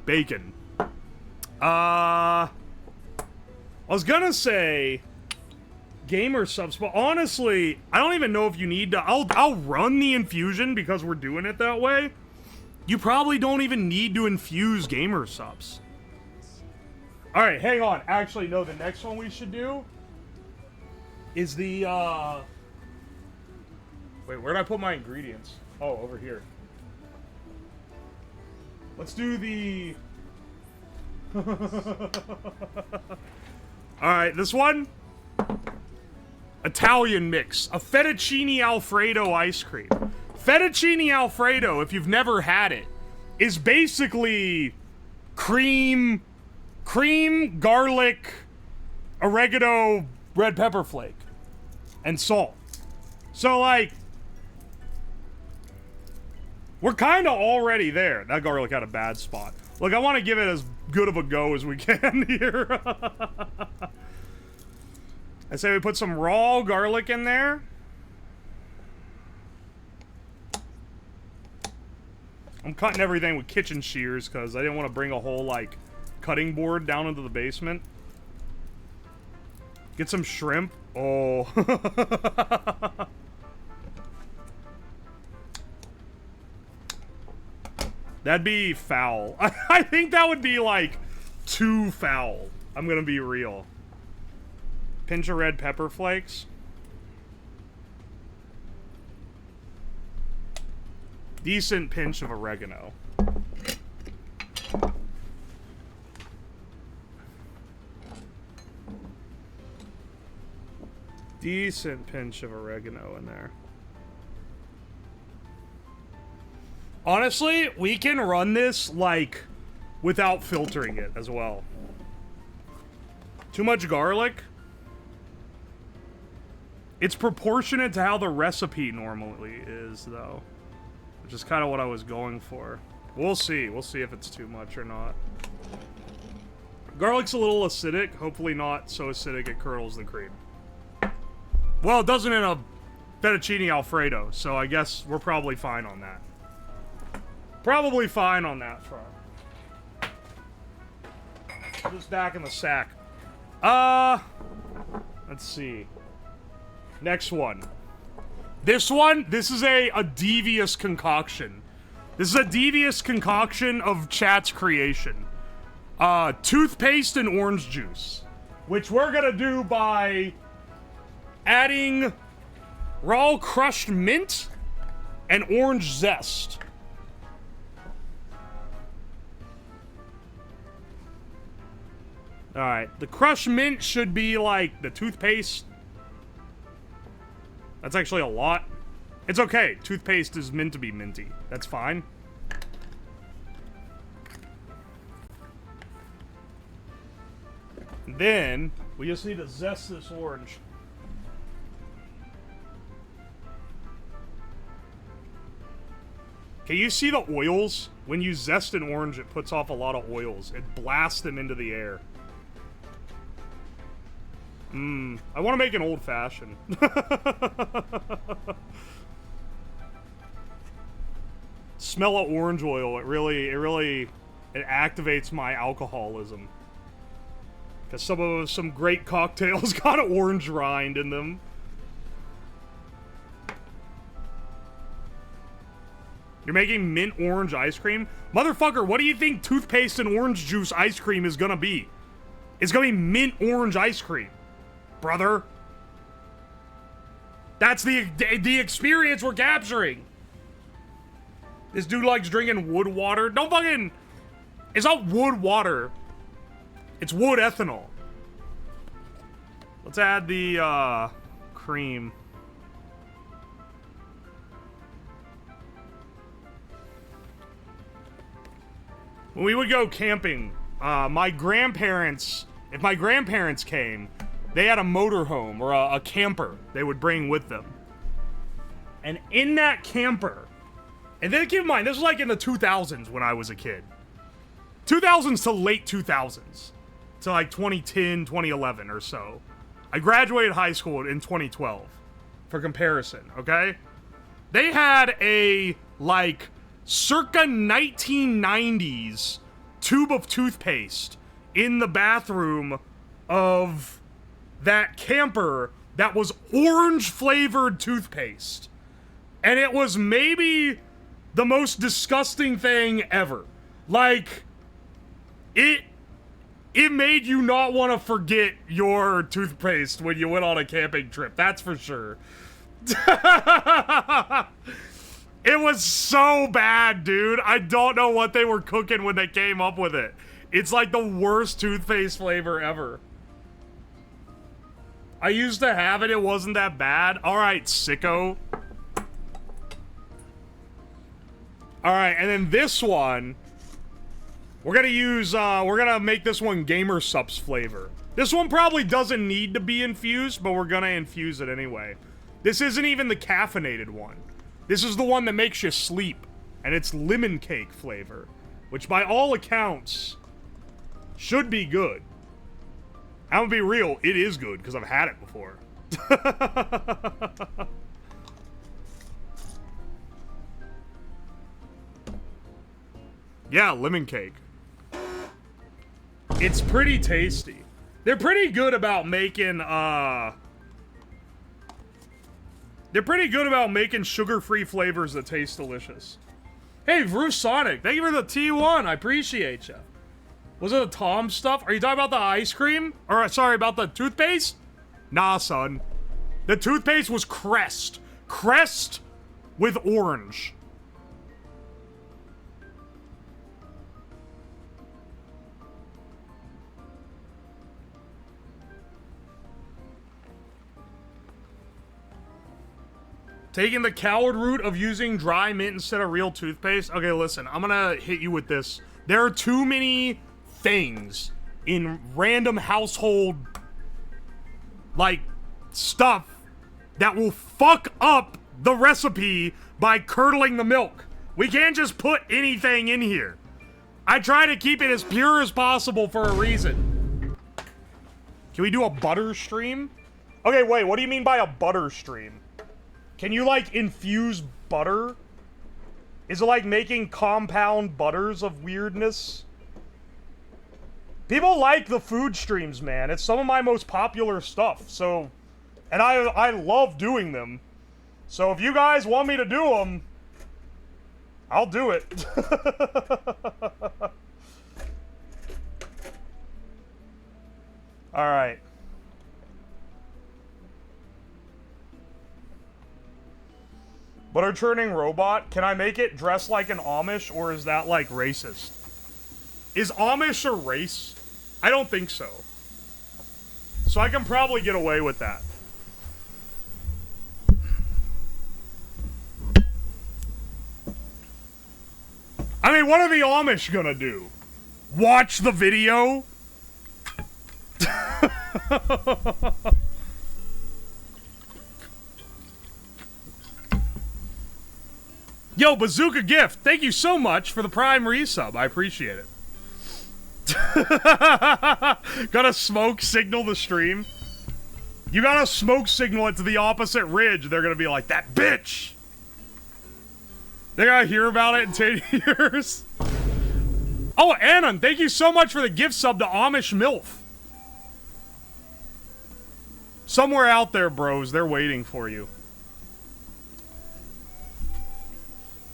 Bacon. I was gonna say gamer subs, but honestly, I don't even know if you need to. I'll run the infusion because we're doing it that way. You probably don't even need to infuse gamer subs. Alright, hang on. Actually, no, the next one we should do is the, wait, where'd I put my ingredients? Oh, over here. Let's do the... Alright, this one? Italian mix. A fettuccine Alfredo ice cream. Fettuccine Alfredo, if you've never had it, is basically cream, garlic, oregano, red pepper flake, and salt. So, like, we're kind of already there. That garlic had a bad spot. Look, I want to give it as good of a go as we can here. I say we put some raw garlic in there. I'm cutting everything with kitchen shears because I didn't want to bring a whole, like, cutting board down into the basement. Get some shrimp. Oh. That'd be foul. I think that would be, like, too foul. I'm gonna be real. Pinch of red pepper flakes. Decent pinch of oregano. Decent pinch of oregano in there. Honestly, we can run this, like, without filtering it as well. Too much garlic? It's proportionate to how the recipe normally is, though. Which is kind of what I was going for. We'll see. We'll see if it's too much or not. Garlic's a little acidic. Hopefully not so acidic it curdles the cream. Well, it doesn't in a fettuccine alfredo, so I guess we're probably fine on that. Probably fine on that front. Just back in the sack. Let's see. Next one. This is a devious concoction. This is a devious concoction of chat's creation. Toothpaste and orange juice. Which we're gonna do by adding raw crushed mint and orange zest. Alright, the crushed mint should be like the toothpaste. That's actually a lot. It's okay. Toothpaste is meant to be minty. That's fine. Then, we just need to zest this orange. Can you see the oils? When you zest an orange, it puts off a lot of oils. It blasts them into the air. I want to make an old-fashioned. Smell of orange oil. It really activates my alcoholism. Because some great cocktails got an orange rind in them. You're making mint orange ice cream? Motherfucker, what do you think toothpaste and orange juice ice cream is gonna be? It's gonna be mint orange ice cream. Brother. That's the experience we're capturing. This dude likes drinking wood water. Don't fucking... It's not wood water. It's wood ethanol. Let's add the, cream. When we would go camping, my grandparents... If my grandparents came... They had a motorhome or a camper they would bring with them. And in that camper, and then keep in mind, this was like in the 2000s when I was a kid. 2000s to late 2000s. To like 2010, 2011 or so. I graduated high school in 2012. For comparison, okay? They had a, like, circa 1990s tube of toothpaste in the bathroom of... that camper that was orange flavored toothpaste. And it was maybe the most disgusting thing ever. Like, it made you not want to forget your toothpaste when you went on a camping trip. That's for sure. It was so bad, dude. I don't know what they were cooking when they came up with it. It's like the worst toothpaste flavor ever. I used to have it, it wasn't that bad. Alright, sicko. Alright, and then this one... We're gonna use, we're gonna make this one Gamer Sups flavor. This one probably doesn't need to be infused, but we're gonna infuse it anyway. This isn't even the caffeinated one. This is the one that makes you sleep. And it's lemon cake flavor. Which by all accounts... should be good. I'm gonna be real, it is good, because I've had it before. Yeah, lemon cake. It's pretty tasty. They're pretty good about making, they're pretty good about making sugar-free flavors that taste delicious. Hey, Bruce Sonic, thank you for the T1, I appreciate you. Was it the Tom stuff? Are you talking about the ice cream? Or, sorry, about the toothpaste? Nah, son. The toothpaste was Crest. Crest with orange. Taking the coward route of using dry mint instead of real toothpaste? Okay, listen, I'm gonna hit you with this. There are too many things in random household, like, stuff that will fuck up the recipe by curdling the milk. We can't just put anything in here. I try to keep it as pure as possible for a reason. Can we do a butter stream? Okay, wait, what do you mean by a butter stream? Can you, like, infuse butter? Is it like making compound butters of weirdness? People like the food streams, man. It's some of my most popular stuff, so... And I love doing them. So if you guys want me to do them, I'll do it. Alright. Butter churning robot, can I make it dress like an Amish, or is that, like, racist? Is Amish a race? I don't think so. So I can probably get away with that. I mean, what are the Amish gonna do? Watch the video? Yo, Bazooka Gift, thank you so much for the Prime resub. I appreciate it. Gotta smoke signal the stream. You gotta smoke signal it to the opposite ridge. They're gonna be like, that bitch! They're gonna hear about it in 10 years. Oh, Anon, thank you so much for the gift sub to Amish MILF. Somewhere out there, bros, they're waiting for you.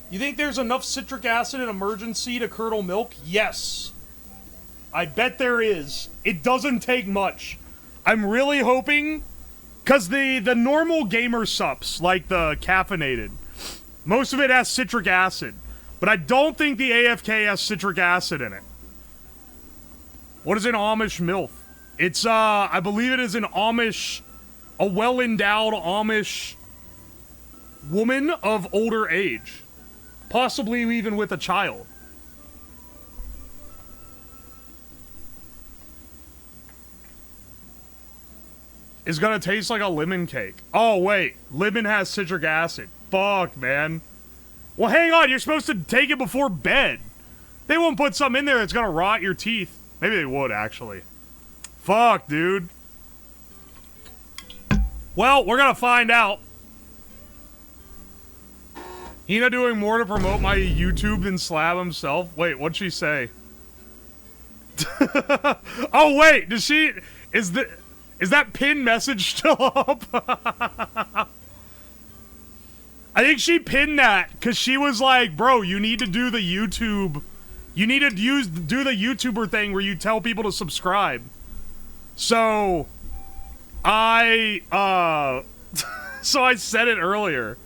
You think there's enough citric acid in emergency to curdle milk? Yes. I bet there is. It doesn't take much. I'm really hoping... Because the normal gamer sups, like the caffeinated, most of it has citric acid. But I don't think the AFK has citric acid in it. What is an Amish MILF? It's, I believe it is an Amish... A well-endowed Amish woman of older age. Possibly even with a child. It's gonna taste like a lemon cake. Oh, wait. Lemon has citric acid. Fuck, man. Well, hang on. You're supposed to take it before bed. They won't put something in there that's gonna rot your teeth. Maybe they would, actually. Fuck, dude. Well, we're gonna find out. Hina doing more to promote my YouTube than Slab himself? Wait, what'd she say? Oh, wait, does she... Is that pinned message still up? I think she pinned that, because she was like, bro, you need to do the YouTube... You need to do the YouTuber thing where you tell people to subscribe. So... so I said it earlier.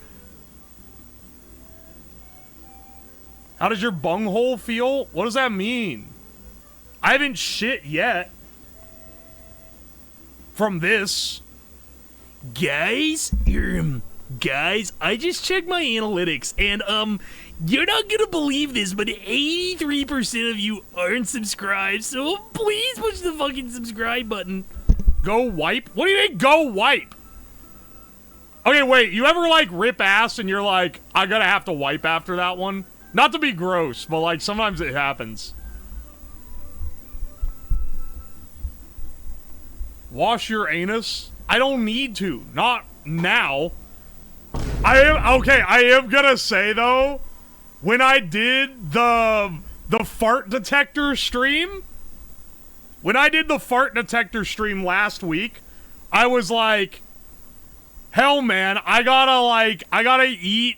How does your bunghole feel? What does that mean? I haven't shit yet. From this. Guys, I just checked my analytics and, you're not gonna believe this, but 83% of you aren't subscribed, so please push the fucking subscribe button. Go wipe? What do you mean, go wipe? Okay, wait, you ever, like, rip ass and you're like, I gotta have to wipe after that one? Not to be gross, but, like, sometimes it happens. Wash your anus? I don't need to. Not now. I am gonna say, though, when I did the fart detector stream... When I did the fart detector stream last week, I was like, hell, man, I gotta eat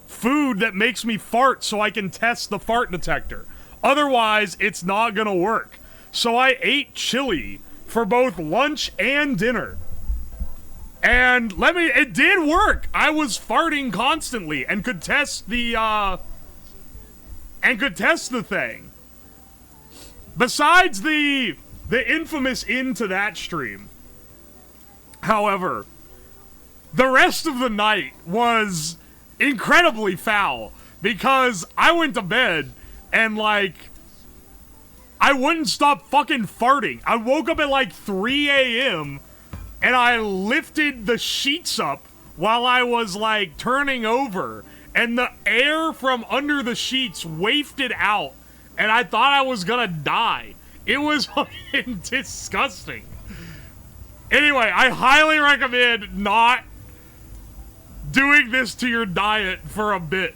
food that makes me fart so I can test the fart detector. Otherwise, it's not gonna work. So I ate chili for both lunch and dinner. And it did work. I was farting constantly and could test the thing. Besides the infamous end to that stream, however, the rest of the night was incredibly foul because I went to bed and, like, I wouldn't stop fucking farting. I woke up at like 3 a.m. and I lifted the sheets up while I was like turning over, and the air from under the sheets wafted out, and I thought I was gonna die. It was fucking disgusting. Anyway, I highly recommend not doing this to your diet for a bit.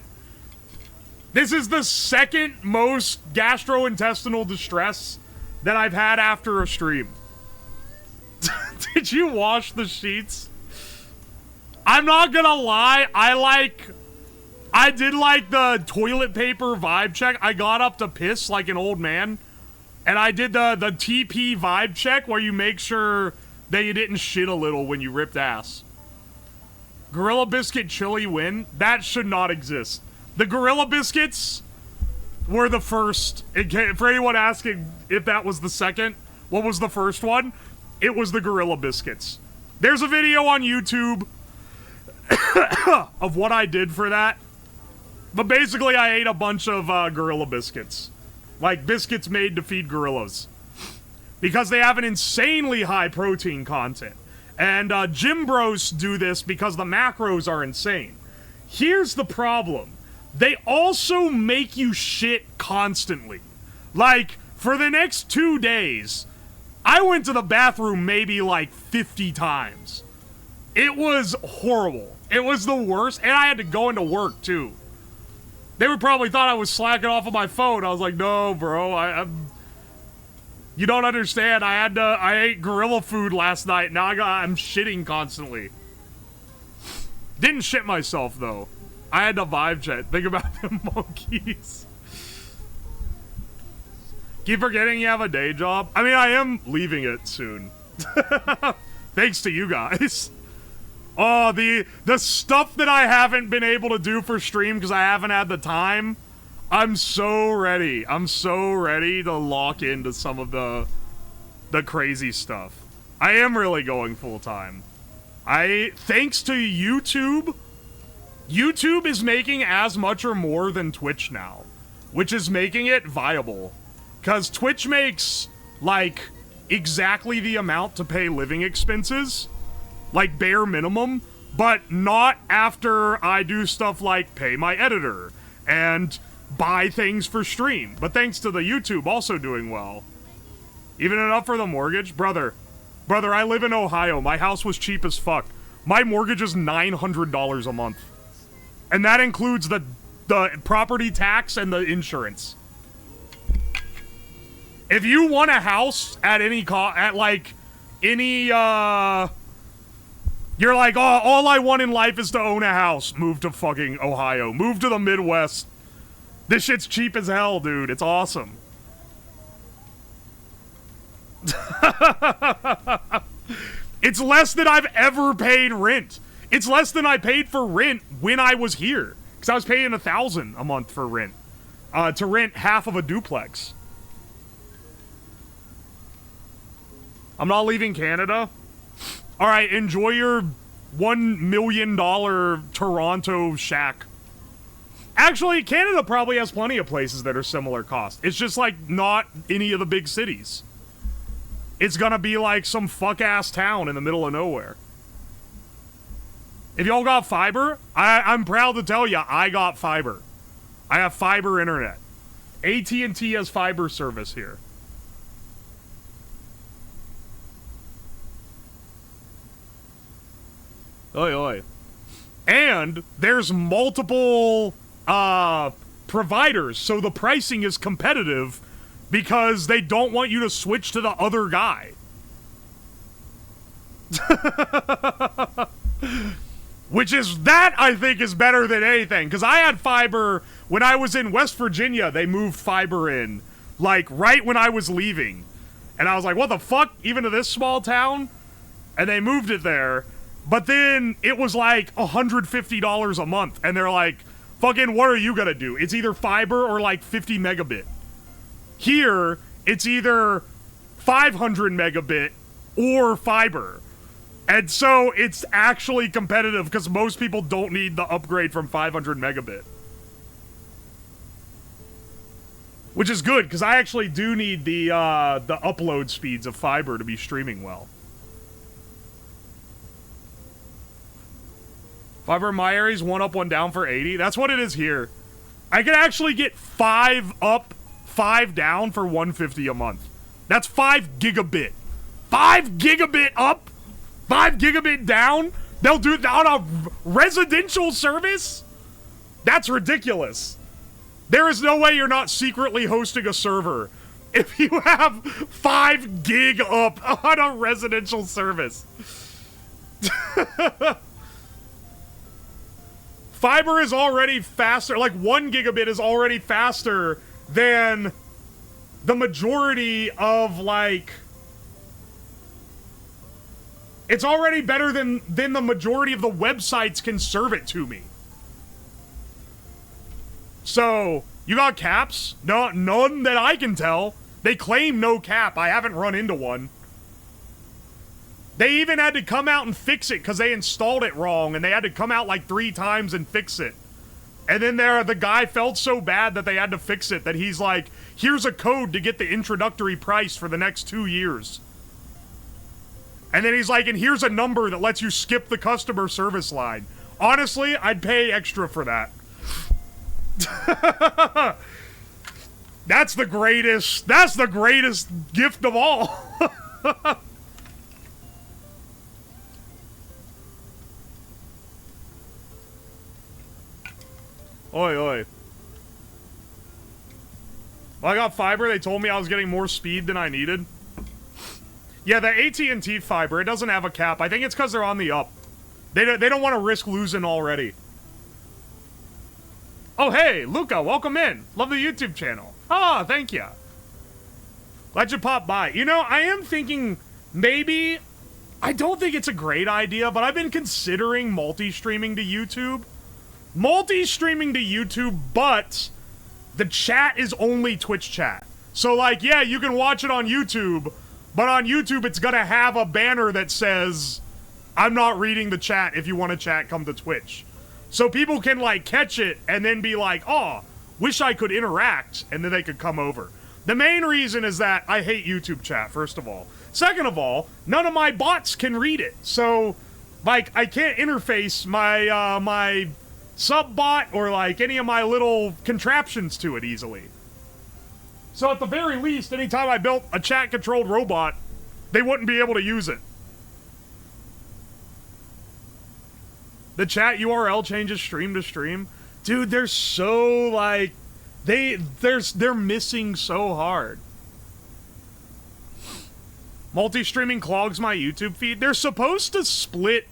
This is the second most gastrointestinal distress that I've had after a stream. Did you wash the sheets? I'm not gonna lie, I did like the toilet paper vibe check. I got up to piss like an old man, and I did the TP vibe check where you make sure that you didn't shit a little when you ripped ass. Gorilla Biscuit chili win? That should not exist. The Gorilla Biscuits were the first. For anyone asking if that was the second, what was the first one? It was the Gorilla Biscuits. There's a video on YouTube of what I did for that. But basically, I ate a bunch of Gorilla Biscuits. Like, biscuits made to feed gorillas. Because they have an insanely high protein content. And gym bros do this because the macros are insane. Here's the problem. They also make you shit constantly. Like, for the next 2 days, I went to the bathroom maybe like 50 times. It was horrible. It was the worst, and I had to go into work too. They would probably thought I was slacking off of my phone. I was like, no, bro, I'm... You don't understand. I ate gorilla food last night. Now I'm shitting constantly. Didn't shit myself though. I had to vibe check. Think about them monkeys. Keep forgetting you have a day job. I mean, I am leaving it soon. Thanks to you guys. Oh, the stuff that I haven't been able to do for stream because I haven't had the time. I'm so ready. I'm so ready to lock into some of the crazy stuff. I am really going full time. Thanks to YouTube, YouTube is making as much or more than Twitch now, which is making it viable. Because Twitch makes, like, exactly the amount to pay living expenses, like bare minimum, but not after I do stuff like pay my editor and buy things for stream. But thanks to the YouTube also doing well. Even enough for the mortgage? Brother, I live in Ohio. My house was cheap as fuck. My mortgage is $900 a month. And that includes the property tax and the insurance. If you want a house at any you're like, oh, all I want in life is to own a house. Move to fucking Ohio. Move to the Midwest. This shit's cheap as hell, dude. It's awesome. It's less than I've ever paid rent. It's less than I paid for rent when I was here. Because I was paying $1,000 a month for rent. To rent half of a duplex. I'm not leaving Canada. Alright, enjoy your $1 million Toronto shack. Actually, Canada probably has plenty of places that are similar cost. It's just like not any of the big cities. It's gonna be like some fuck-ass town in the middle of nowhere. If y'all got fiber, I'm proud to tell you, I got fiber. I have fiber internet. AT&T has fiber service here. Oi, oi. And there's multiple providers, so the pricing is competitive because they don't want you to switch to the other guy. Which is, that I think is better than anything, because I had fiber when I was in West Virginia. They moved fiber in, like, right when I was leaving. And I was like, what the fuck? Even to this small town? And they moved it there. But then it was like $150 a month. And they're like, fucking, what are you gonna do? It's either fiber or like 50 megabit. Here, it's either 500 megabit or fiber. And so it's actually competitive because most people don't need the upgrade from 500 megabit. Which is good, because I actually do need the upload speeds of fiber to be streaming well. Fiber in my area is 1 up, 1 down for 80. That's what it is here. I can actually get 5 up, 5 down for 150 a month. That's 5 gigabit. 5 gigabit up, 5 gigabit down? They'll do it on a residential service? That's ridiculous. There is no way you're not secretly hosting a server if you have 5 gig up on a residential service. Fiber is already faster, like 1 gigabit is already faster than the majority of, like... It's already better than the majority of the websites can serve it to me. So, you got caps? No, none that I can tell. They claim no cap. I haven't run into one. They even had to come out and fix it because they installed it wrong, and they had to come out like 3 times and fix it. And then the guy felt so bad that they had to fix it that he's like, here's a code to get the introductory price for the next 2 years. And then he's like, and here's a number that lets you skip the customer service line. Honestly, I'd pay extra for that. That's the greatest gift of all. Oi, oi. Well, I got fiber. They told me I was getting more speed than I needed. Yeah, the AT&T fiber, it doesn't have a cap. I think it's because they're on the up. They don't want to risk losing already. Oh, hey, Luca, welcome in. Love the YouTube channel. Ah, thank you. Glad you popped by. You know, I am thinking maybe... I don't think it's a great idea, but I've been considering multi-streaming to YouTube. Multi-streaming to YouTube, but the chat is only Twitch chat. So, like, yeah, you can watch it on YouTube... But on YouTube, it's gonna have a banner that says, I'm not reading the chat. If you want to chat, come to Twitch. So people can, like, catch it and then be like, oh, wish I could interact, and then they could come over. The main reason is that I hate YouTube chat, first of all. Second of all, none of my bots can read it. So, like, I can't interface my, my sub-bot or, like, any of my little contraptions to it easily. So at the very least, anytime I built a chat-controlled robot, they wouldn't be able to use it. The chat URL changes stream to stream. Dude, they're so, like... They're missing so hard. Multi-streaming clogs my YouTube feed. They're supposed to split,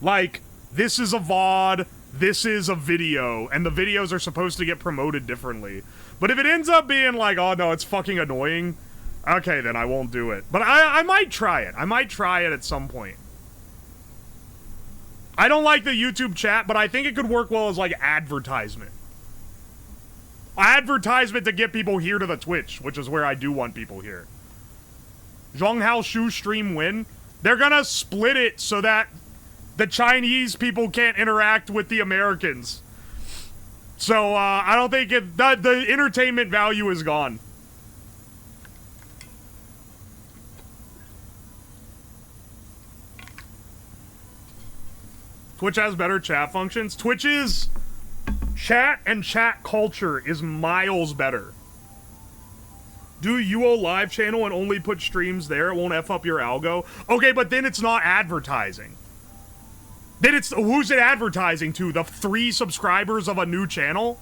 like, this is a VOD, this is a video, and the videos are supposed to get promoted differently. But if it ends up being like, oh no, it's fucking annoying, okay, then I won't do it. But I might try it. I might try it at some point. I don't like the YouTube chat, but I think it could work well as, like, advertisement. Advertisement to get people here to the Twitch, which is where I do want people here. Zhonghao Shu stream win. They're gonna split it so that the Chinese people can't interact with the Americans. So, I don't think the entertainment value is gone. Twitch has better chat functions. Twitch's chat and chat culture is miles better. Do Uwoslab channel and only put streams there. It won't F up your algo. Okay, but then it's not advertising. Then it's, who's it advertising to? The 3 subscribers of a new channel?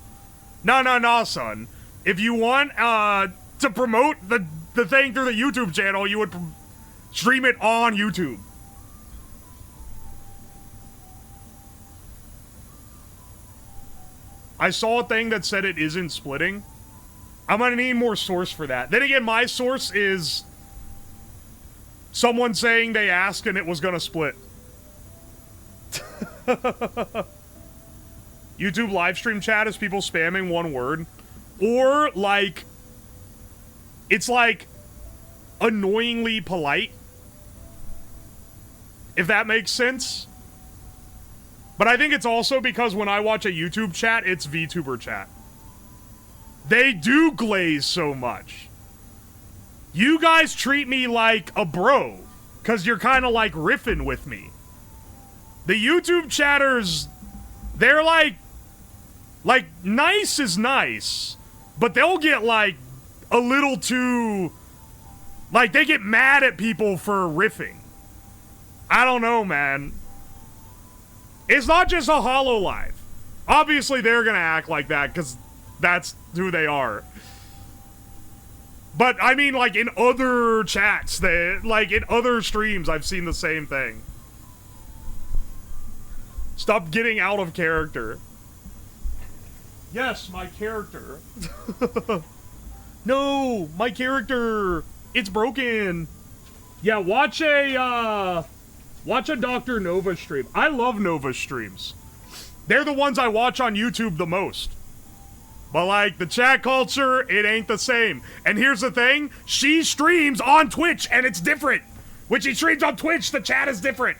No, son. If you want to promote the thing through the YouTube channel, you would stream it on YouTube. I saw a thing that said it isn't splitting. I'm gonna need more source for that. Then again, my source is someone saying they asked and it was gonna split. YouTube live stream chat is people spamming one word. Or, like, it's, like, annoyingly polite. If that makes sense. But I think it's also because when I watch a YouTube chat, it's VTuber chat. They do glaze so much. You guys treat me like a bro, because you're kind of like riffing with me. The YouTube chatters they're like nice is nice, but they'll get like a little too, like they get mad at people for riffing. I don't know, man. It's not just a HoloLive. Obviously, they're gonna act like that because that's who they are. But I mean, like in other chats, like in other streams, I've seen the same thing. Stop getting out of character. Yes, my character. No, my character. It's broken. Yeah, watch a Dr. Nova stream. I love Nova streams. They're the ones I watch on YouTube the most. But like the chat culture, it ain't the same. And here's the thing, she streams on Twitch and it's different. When she streams on Twitch, the chat is different.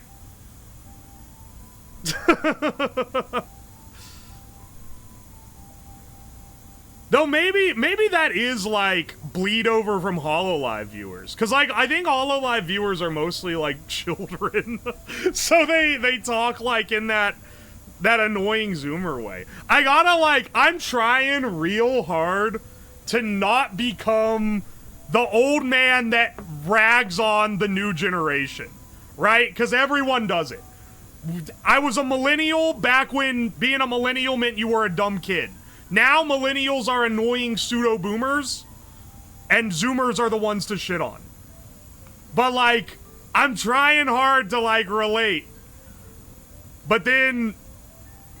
Though maybe that is like bleed over from HoloLive viewers. Cause like I think HoloLive viewers are mostly like children. So they talk like in that annoying Zoomer way. I gotta like, I'm trying real hard to not become the old man that rags on the new generation. Right? Cause everyone does it. I was a millennial back when being a millennial meant you were a dumb kid. Now millennials are annoying pseudo-boomers, and Zoomers are the ones to shit on. But like, I'm trying hard to like relate. But then,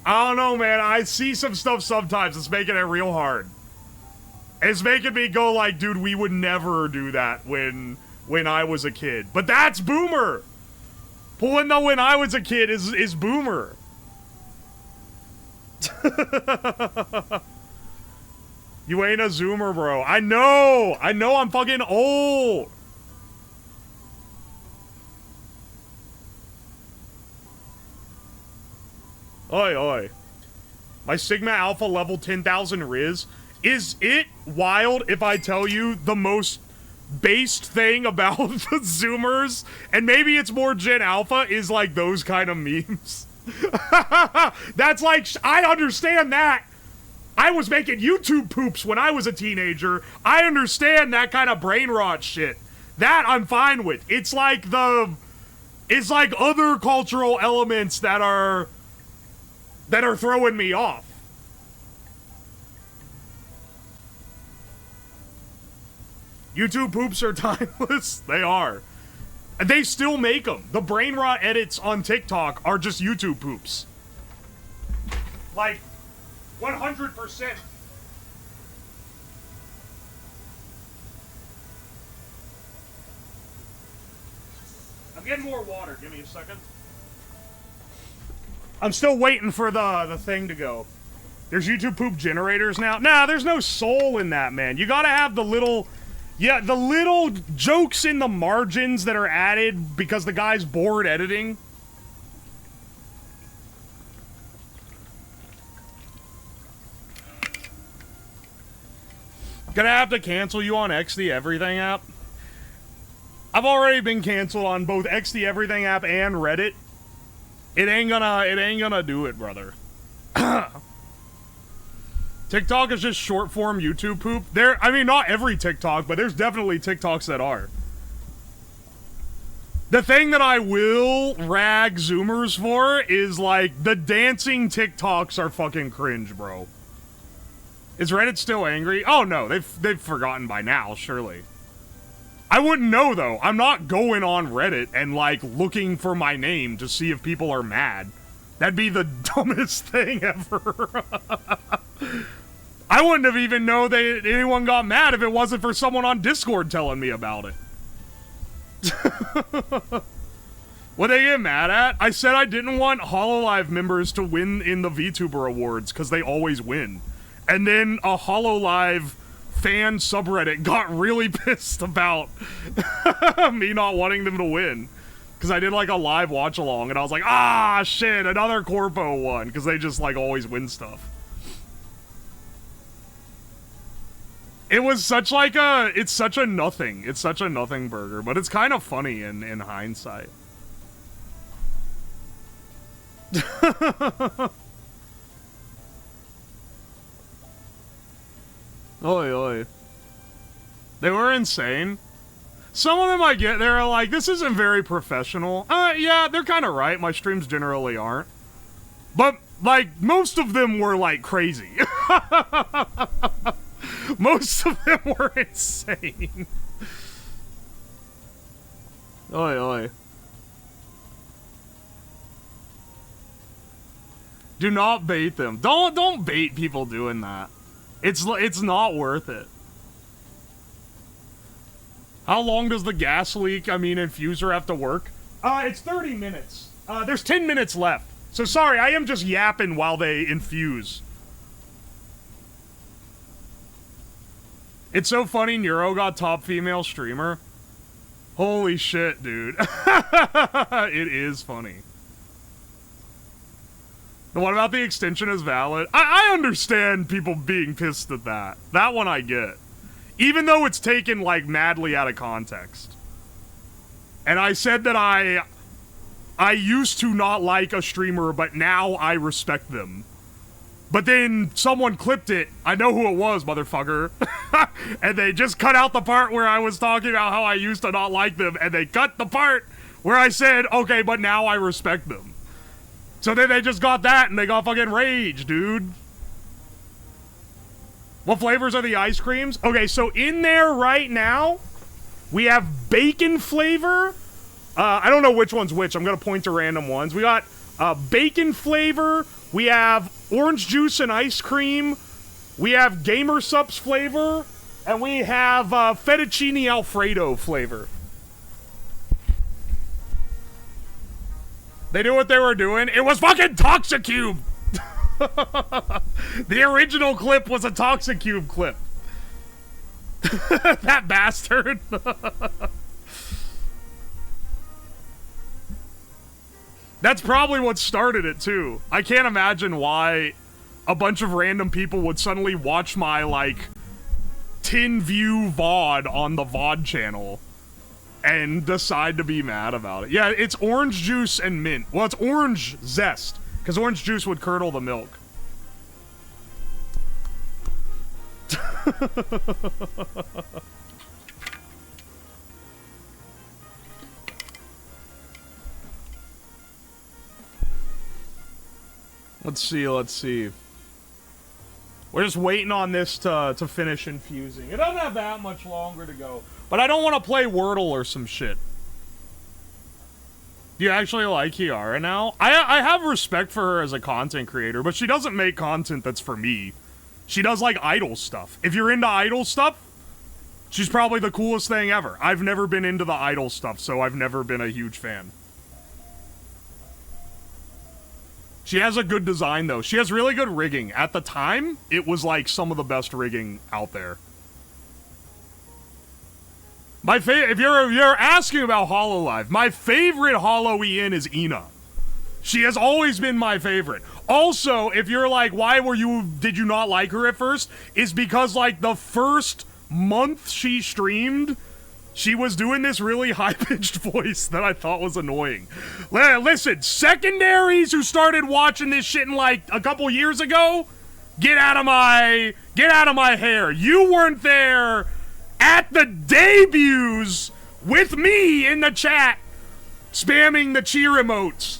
I don't know, man, I see some stuff sometimes that's making it real hard. It's making me go like, dude, we would never do that when I was a kid. But that's boomer! Pulling the when I was a kid is boomer. You ain't a Zoomer, bro. I know I'm fucking old. Oi, oi. My Sigma Alpha level 10,000 Riz. Is it wild if I tell you the most based thing about the Zoomers, and maybe it's more Gen Alpha, is like those kind of memes? That's like, I understand that. I was making YouTube poops when I was a teenager. I understand that kind of brain rot shit. That I'm fine with. It's like other cultural elements that are throwing me off. YouTube poops are timeless. They are. They still make them. The brain rot edits on TikTok are just YouTube poops. Like, 100%. I'm getting more water. Give me a second. I'm still waiting for the thing to go. There's YouTube poop generators now. Nah, there's no soul in that, man. You gotta have the little... Yeah, the little jokes in the margins that are added because the guy's bored editing. Gonna have to cancel you on XD Everything app. I've already been canceled on both XD Everything app and Reddit. It ain't gonna do it, brother. TikTok is just short form YouTube poop. I mean, not every TikTok, but there's definitely TikToks that are. The thing that I will rag Zoomers for is like the dancing TikToks are fucking cringe, bro. Is Reddit still angry? Oh no, they've forgotten by now, surely. I wouldn't know though. I'm not going on Reddit and like looking for my name to see if people are mad. That'd be the dumbest thing ever. I wouldn't have even known that anyone got mad if it wasn't for someone on Discord telling me about it. What they get mad at? I said I didn't want HoloLive members to win in the VTuber Awards because they always win. And then a HoloLive fan subreddit got really pissed about me not wanting them to win. Because I did like a live watch along and I was like, ah, shit, another Corpo won. Because they just like always win stuff. It was such like it's such a nothing burger, but it's kind of funny in hindsight. Oi, oi. They were insane. Some of them I get, they're like, this isn't very professional. Yeah, they're kind of right. My streams generally aren't. But, like, most of them were, like, crazy. Most of them were insane. Oi, oi. Do not bait them. Don't bait people doing that. It's not worth it. How long does the gas leak, infuser have to work? It's 30 minutes. There's 10 minutes left. So sorry, I am just yapping while they infuse. It's so funny Neuro got top female streamer. Holy shit, dude. It is funny. What about the extension is valid? I understand people being pissed at that. That one I get. Even though it's taken, like, madly out of context. And I said that I used to not like a streamer, but now I respect them. But then someone clipped it. I know who it was, motherfucker. And they just cut out the part where I was talking about how I used to not like them, and they cut the part where I said, okay, but now I respect them. So then they just got that, and they got fucking rage, dude. What flavors are the ice creams? Okay, so in there right now, we have bacon flavor. I don't know which one's which. I'm going to point to random ones. We got bacon flavor. We have orange juice and ice cream. We have Gamer Sups flavor. And we have fettuccine Alfredo flavor. They knew what they were doing. It was fucking Toxicube! The original clip was a Toxicube clip. That bastard. That's probably what started it, too. I can't imagine why a bunch of random people would suddenly watch my, like, 10-view VOD on the VOD channel and decide to be mad about it. Yeah, it's orange juice and mint. Well, it's orange zest, because orange juice would curdle the milk. Let's see. We're just waiting on this to finish infusing. It doesn't have that much longer to go. But I don't want to play Wordle or some shit. Do you actually like Kiara now? I have respect for her as a content creator, but she doesn't make content that's for me. She does, like, idol stuff. If you're into idol stuff, she's probably the coolest thing ever. I've never been into the idol stuff, so I've never been a huge fan. She has a good design, though. She has really good rigging. At the time, it was, like, some of the best rigging out there. If you're asking about HoloLive, my favorite Holo-Ian is Ina. She has always been my favorite. Also, if you're like, did you not like her at first? Is because, like, the first month she streamed, she was doing this really high-pitched voice that I thought was annoying. Listen, secondaries who started watching this shit in, like, a couple years ago, get out of my hair. You weren't there at the debuts with me in the chat, spamming the cheer emotes.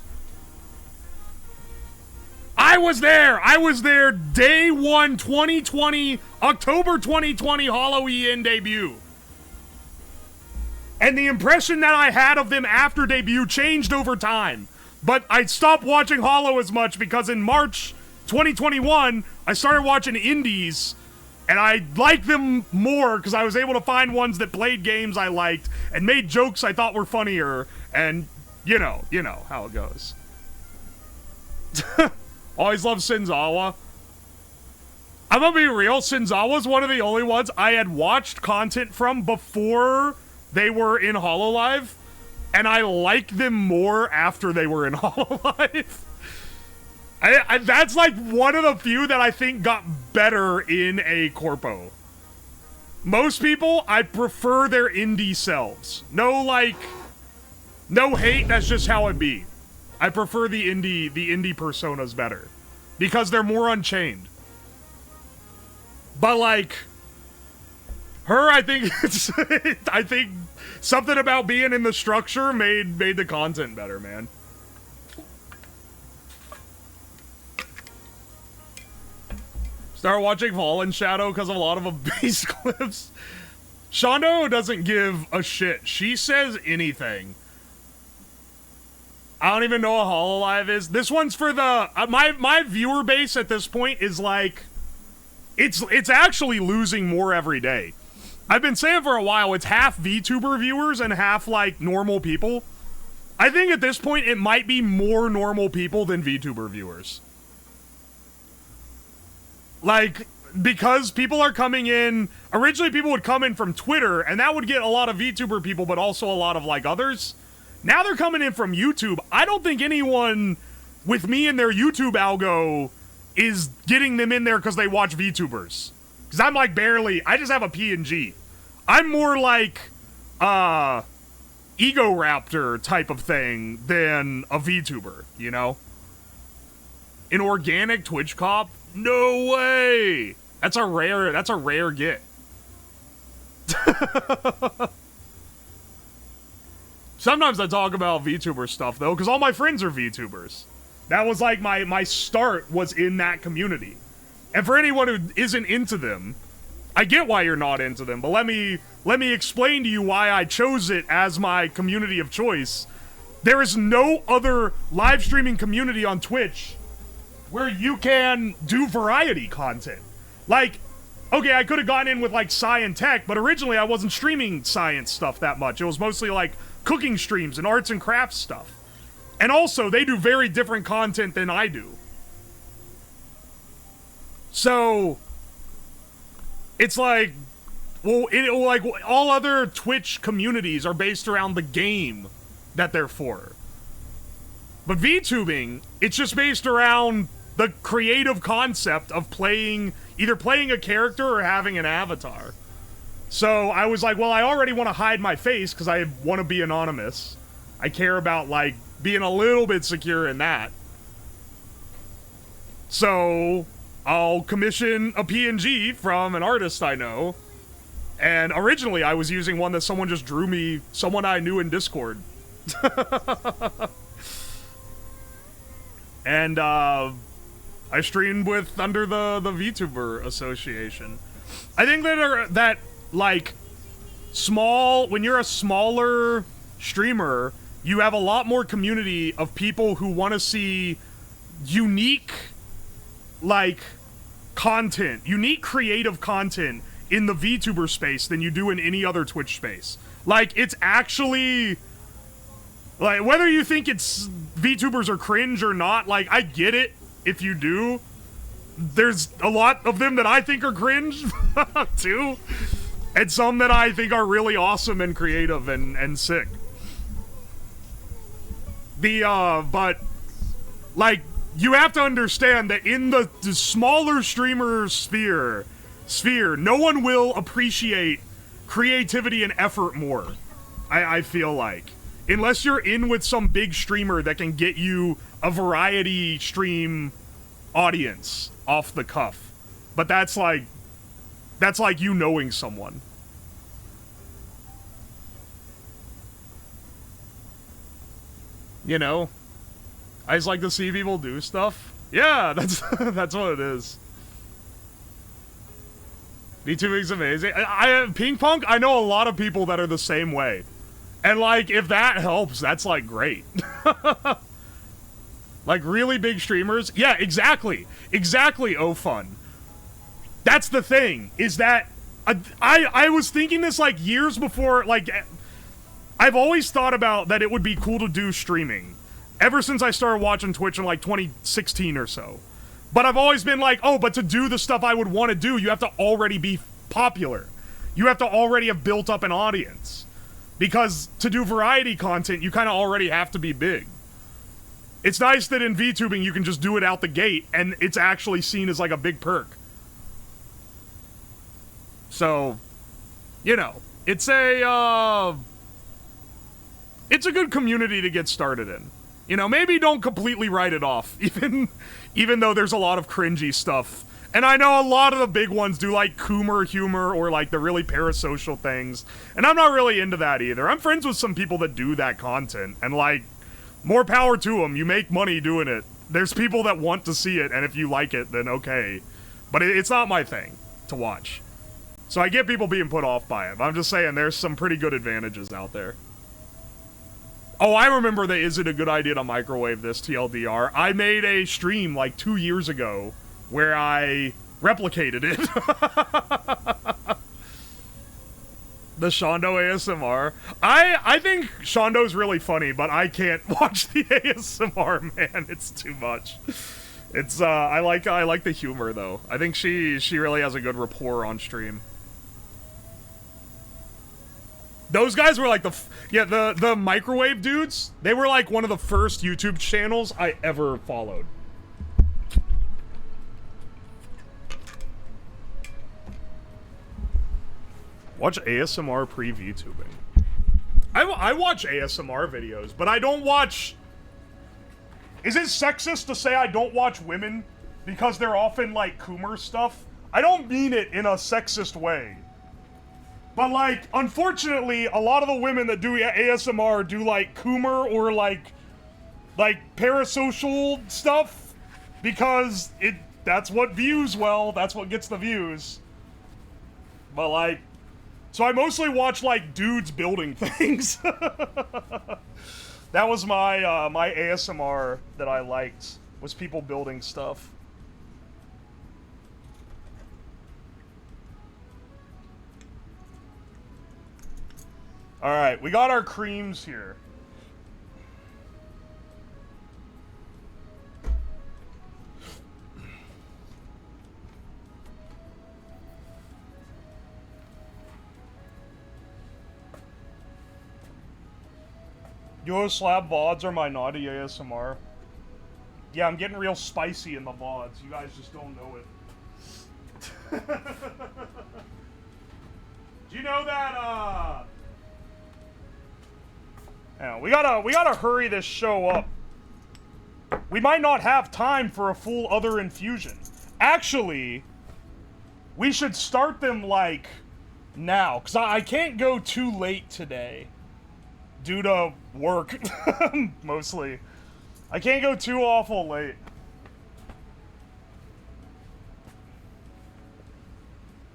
I was there day one, 2020, October 2020 Holo-Ian debut. And the impression that I had of them after debut changed over time. But I stopped watching Holo as much because in March 2021, I started watching indies, and I liked them more because I was able to find ones that played games I liked and made jokes I thought were funnier, and you know how it goes. Always loved Shinzawa. I'm gonna be real, Shinzawa's one of the only ones I had watched content from before they were in HoloLive, and I liked them more after they were in HoloLive. That's like one of the few that I think got better in a corpo. Most people, I prefer their indie selves. No hate, that's just how it be. I prefer the indie personas better. Because they're more unchained. But like, Her, I think it's, I think something about being in the structure made the content better, man. Start watching Fallen Shadow because of a lot of abase clips. Shondo doesn't give a shit. She says anything. I don't even know what Hololive is. This one's for the my viewer base at this point is like it's actually losing more every day. I've been saying for a while it's half VTuber viewers and half like normal people. I think at this point it might be more normal people than VTuber viewers. Like, because people are coming in, originally people would come in from Twitter, and that would get a lot of VTuber people, but also a lot of, like, others. Now they're coming in from YouTube. I don't think anyone with me in their YouTube algo is getting them in there because they watch VTubers. Because I'm, like, barely, I just have a PNG. I'm more like, Ego Raptor type of thing than a VTuber, you know? An organic Twitch cop? No way! That's a rare get. Sometimes I talk about VTuber stuff though, because all my friends are VTubers. That was like my start was in that community. And for anyone who isn't into them, I get why you're not into them, but let me explain to you why I chose it as my community of choice. There is no other live streaming community on Twitch where you can do variety content. Like, okay, I could have gone in with like sci and tech, but originally I wasn't streaming science stuff that much. It was mostly like cooking streams and arts and crafts stuff. And also, they do very different content than I do. So, it's like, well, like all other Twitch communities are based around the game that they're for. But VTubing, it's just based around the creative concept of either playing a character or having an avatar. So I was like, well, I already want to hide my face because I want to be anonymous. I care about, like, being a little bit secure in that. So I'll commission a PNG from an artist I know. And originally I was using one that someone just drew me, someone I knew in Discord. And, I streamed with under the VTuber Association. I think that like when you're a smaller streamer, you have a lot more community of people who want to see unique like content, unique creative content in the VTuber space than you do in any other Twitch space. Like, it's actually like, whether you think it's VTubers are cringe or not, like, I get it. If you do, there's a lot of them that I think are cringe, too. And some that I think are really awesome and creative and sick. But, like, you have to understand that in the smaller streamer sphere, no one will appreciate creativity and effort more, I feel like. Unless you're in with some big streamer that can get you a variety stream audience off the cuff. But that's like you knowing someone. You know? I just like to see people do stuff. Yeah, that's what it is. VTubing's amazing. Ping Pong, I know a lot of people that are the same way. And, like, if that helps, that's, like, great. Like, really big streamers? Yeah, exactly. Exactly, Ofun. That's the thing, is that I was thinking this, like, years before, like, I've always thought about that it would be cool to do streaming. Ever since I started watching Twitch in, like, 2016 or so. But I've always been like, oh, but to do the stuff I would want to do, you have to already be popular. You have to already have built up an audience. Because to do variety content, you kind of already have to be big. It's nice that in VTubing you can just do it out the gate, and it's actually seen as like a big perk. So, you know, it's a good community to get started in. You know, maybe don't completely write it off, even though there's a lot of cringy stuff. And I know a lot of the big ones do like Coomer humor or like the really parasocial things. And I'm not really into that either. I'm friends with some people that do that content. And like, more power to them. You make money doing it. There's people that want to see it. And if you like it, then okay. But it's not my thing to watch. So I get people being put off by it. But I'm just saying there's some pretty good advantages out there. Oh, I remember that is it a good idea to microwave this TLDR. I made a stream like 2 years ago where I replicated it. The Shondo ASMR. I think Shondo's really funny, but I can't watch the ASMR, man. It's too much. It's I like the humor though. I think she really has a good rapport on stream. Those guys were like the microwave dudes. They were like one of the first YouTube channels I ever followed. Watch ASMR pre-VTubing. I watch ASMR videos, but I don't watch... Is it sexist to say I don't watch women because they're often like Coomer stuff? I don't mean it in a sexist way. But like, unfortunately, a lot of the women that do ASMR do like Coomer or like parasocial stuff because that's what views well, that's what gets the views. But like, so I mostly watch like dudes building things. That was my my ASMR that I liked, was people building stuff. All right, we got our creams here. Uwoslab VODs are my naughty ASMR. Yeah, I'm getting real spicy in the VODs. You guys just don't know it. Do you know that, yeah, we gotta hurry this show up. We might not have time for a full other infusion. Actually, we should start them, like, now. Because I can't go too late today. Due to work, mostly. I can't go too awful late.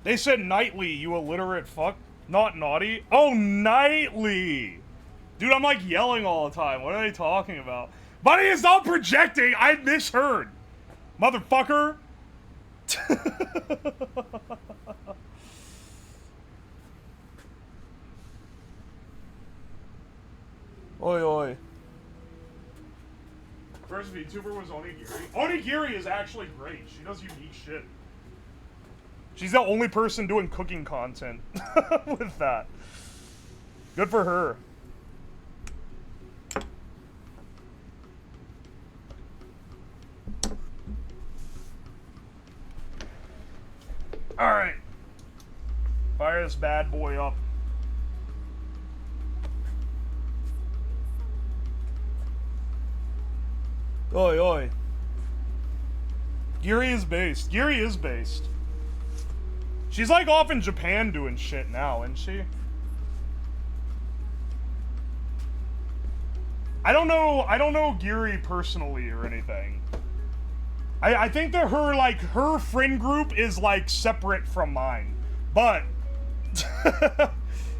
They said nightly, you illiterate fuck. Not naughty. Oh, nightly! Dude, I'm like yelling all the time. What are they talking about? Buddy is not projecting! I misheard! Motherfucker! Oi, oi. First VTuber was Onigiri. Onigiri is actually great. She does unique shit. She's the only person doing cooking content with that. Good for her. Alright. Fire this bad boy up. Oi, oi. Giri is based. Giri is based. She's like off in Japan doing shit now, isn't she? I don't know Giri personally or anything. I think that her friend group is like separate from mine. But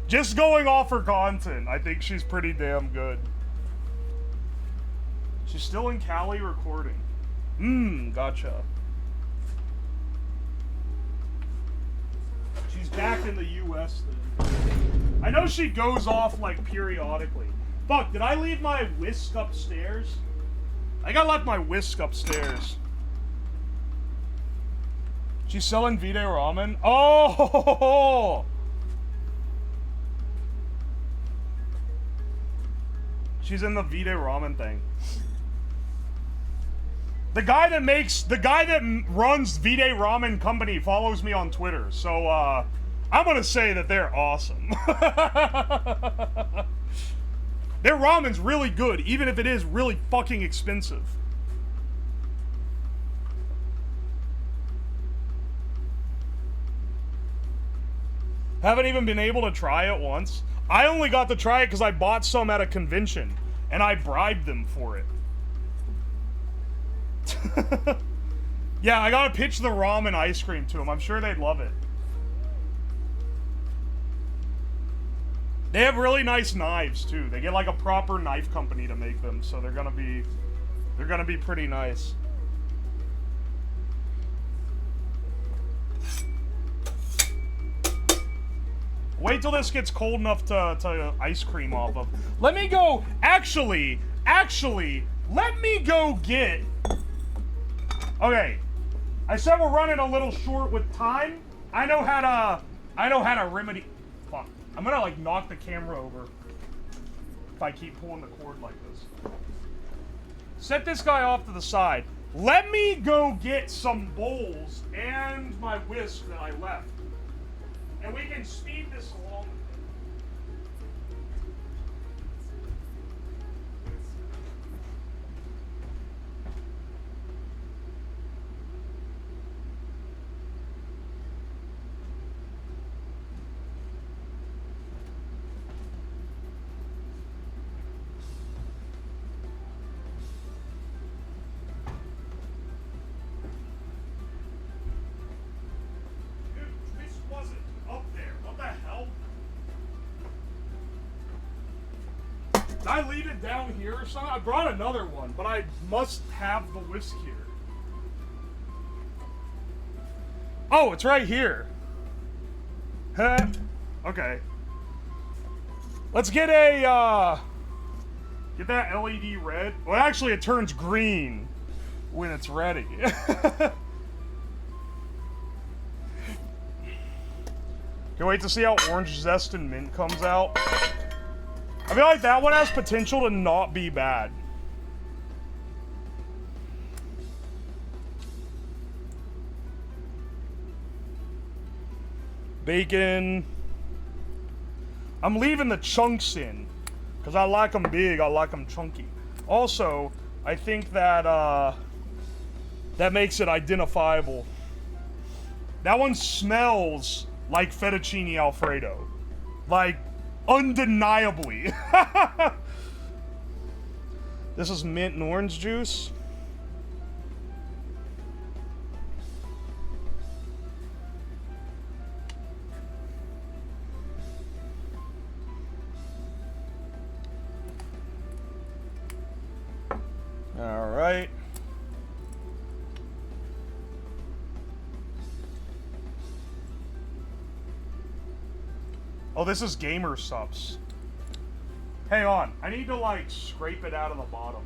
just going off her content, I think she's pretty damn good. She's still in Cali recording. Gotcha. She's back in the US then. I know she goes off like periodically. Fuck, did I leave my whisk upstairs? I think I left my whisk upstairs. She's selling Vide ramen? Oh! She's in the Vide ramen thing. The guy that runs Vide Ramen Company follows me on Twitter, so, I'm gonna say that they're awesome. Their ramen's really good, even if it is really fucking expensive. Haven't even been able to try it once. I only got to try it because I bought some at a convention, and I bribed them for it. Yeah, I gotta pitch the ramen ice cream to them. I'm sure they'd love it. They have really nice knives too. They get like a proper knife company to make them, so they're gonna be pretty nice. Wait till this gets cold enough to ice cream off of. Let me go. Actually, let me go get. Okay, I said we're running a little short with time. I know how to remedy. Fuck, I'm gonna like knock the camera over if I keep pulling the cord like this. Set this guy off to the side. Let me go get some bowls and my whisk that I left. And we can speed this along. Did I leave it down here or something? I brought another one, but I must have the whisk here. Oh, it's right here. Huh? Okay. Let's get a, get that LED red. Well, actually, it turns green when it's ready. Can't wait to see how orange zest and mint comes out. I feel like that one has potential to not be bad. Bacon. I'm leaving the chunks in because I like them big, I like them chunky. Also, I think that that makes it identifiable. That one smells like fettuccine Alfredo. Like, undeniably. This is mint and orange juice. All right. Oh, this is gamer subs. Hang on. I need to, like, scrape it out of the bottom.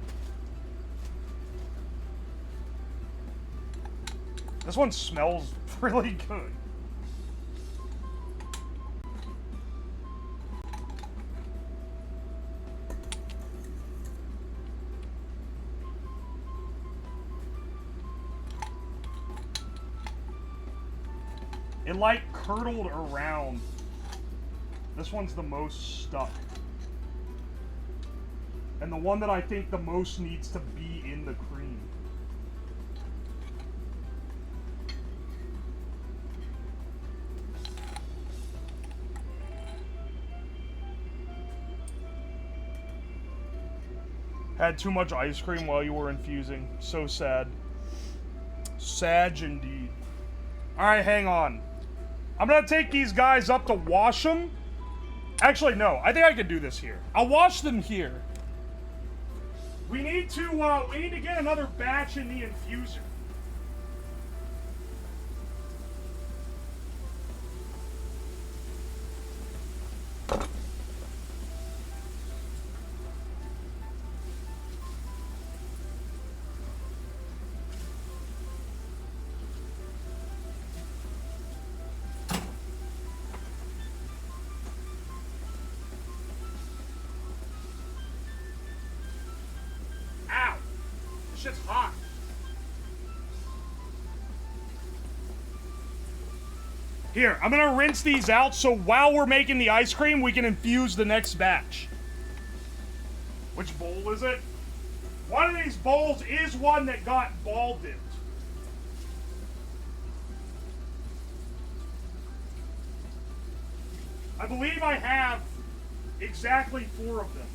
This one smells really good. It, like, curdled around. This one's the most stuck. And the one that I think the most needs to be in the cream. Had too much ice cream while you were infusing. So sad. Sad indeed. Alright, hang on. I'm gonna take these guys up to wash them. Actually, no. I think I can do this here. I'll wash them here. We need to get another batch in the infuser. Shit's hot. Here, I'm gonna rinse these out so while we're making the ice cream, we can infuse the next batch. Which bowl is it? One of these bowls is one that got ball dipped. I believe I have exactly 4 of them.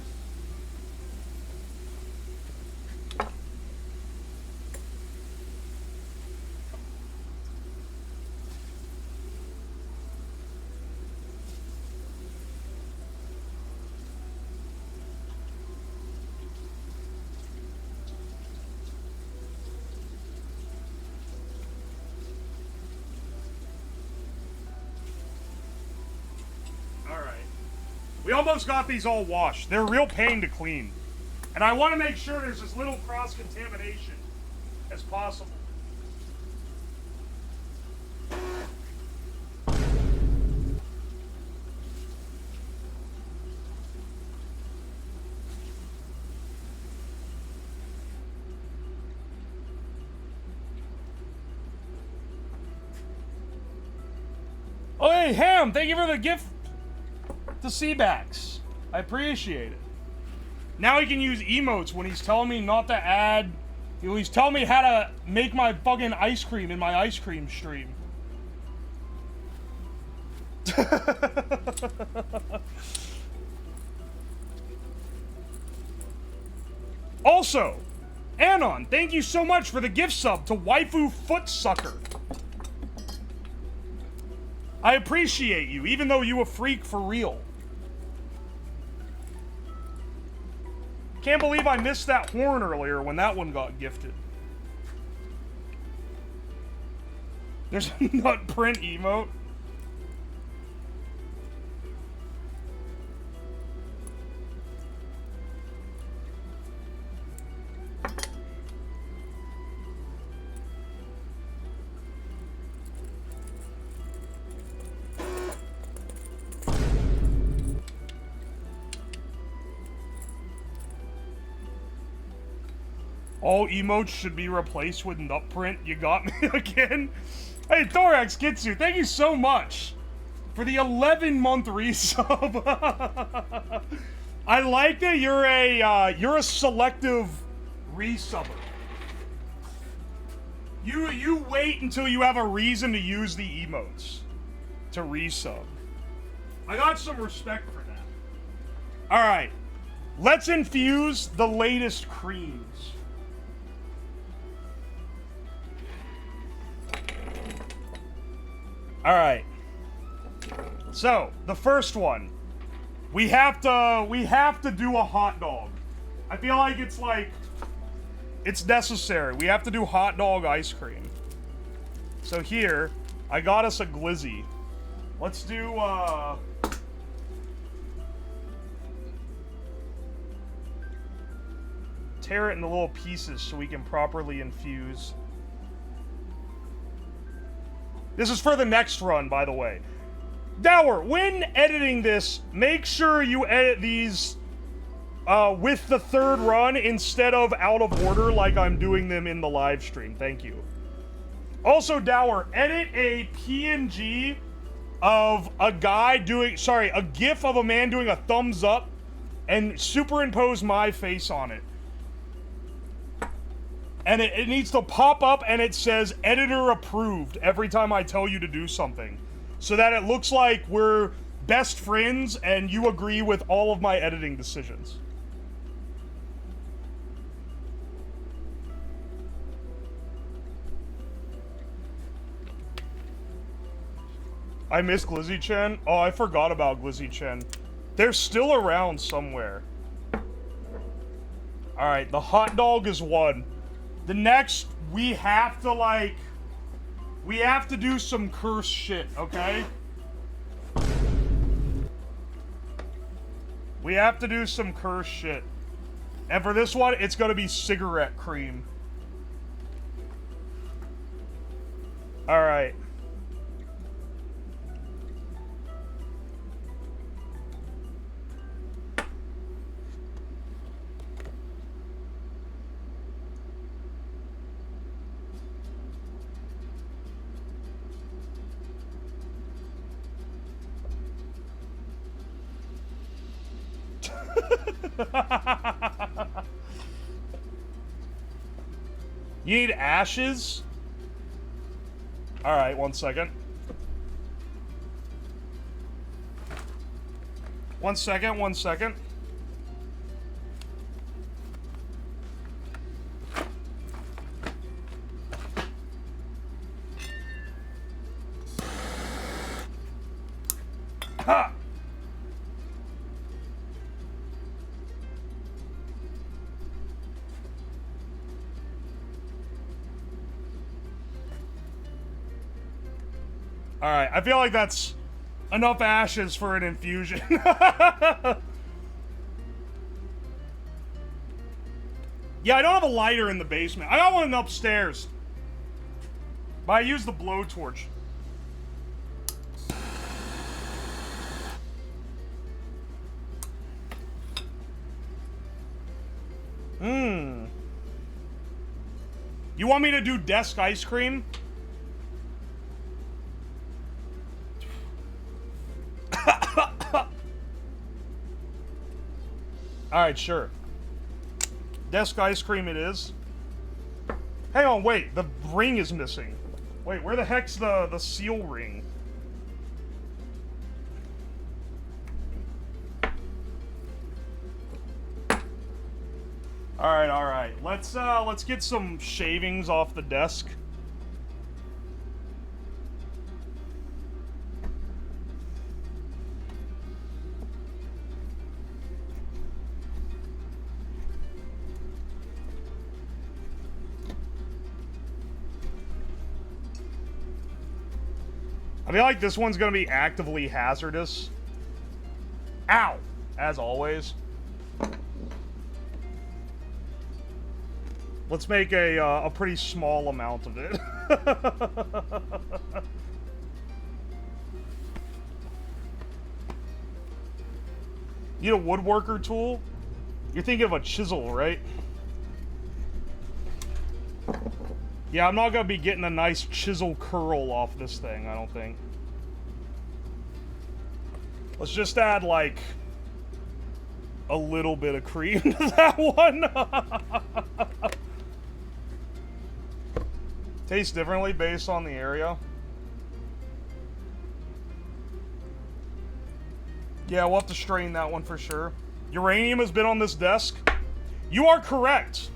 We almost got these all washed. They're a real pain to clean. And I want to make sure there's as little cross-contamination as possible. Oh, hey, Ham, thank you for the gift to Seabax. I appreciate it. Now he can use emotes when he's telling me not to add. He's telling me how to make my fucking ice cream in my ice cream stream. Also, Anon, thank you so much for the gift sub to Waifu Footsucker. I appreciate you, even though you a freak for real. Can't believe I missed that horn earlier when that one got gifted. There's a nut print emote. All emotes should be replaced with nut print. You got me again? Hey, Thorax Kitsu, thank you so much for the 11-month resub. I like that you're a selective resubber. You wait until you have a reason to use the emotes to resub. I got some respect for that. All right, let's infuse the latest creams. All right. So, the first one. We have to do a hot dog. I feel like it's necessary. We have to do hot dog ice cream. So here, I got us a glizzy. Let's do tear it into little pieces so we can properly infuse. This is for the next run, by the way. Dower, when editing this, make sure you edit these with the 3rd run instead of out of order like I'm doing them in the live stream. Thank you. Also, Dower, edit a PNG of a guy doing, a GIF of a man doing a thumbs up and superimpose my face on it. And it needs to pop up and it says editor approved every time I tell you to do something. So that it looks like we're best friends and you agree with all of my editing decisions. I miss Glizzy Chen. Oh, I forgot about Glizzy Chen. They're still around somewhere. Alright, the hot dog is 1. The next, we have to do some curse shit, okay? We have to do some curse shit. And for this one, it's gonna be cigarette cream. Alright. You need ashes? Alright, 1 second. 1 second, 1 second. Ha! Alright, I feel like that's enough ashes for an infusion. Yeah, I don't have a lighter in the basement. I got one upstairs. But I use the blowtorch. You want me to do desk ice cream? Alright, sure. Desk ice cream it is. Hang on, wait. The ring is missing. Wait, where the heck's the seal ring? Alright, alright. Let's get some shavings off the desk. I feel like this one's gonna be actively hazardous. Ow! As always. Let's make a pretty small amount of it. Need a woodworker tool? You're thinking of a chisel, right? Yeah, I'm not gonna be getting a nice chisel curl off this thing, I don't think. Let's just add, like, a little bit of cream to that one. Tastes differently based on the area. Yeah, we'll have to strain that one for sure. Uranium has been on this desk. You are correct.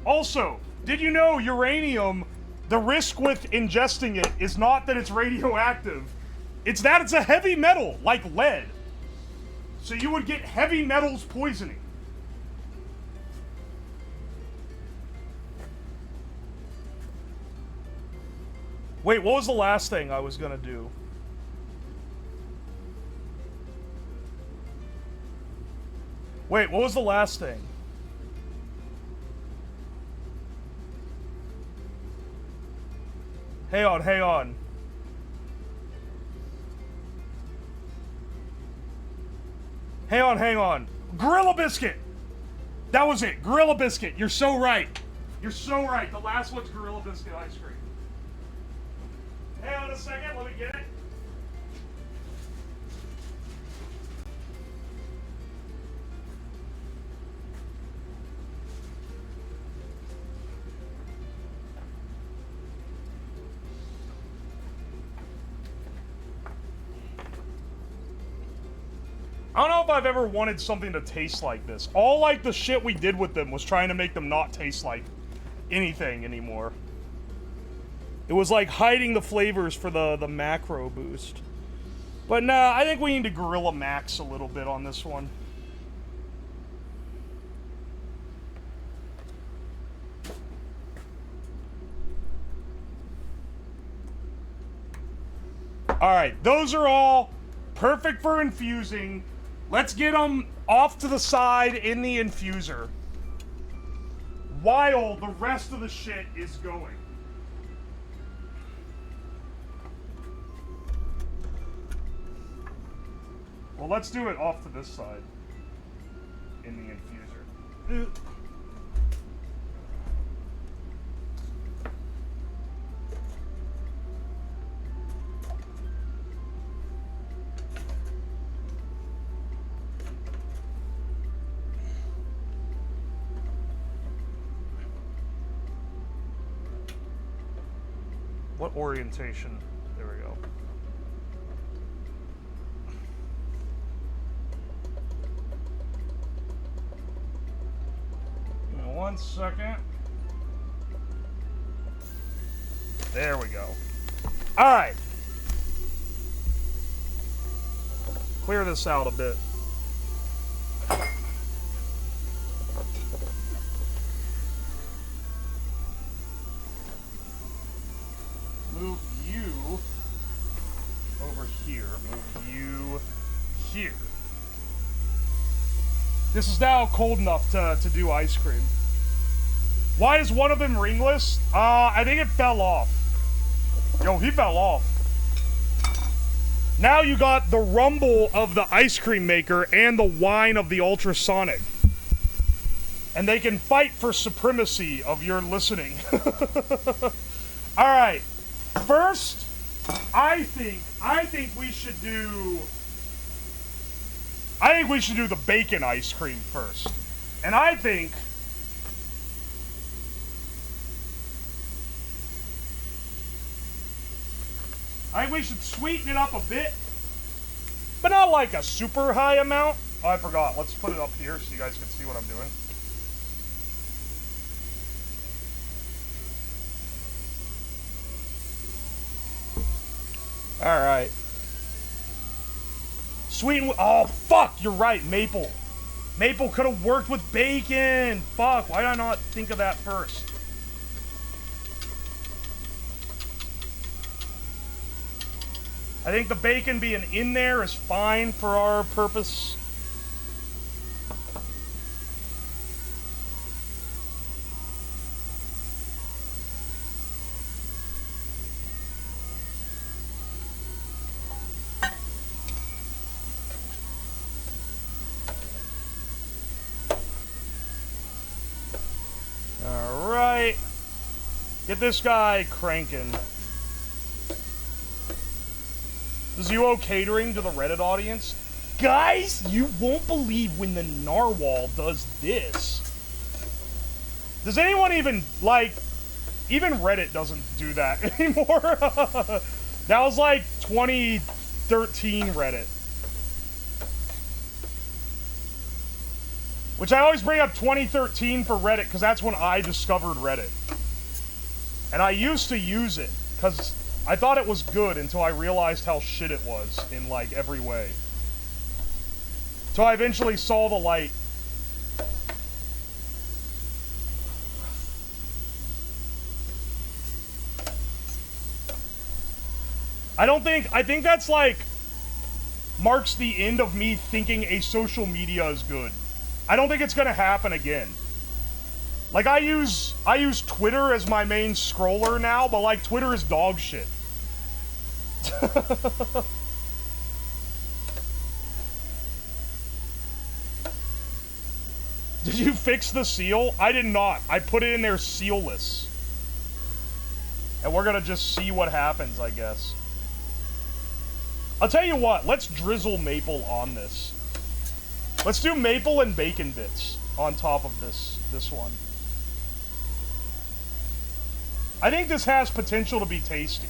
Also, did you know uranium, the risk with ingesting it is not that it's radioactive. It's that it's a heavy metal, like lead. So you would get heavy metals poisoning. Wait, what was the last thing I was gonna do? Wait, what was the last thing? Hang on, hang on. Hang on, hang on. Gorilla Biscuit! That was it, Gorilla Biscuit. You're so right. You're so right. The last one's Gorilla Biscuit ice cream. Hang on a second, let me get it. I don't know if I've ever wanted something to taste like this. All, like, the shit we did with them was trying to make them not taste like anything anymore. It was like hiding the flavors for the macro boost. But nah, I think we need to Gorilla Max a little bit on this one. Alright, those are all perfect for infusing. Let's get them off to the side in the infuser while the rest of the shit is going. Well, let's do it off to this side in the infuser. What orientation? There we go. 1 second. There we go. Alright. Clear this out a bit. Move you over here. Move you here. This is now cold enough to do ice cream. Why is one of them ringless? I think it fell off. Yo, he fell off. Now you got the rumble of the ice cream maker and the whine of the ultrasonic. And they can fight for supremacy of your listening. Alright. First, I think we should do the bacon ice cream first. And I think we should sweeten it up a bit, but not like a super high amount. Oh, I forgot. Let's put it up here so you guys can see what I'm doing. All right. Sweeten. Oh, fuck. You're right. Maple. Maple could have worked with bacon. Fuck. Why did I not think of that first? I think the bacon being in there is fine for our purpose. All right. Get this guy cranking. Is UO catering to the Reddit audience? Guys, you won't believe when the narwhal does this. Does anyone even, like, even Reddit doesn't do that anymore. That was like 2013 Reddit. Which I always bring up 2013 for Reddit because that's when I discovered Reddit. And I used to use it because I thought it was good until I realized how shit it was in, like, every way. So I eventually saw the light. I think that's, like, marks the end of me thinking a social media is good. I don't think it's gonna happen again. Like, I use Twitter as my main scroller now, but, like, Twitter is dog shit. Did you fix the seal? I did not. I put it in there sealless. And we're gonna just see what happens, I guess. I'll tell you what, let's drizzle maple on this. Let's do maple and bacon bits on top of this one. I think this has potential to be tasty.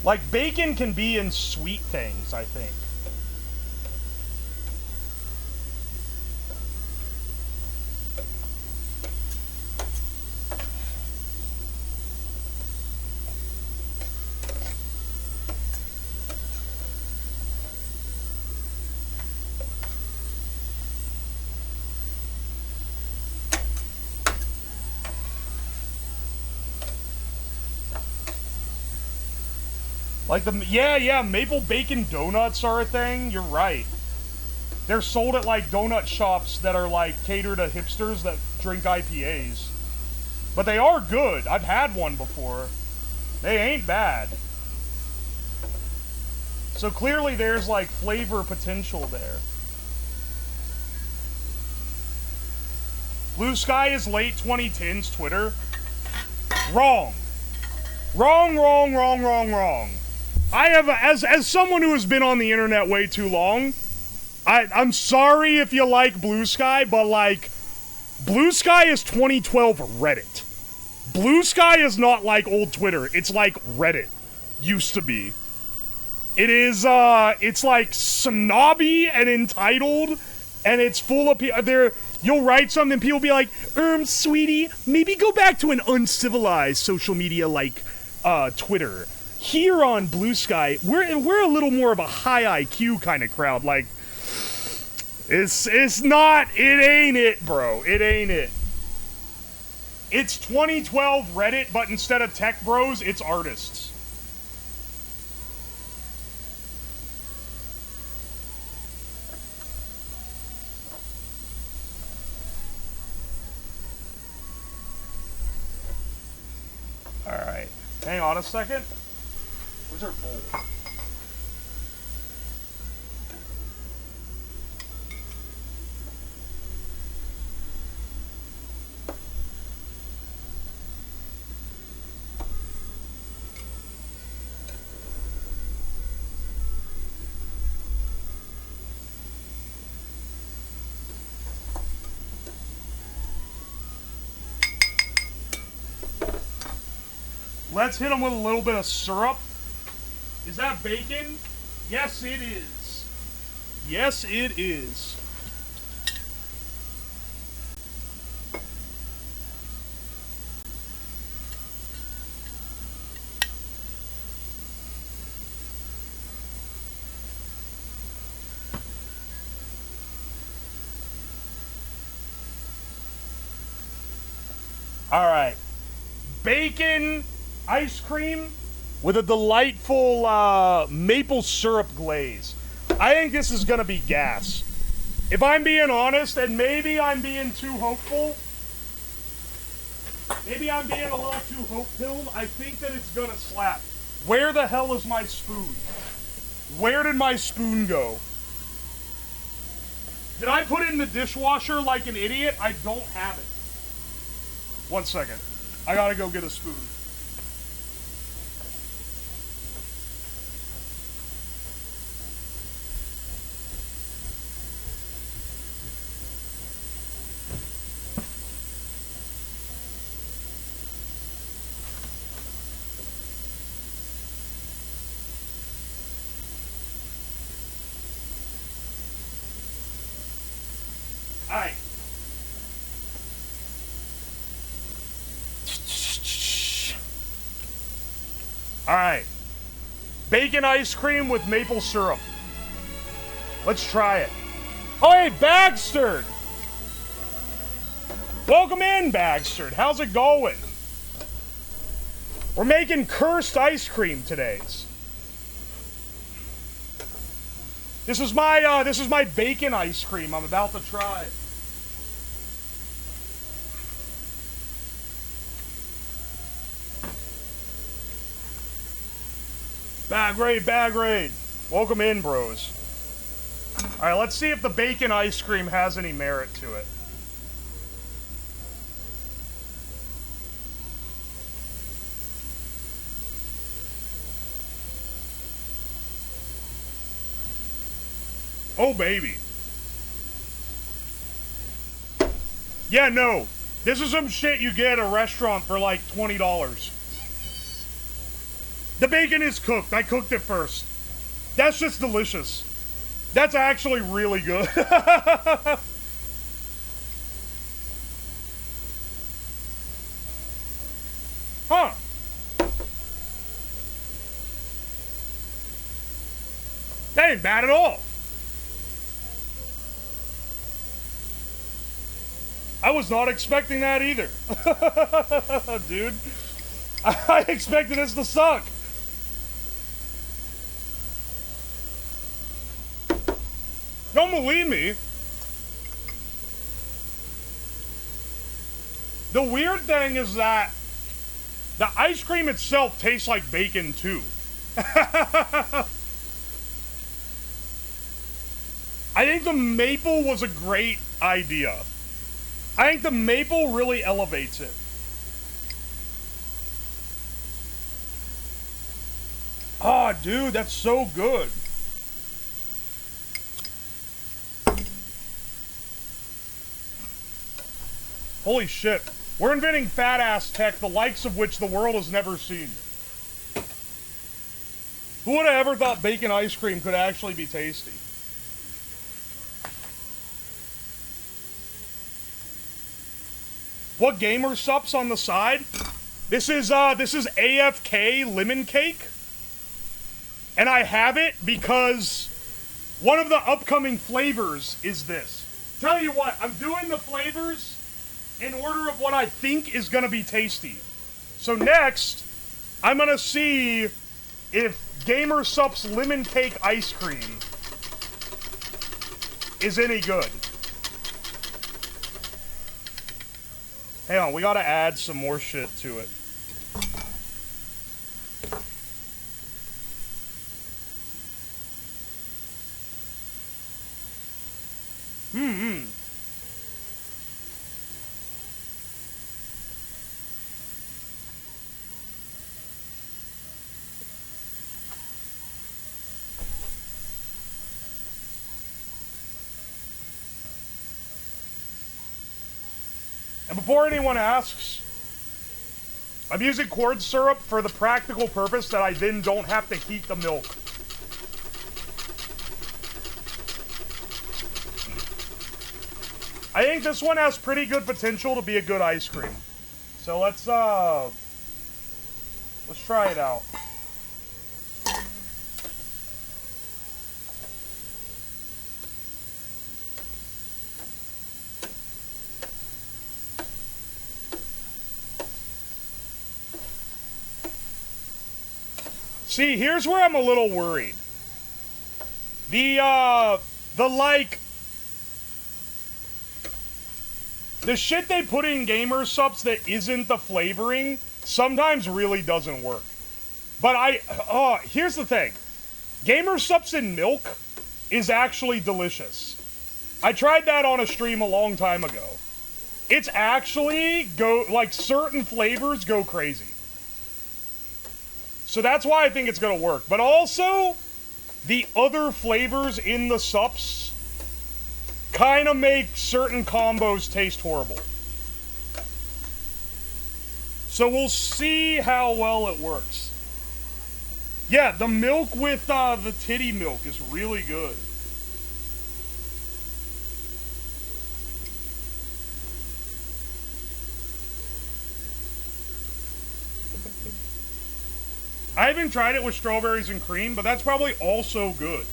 Like, bacon can be in sweet things, I think. Like yeah, maple bacon donuts are a thing. You're right. They're sold at, like, donut shops that are, like, catered to hipsters that drink IPAs. But they are good. I've had one before. They ain't bad. So clearly there's, like, flavor potential there. Blue Sky is late 2010s Twitter. Wrong. Wrong. I have, as someone who has been on the internet way too long, I'm sorry if you like Blue Sky, but, like, Blue Sky is 2012 Reddit. Blue Sky is not like old Twitter. It's like Reddit used to be. It is, it's like snobby and entitled, and it's full of people. You'll write something, and people be like, sweetie, maybe go back to an uncivilized social media like, Twitter. Here on Blue Sky, we're a little more of a high IQ kind of crowd. Like, it's not, it ain't it, bro. It ain't it. It's 2012 Reddit, but instead of tech bros, it's artists. Alright. Hang on a second. Where's our bowl? Let's hit them with a little bit of syrup. Is that bacon? Yes, it is. Yes, it is. All right. Bacon ice cream with a delightful maple syrup glaze. I think this is gonna be gas. If I'm being honest, and maybe I'm being too hopeful, maybe I'm being a little too hope-filled, I think that it's gonna slap. Where the hell is my spoon? Where did my spoon go? Did I put it in the dishwasher like an idiot? I don't have it. 1 second. I gotta go get a spoon. Alright. Alright. Bacon ice cream with maple syrup. Let's try it. Oh, hey, Bagsterd! Welcome in, Bagsterd. How's it going? We're making cursed ice cream today. This is my bacon ice cream I'm about to try. Bag raid. Welcome in, bros. Alright, let's see if the bacon ice cream has any merit to it. Oh, baby. Yeah, no. This is some shit you get at a restaurant for like $20. The bacon is cooked. I cooked it first. That's just delicious. That's actually really good. Huh. That ain't bad at all. I was not expecting that either. Dude. I expected this to suck. Don't believe me. The weird thing is that the ice cream itself tastes like bacon too. I think the maple was a great idea. I think the maple really elevates it. Oh, dude, that's so good. Holy shit. We're inventing fat-ass tech, the likes of which the world has never seen. Who would have ever thought bacon ice cream could actually be tasty? What gamer sups on the side? This is AFK lemon cake. And I have it because one of the upcoming flavors is this. Tell you what, I'm doing the flavors in order of what I think is going to be tasty. So next, I'm going to see if Gamer Sup's lemon cake ice cream is any good. Hang on, we got to add some more shit to it. And before anyone asks, I'm using corn syrup for the practical purpose that I then don't have to heat the milk. I think this one has pretty good potential to be a good ice cream. So let's try it out. See, here's where I'm a little worried. The shit they put in gamer subs that isn't the flavoring sometimes really doesn't work. But here's the thing. Gamer subs in milk is actually delicious. I tried that on a stream a long time ago. It's actually certain flavors go crazy. So that's why I think it's gonna work. But also, the other flavors in the sups kind of make certain combos taste horrible. So we'll see how well it works. Yeah, the milk with the titty milk is really good. I haven't tried it with strawberries and cream, but that's probably also good.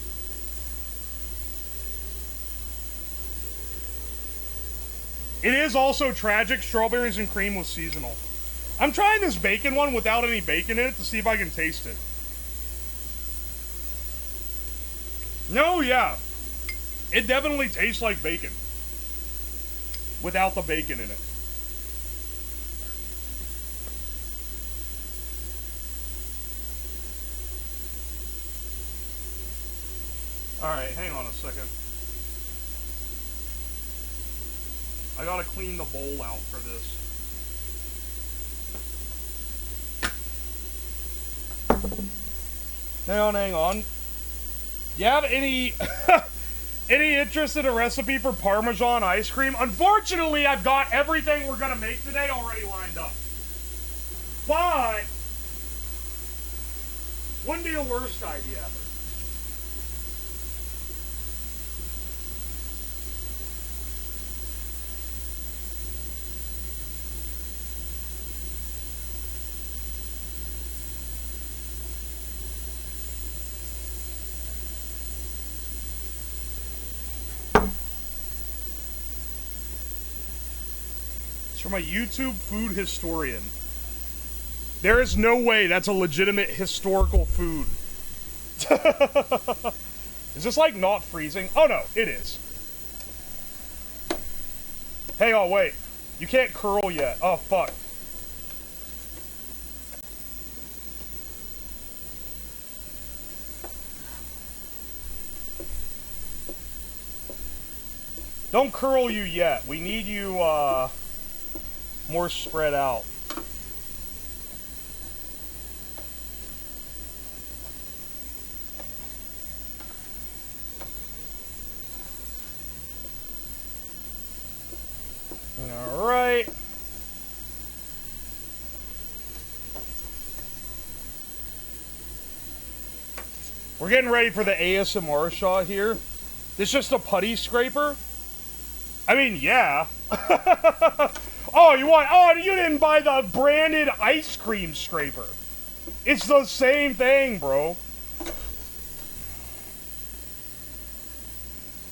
It is also tragic strawberries and cream was seasonal. I'm trying this bacon one without any bacon in it to see if I can taste it. No, yeah. It definitely tastes like bacon. Without the bacon in it. Alright, hang on a second. I gotta clean the bowl out for this. Hang on. Do you have any any interest in a recipe for Parmesan ice cream? Unfortunately, I've got everything we're gonna make today already lined up. But wouldn't be the worst idea ever. From a YouTube food historian. There is no way that's a legitimate historical food. Is this like not freezing? Oh no, it is. Hang on, wait. You can't curl yet. Oh fuck. Don't curl you yet. We need you, more spread out. All right. We're getting ready for the ASMR shot here. This just a putty scraper? I mean, yeah. Oh, you didn't buy the branded ice cream scraper. It's the same thing, bro.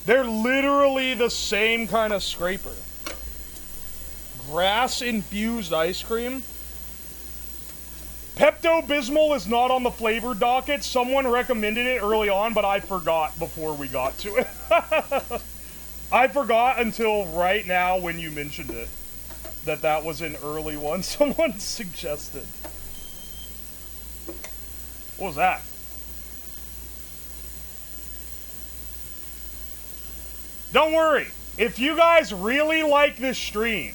They're literally the same kind of scraper. Grass-infused ice cream. Pepto-Bismol is not on the flavor docket. Someone recommended it early on, but I forgot before we got to it. I forgot until right now when you mentioned it. That was an early one someone suggested. What was that? Don't worry. If you guys really like this stream,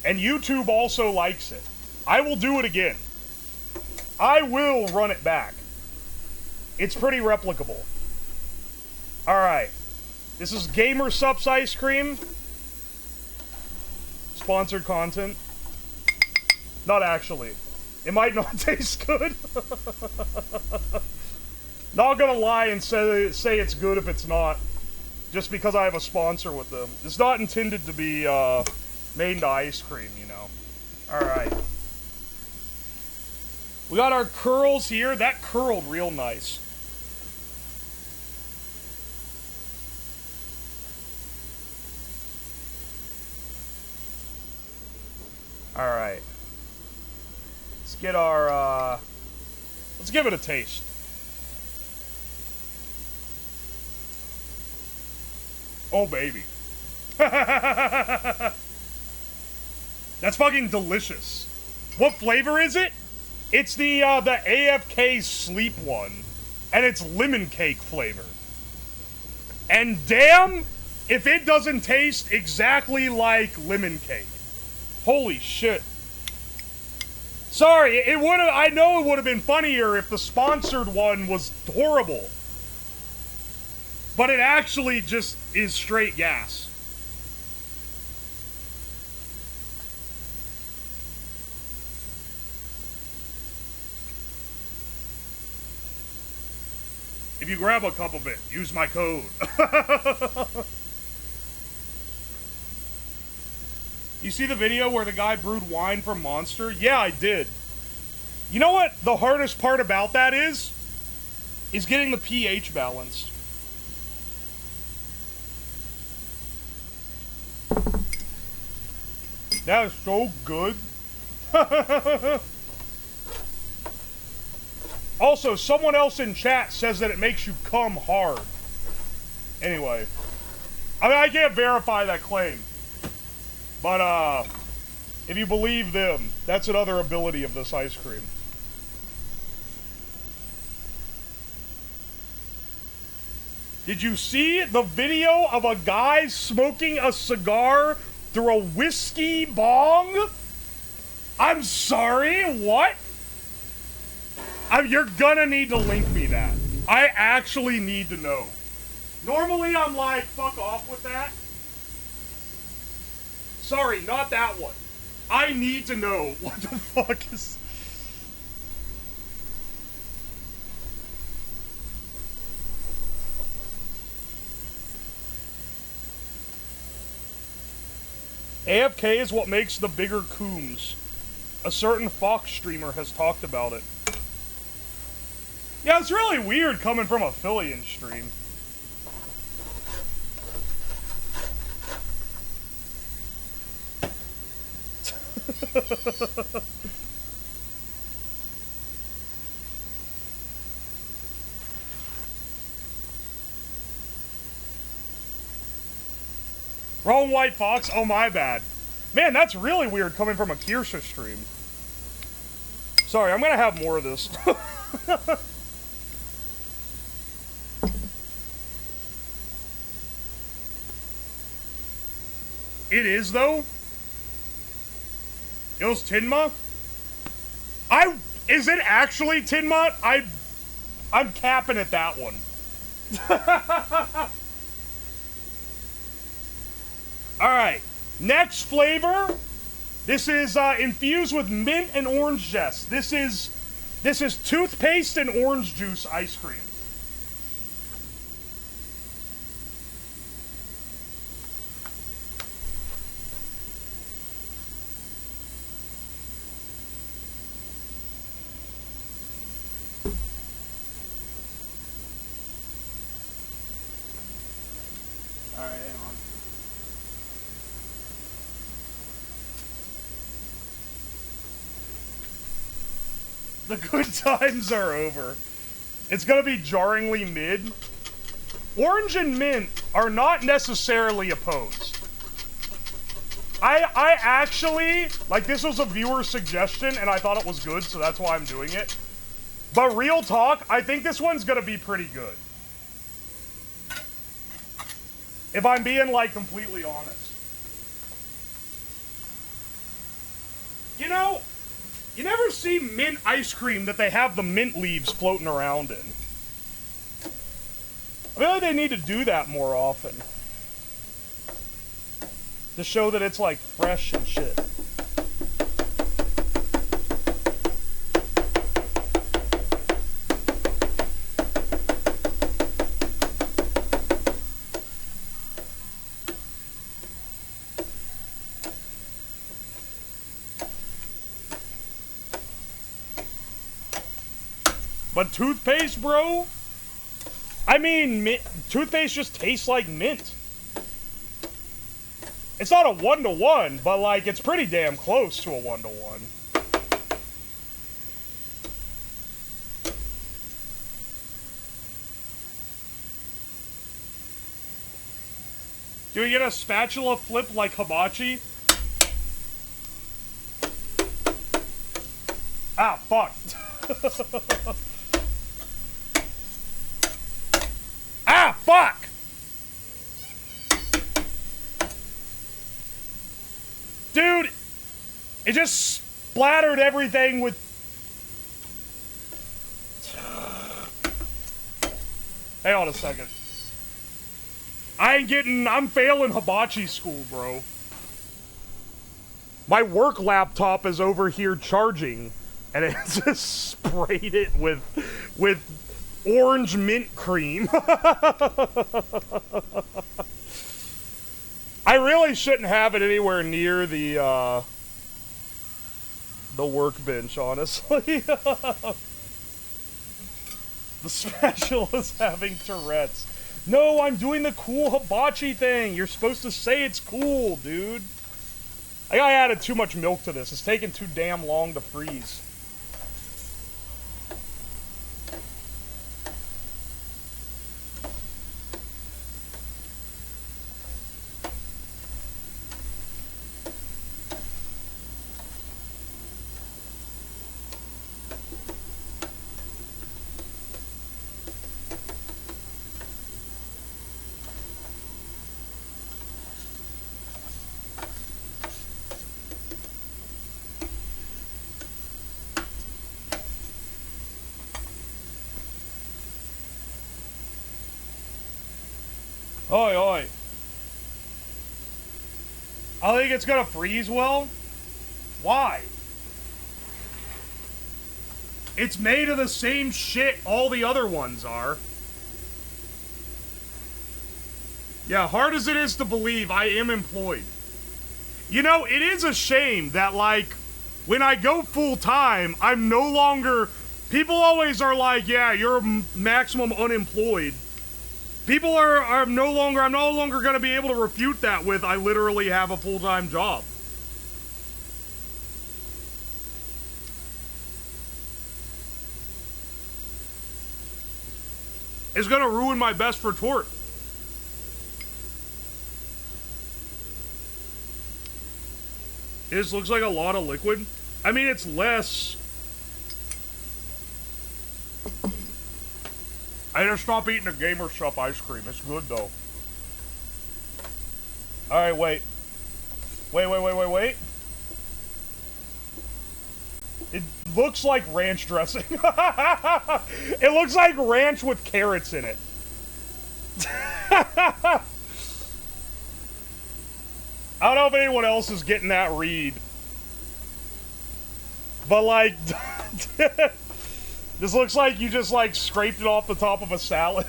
and YouTube also likes it, I will do it again. I will run it back. It's pretty replicable. Alright. This is Gamer Sups Ice Cream. Sponsored content. Not actually. It might not taste good. Not gonna lie and say it's good if it's not. Just because I have a sponsor with them. It's not intended to be made into ice cream, you know. Alright. We got our curls here. That curled real nice. Alright. Let's get our, let's give it a taste. Oh, baby. That's fucking delicious. What flavor is it? It's the AFK sleep one. And it's lemon cake flavor. And damn, if it doesn't taste exactly like lemon cake. Holy shit. Sorry, it would have, I know it would have been funnier if the sponsored one was horrible. But it actually just is straight gas. If you grab a cup of it, use my code. You see the video where the guy brewed wine from Monster? Yeah, I did. You know what the hardest part about that is? Is getting the pH balance. That is so good. Also, someone else in chat says that it makes you come hard. Anyway. I mean, I can't verify that claim. But, if you believe them, that's another ability of this ice cream. Did you see the video of a guy smoking a cigar through a whiskey bong? I'm sorry, what? You're gonna need to link me that. I actually need to know. Normally I'm like, fuck off with that. Sorry, not that one. I need to know what the fuck is... AFK is what makes the bigger cooms. A certain Fox streamer has talked about it. Yeah, it's really weird coming from a Phillian stream. Wrong White Fox? Oh, my bad. Man, that's really weird coming from a Kirsha stream. Sorry, I'm gonna have more of this. It is, though? It was Tinma? Is it actually Tinma? I'm capping at that one. Alright, next flavor. This is infused with mint and orange zest. This is toothpaste and orange juice ice cream. The good times are over. It's gonna be jarringly mid. Orange and mint are not necessarily opposed. I actually, like, this was a viewer suggestion and I thought it was good, so that's why I'm doing it. But real talk, I think this one's gonna be pretty good. If I'm being, like, completely honest. You know, you never see mint ice cream that they have the mint leaves floating around in. I feel like they need to do that more often. To show that it's, like, fresh and shit. But toothpaste, bro? I mean, toothpaste just tastes like mint. It's not a one-to-one, but, like, it's pretty damn close to a one-to-one. Do we get a spatula flip like hibachi? Ah, fuck. Ah, fuck! Dude, it just splattered everything with... Hang on a second. I'm failing hibachi school, bro. My work laptop is over here charging, and it just sprayed it with orange mint cream. I really shouldn't have it anywhere near the workbench, honestly. The spatula's having Tourette's. No, I'm doing the cool hibachi thing. You're supposed to say it's cool, dude. I think I added too much milk to this. It's taking too damn long to freeze. Oi, oi. I think it's gonna freeze well. Why? It's made of the same shit all the other ones are. Yeah, hard as it is to believe, I am employed. You know, it is a shame that, like, when I go full-time, I'm no longer... People always are like, yeah, you're maximum unemployed. People are no longer... I'm no longer going to be able to refute that with, I literally have a full-time job. It's going to ruin my best retort. It just looks like a lot of liquid. I mean, it's less. I just stopped eating the Gamer Shop ice cream. It's good, though. Alright, wait. Wait. It looks like ranch dressing. It looks like ranch with carrots in it. I don't know if anyone else is getting that read. But, like, this looks like you just, like, scraped it off the top of a salad.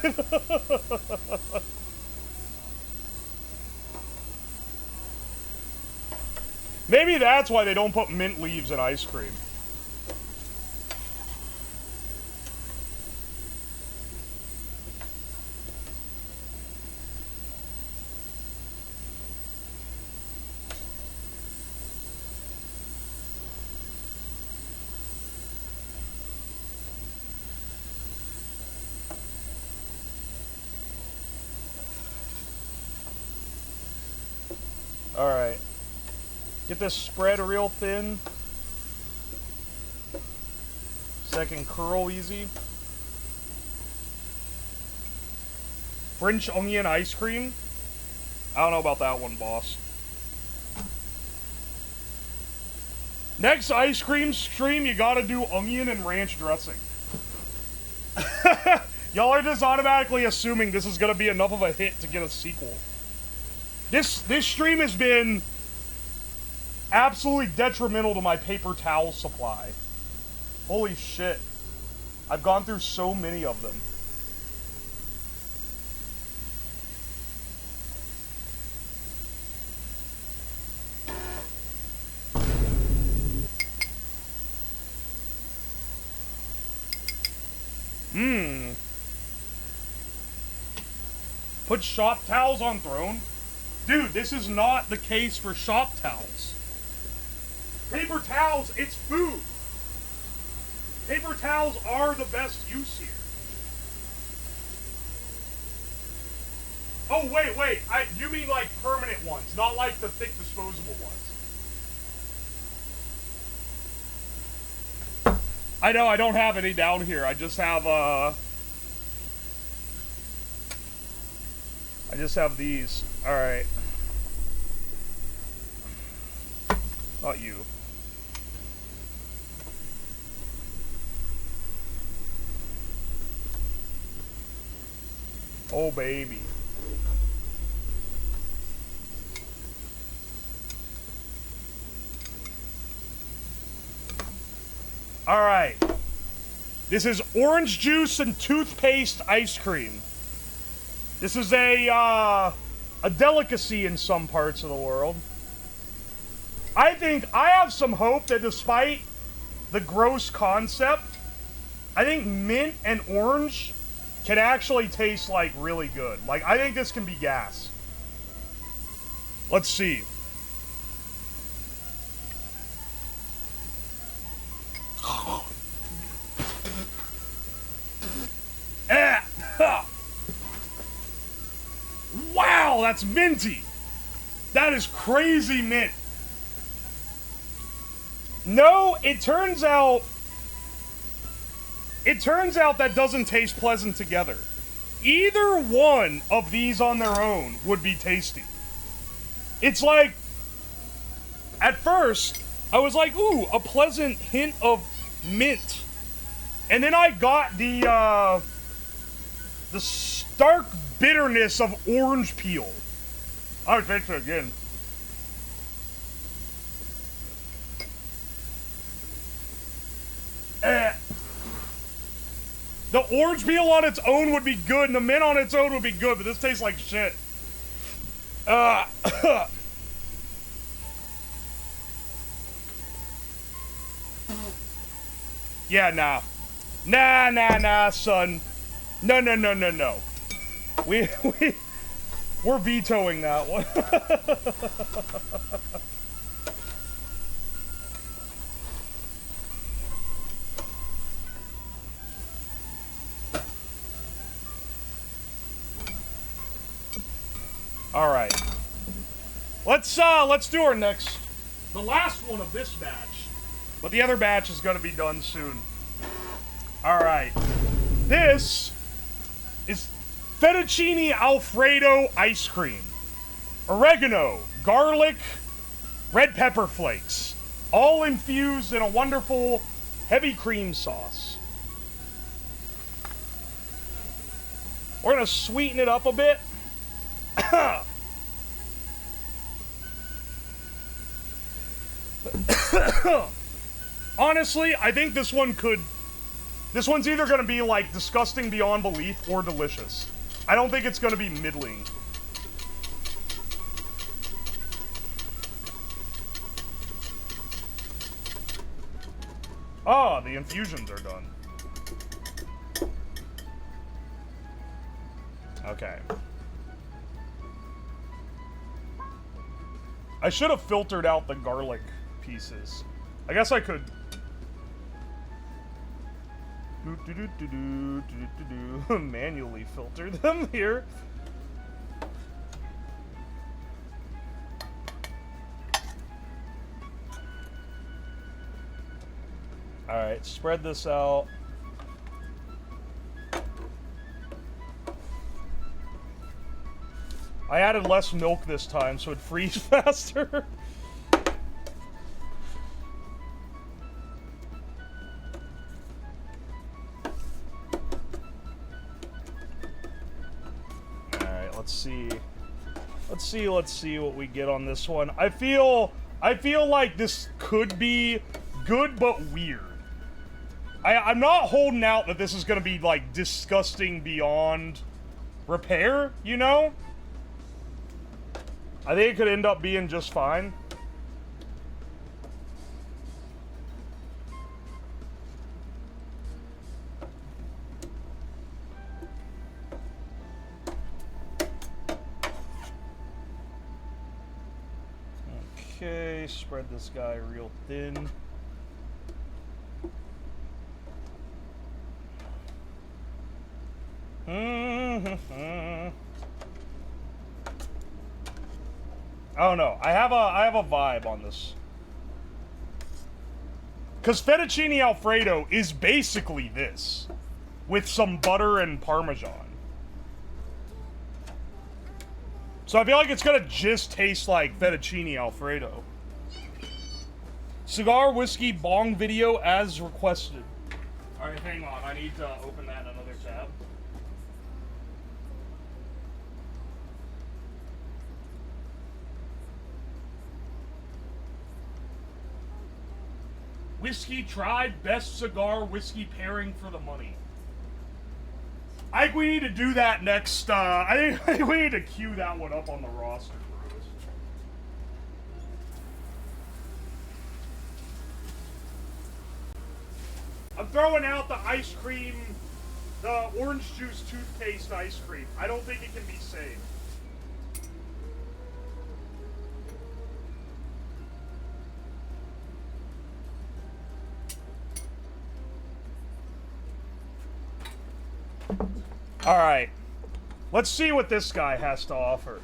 Maybe that's why they don't put mint leaves in ice cream. Alright. Get this spread real thin. Second curl easy. French onion ice cream. I don't know about that one, boss. Next ice cream stream, you gotta do onion and ranch dressing. Y'all are just automatically assuming this is gonna be enough of a hit to get a sequel. This stream has been absolutely detrimental to my paper towel supply. Holy shit. I've gone through so many of them. Put shop towels on throne? Dude, this is not the case for shop towels. Paper towels, it's food. Paper towels are the best use here. Oh, wait. You mean like permanent ones, not like the thick disposable ones. I know, I don't have any down here. I just have these. Alright. Not you. Oh, baby. Alright. This is orange juice and toothpaste ice cream. This is a delicacy in some parts of the world. I have some hope that despite the gross concept, I think mint and orange can actually taste, like, really good. Like, I think this can be gas. Let's see. Wow, that's minty. That is crazy mint. No, it turns out that doesn't taste pleasant together. Either one of these on their own would be tasty. It's like, at first, I was like, ooh, a pleasant hint of mint. And then I got the stark bitterness of orange peel. I would taste it again. The orange peel on its own would be good, and the mint on its own would be good, but this tastes like shit. Yeah, nah. Nah, son. No. We're vetoing that one. All right. Let's do our next, the last one of this batch, but the other batch is gonna be done soon. All right. This is fettuccine alfredo ice cream, oregano, garlic, red pepper flakes, all infused in a wonderful heavy cream sauce. We're gonna sweeten it up a bit. Honestly, I think this one's either gonna be like disgusting beyond belief or delicious. I don't think it's gonna be middling. Ah, the infusions are done. Okay. I should have filtered out the garlic pieces. I guess I could. Manually filter them here. Alright, spread this out. I added less milk this time, so it freezes faster. Alright, let's see. Let's see what we get on this one. I feel like this could be good but weird. I'm not holding out that this is gonna be like disgusting beyond repair, you know? I think it could end up being just fine. Okay, spread this guy real thin. I don't know. I have a vibe on this. Cause fettuccine Alfredo is basically this, with some butter and Parmesan. So I feel like it's gonna just taste like fettuccine Alfredo. Cigar whiskey bong video as requested. Alright, hang on. I need to open that in another tab. Whiskey tried, best cigar whiskey pairing for the money. I think we need to do that next, I think we need to queue that one up on the roster, bros. I'm throwing out the ice cream, the orange juice toothpaste ice cream. I don't think it can be saved. Alright. Let's see what this guy has to offer.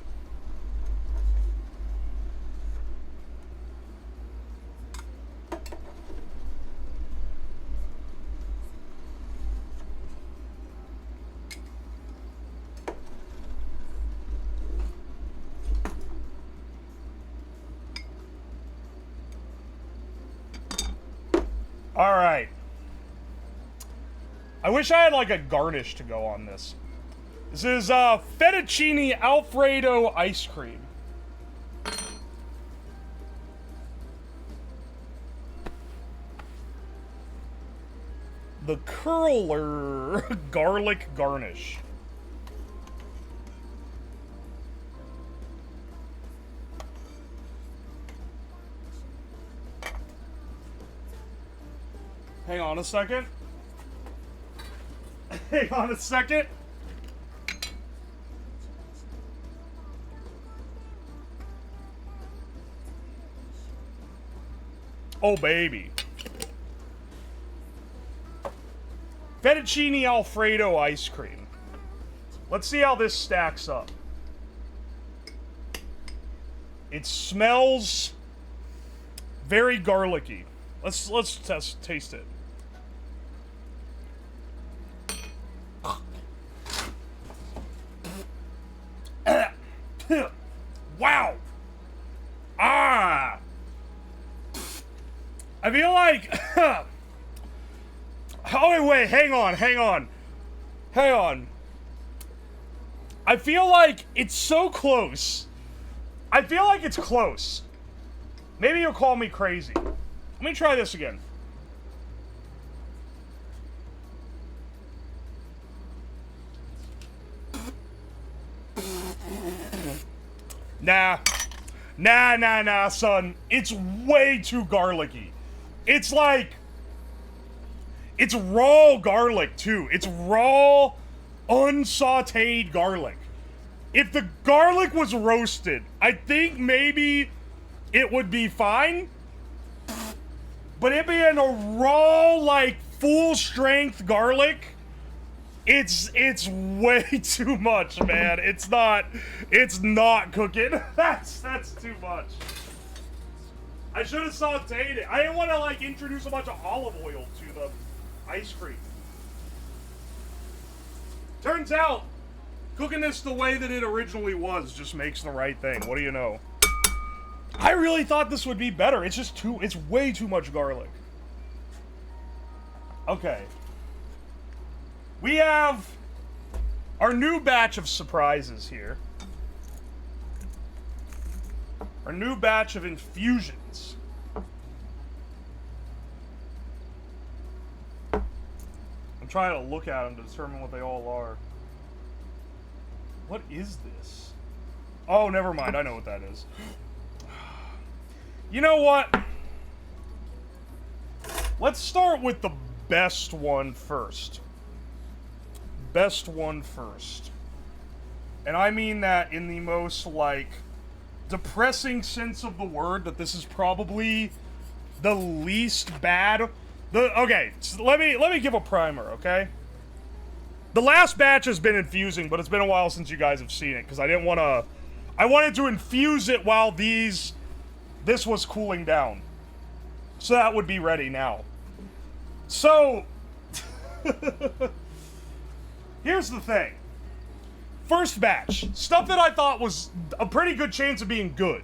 Alright. I wish I had like a garnish to go on this. This is fettuccine Alfredo ice cream. The curler garlic garnish. Hang on a second. Hang on a second. Oh, baby. Fettuccine Alfredo ice cream. Let's see how this stacks up. It smells very garlicky. Let's taste it. Wow. Ah. I feel like oh wait, hang on. I feel like it's so close. I feel like it's close. Maybe you'll call me crazy. Let me try this again. Nah, son. It's way too garlicky. It's like... It's raw garlic, too. It's raw, unsauteed garlic. If the garlic was roasted, I think maybe it would be fine. But it being a raw, like, full-strength garlic... It's way too much, man. It's not cooking. That's too much. I should have sauteed it. I didn't want to, like, introduce a bunch of olive oil to the ice cream. Turns out, cooking this the way that it originally was just makes the right thing. What do you know? I really thought this would be better. It's just it's way too much garlic. Okay. We have our new batch of surprises here. Our new batch of infusions. I'm trying to look at them to determine what they all are. What is this? Oh, never mind. I know what that is. You know what? Let's start with the best one first. Best one first. And I mean that in the most, like, depressing sense of the word, that this is probably the least bad. Okay, so let me give a primer, okay? The last batch has been infusing, but it's been a while since you guys have seen it, because I didn't want to... I wanted to infuse it while this was cooling down. So that would be ready now. So... here's the thing. First batch, stuff that I thought was a pretty good chance of being good.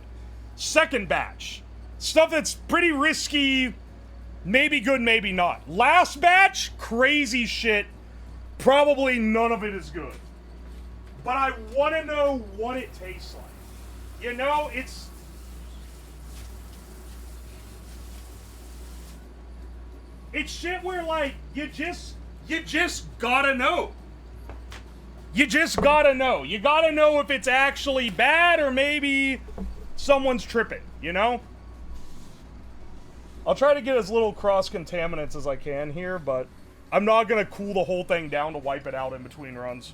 Second batch, stuff that's pretty risky, maybe good, maybe not. Last batch, crazy shit, probably none of it is good. But I want to know what it tastes like. You know, it's shit where, like, you just gotta know. You just gotta know. You gotta know if it's actually bad or maybe someone's tripping, you know? I'll try to get as little cross-contaminants as I can here, but I'm not gonna cool the whole thing down to wipe it out in between runs.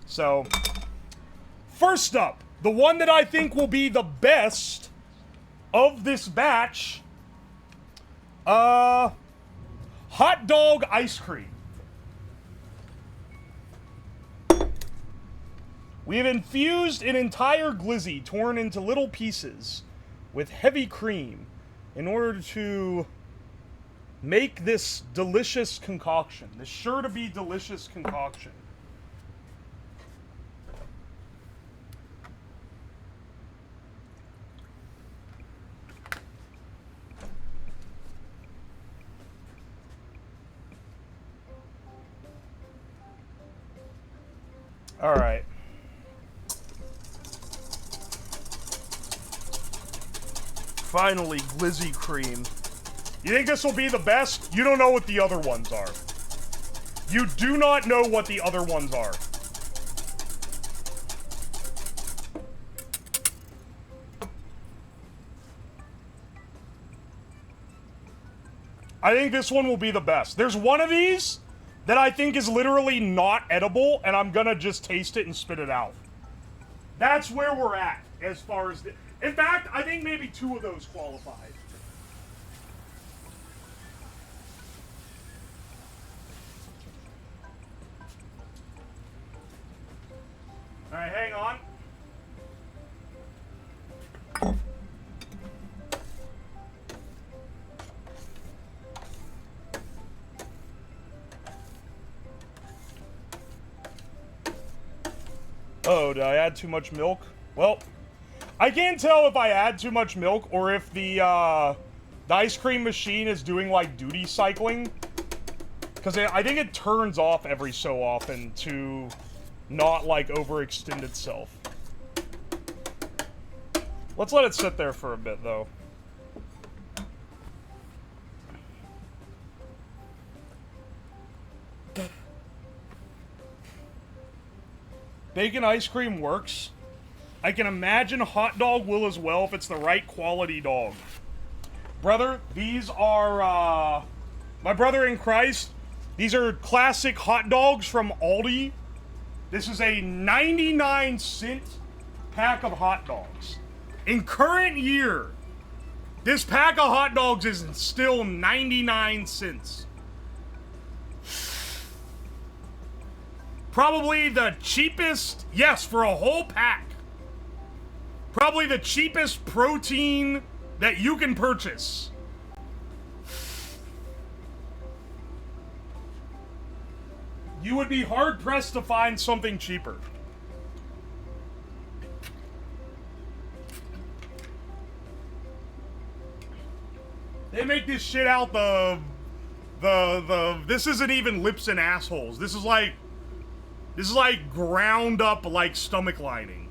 So, first up, the one that I think will be the best of this batch, hot dog ice cream. We have infused an entire glizzy torn into little pieces with heavy cream in order to make this delicious concoction, this sure to be delicious concoction. All right. Finally, glizzy cream. You think this will be the best? You don't know what the other ones are. You do not know what the other ones are. I think this one will be the best. There's one of these that I think is literally not edible, and I'm gonna just taste it and spit it out. That's where we're at, as far as... In fact, I think maybe two of those qualify. Alright, hang on. Oh, did I add too much milk? Well, I can't tell if I add too much milk or if the ice cream machine is doing, like, duty cycling. Because I think it turns off every so often to not, like, overextend itself. Let's let it sit there for a bit, though. Bacon ice cream works. I can imagine hot dog will as well if it's the right quality dog. Brother, these are, my brother in Christ, these are classic hot dogs from Aldi. This is a 99-cent pack of hot dogs. In current year, this pack of hot dogs is still 99 cents. Probably the cheapest, yes, for a whole pack. Probably the cheapest protein that you can purchase. You would be hard-pressed to find something cheaper. They make this shit out this isn't even lips and assholes. This is like ground up like stomach lining.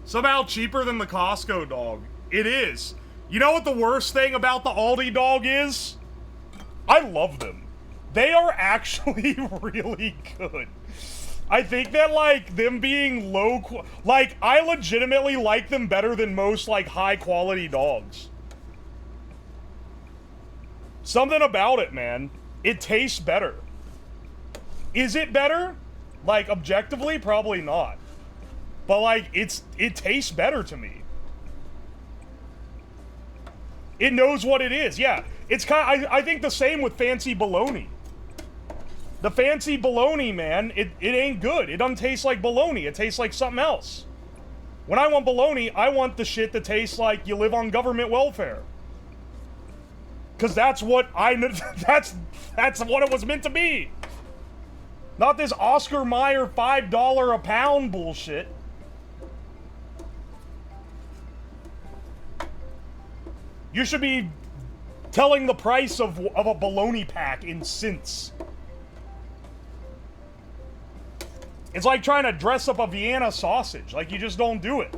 Somehow cheaper than the Costco dog. It is. You know what the worst thing about the Aldi dog is? I love them. They are actually really good. I think that, like, them being like, I legitimately like them better than most, like, high-quality dogs. Something about it, man. It tastes better. Is it better? Like, objectively, probably not. But, like, it tastes better to me. It knows what it is, yeah. It's I think the same with fancy bologna. The fancy bologna, man, it ain't good. It doesn't taste like bologna. It tastes like something else. When I want bologna, I want the shit that tastes like you live on government welfare. Cause that's what that's what it was meant to be. Not this Oscar Mayer $5 a pound bullshit. You should be telling the price of a bologna pack in cents. It's like trying to dress up a Vienna sausage. Like, you just don't do it.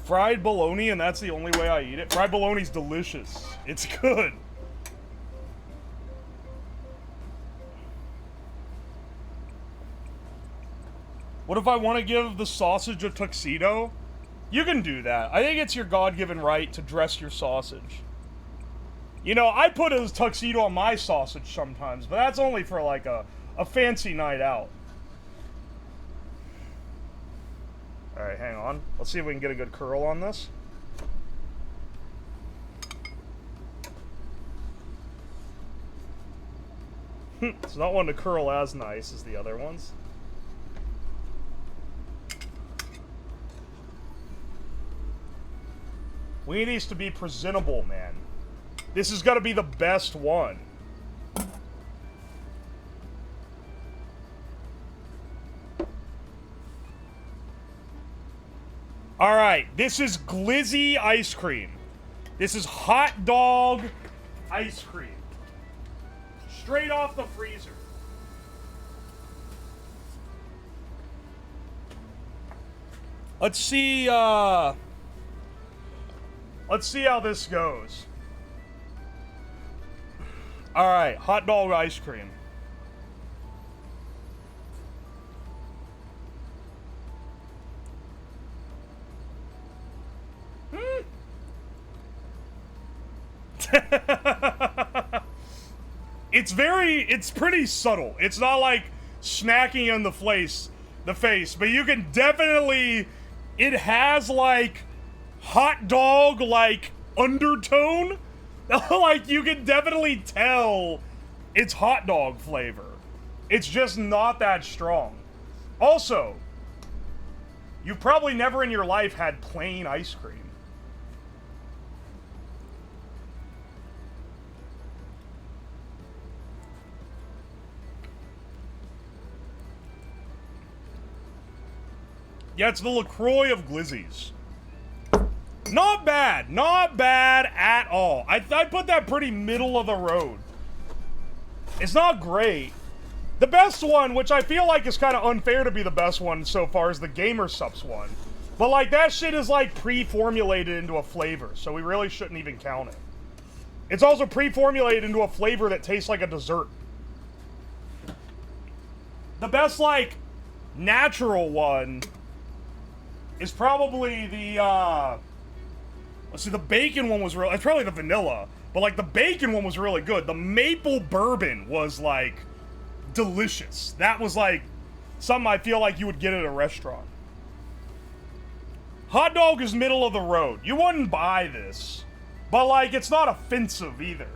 Fried bologna, and that's the only way I eat it. Fried bologna's delicious. It's good. What if I want to give the sausage a tuxedo? You can do that. I think it's your God-given right to dress your sausage. You know, I put a tuxedo on my sausage sometimes, but that's only for, like, a fancy night out. Alright, hang on. Let's see if we can get a good curl on this. It's not one to curl as nice as the other ones. We need these to be presentable, man. This is gonna be the best one. Alright, this is glizzy ice cream. This is hot dog ice cream. Straight off the freezer. Let's see how this goes. Alright, hot dog ice cream. It's pretty subtle. It's not like smacking in the face, but you can definitely, it has like hot dog like undertone. Like, you can definitely tell it's hot dog flavor. It's just not that strong. Also, you've probably never in your life had plain ice cream. Yeah, it's the LaCroix of glizzies. Not bad. Not bad at all. I put that pretty middle of the road. It's not great. The best one, which I feel like is kind of unfair to be the best one so far, is the Gamer Sups one. But, like, that shit is, like, pre-formulated into a flavor, so we really shouldn't even count it. It's also pre-formulated into a flavor that tastes like a dessert. The best, like, natural one is probably the, let's see, the bacon one was real. It's probably the vanilla, but like the bacon one was really good. The maple bourbon was like delicious. That was like something I feel like you would get at a restaurant. Hot dog is middle of the road. You wouldn't buy this. But, like, it's not offensive either.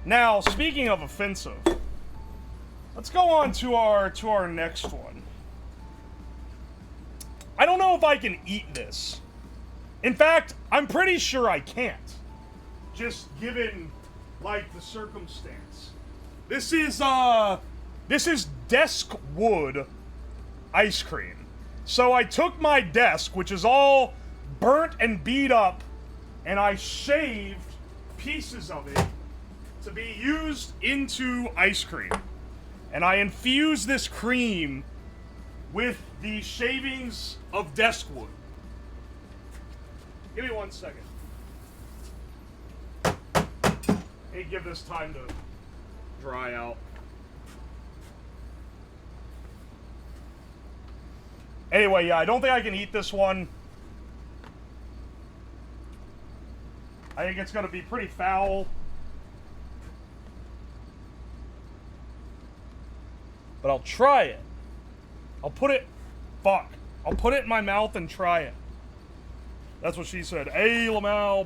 Now, speaking of offensive, let's go on to our next one. I don't know if I can eat this. In fact, I'm pretty sure I can't. Just given, like, the circumstance. This is desk wood ice cream. So I took my desk, which is all burnt and beat up, and I shaved pieces of it to be used into ice cream. And I infused this cream with the shavings of desk wood. Give me 1 second. Hey, give this time to dry out. Anyway, yeah, I don't think I can eat this one. I think it's gonna be pretty foul. But I'll try it. I'll put it in my mouth and try it. That's what she said. Hey, Lamau.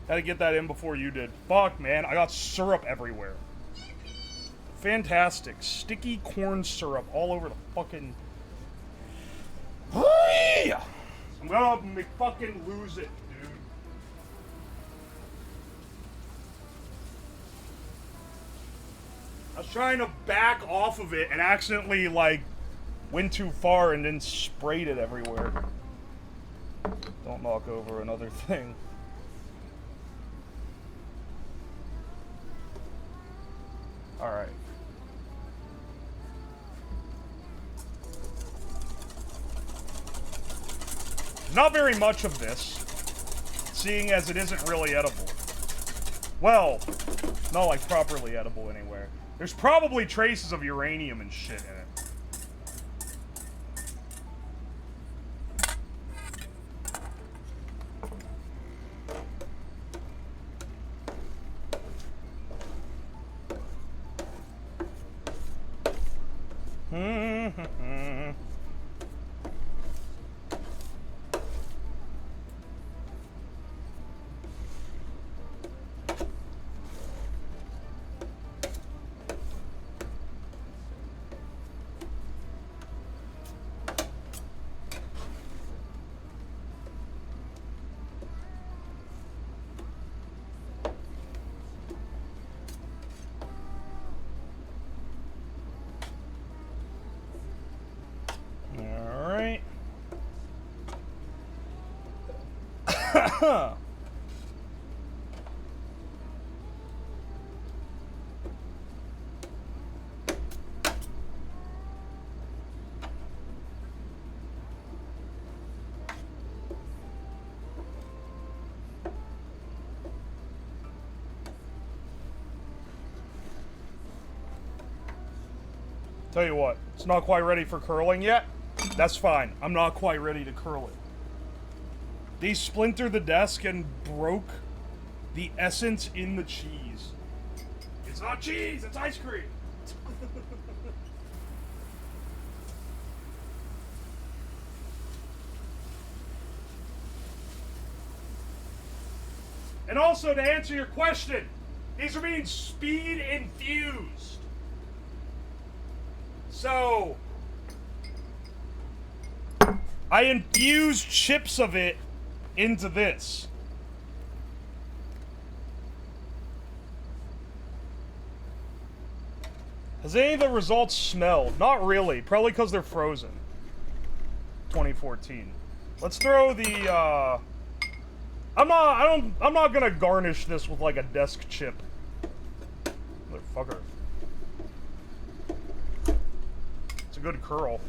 Had to get that in before you did. Fuck, man. I got syrup everywhere. Fantastic. Sticky corn syrup all over the fucking... I'm gonna fucking lose it, dude. I was trying to back off of it and accidentally, like, went too far and then sprayed it everywhere. Don't knock over another thing. Alright. Not very much of this, seeing as it isn't really edible. Well, not like properly edible anywhere. There's probably traces of uranium and shit in it. Tell you what, it's not quite ready for curling yet. That's fine. I'm not quite ready to curl it. They splintered the desk and broke the essence in the cheese. It's not cheese, it's ice cream. And also, to answer your question, these are being speed infused. So, I infuse chips of it into this. Has any of the results smelled? Not really. Probably because they're frozen. 2014. Let's throw the, I'm not gonna garnish this with like a desk chip. Motherfucker. It's a good curl.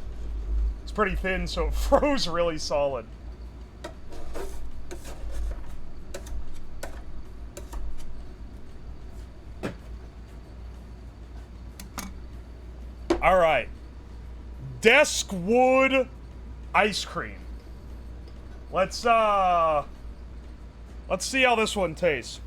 It's pretty thin, so it froze really solid. Alright. Desk wood ice cream. Let's see how this one tastes.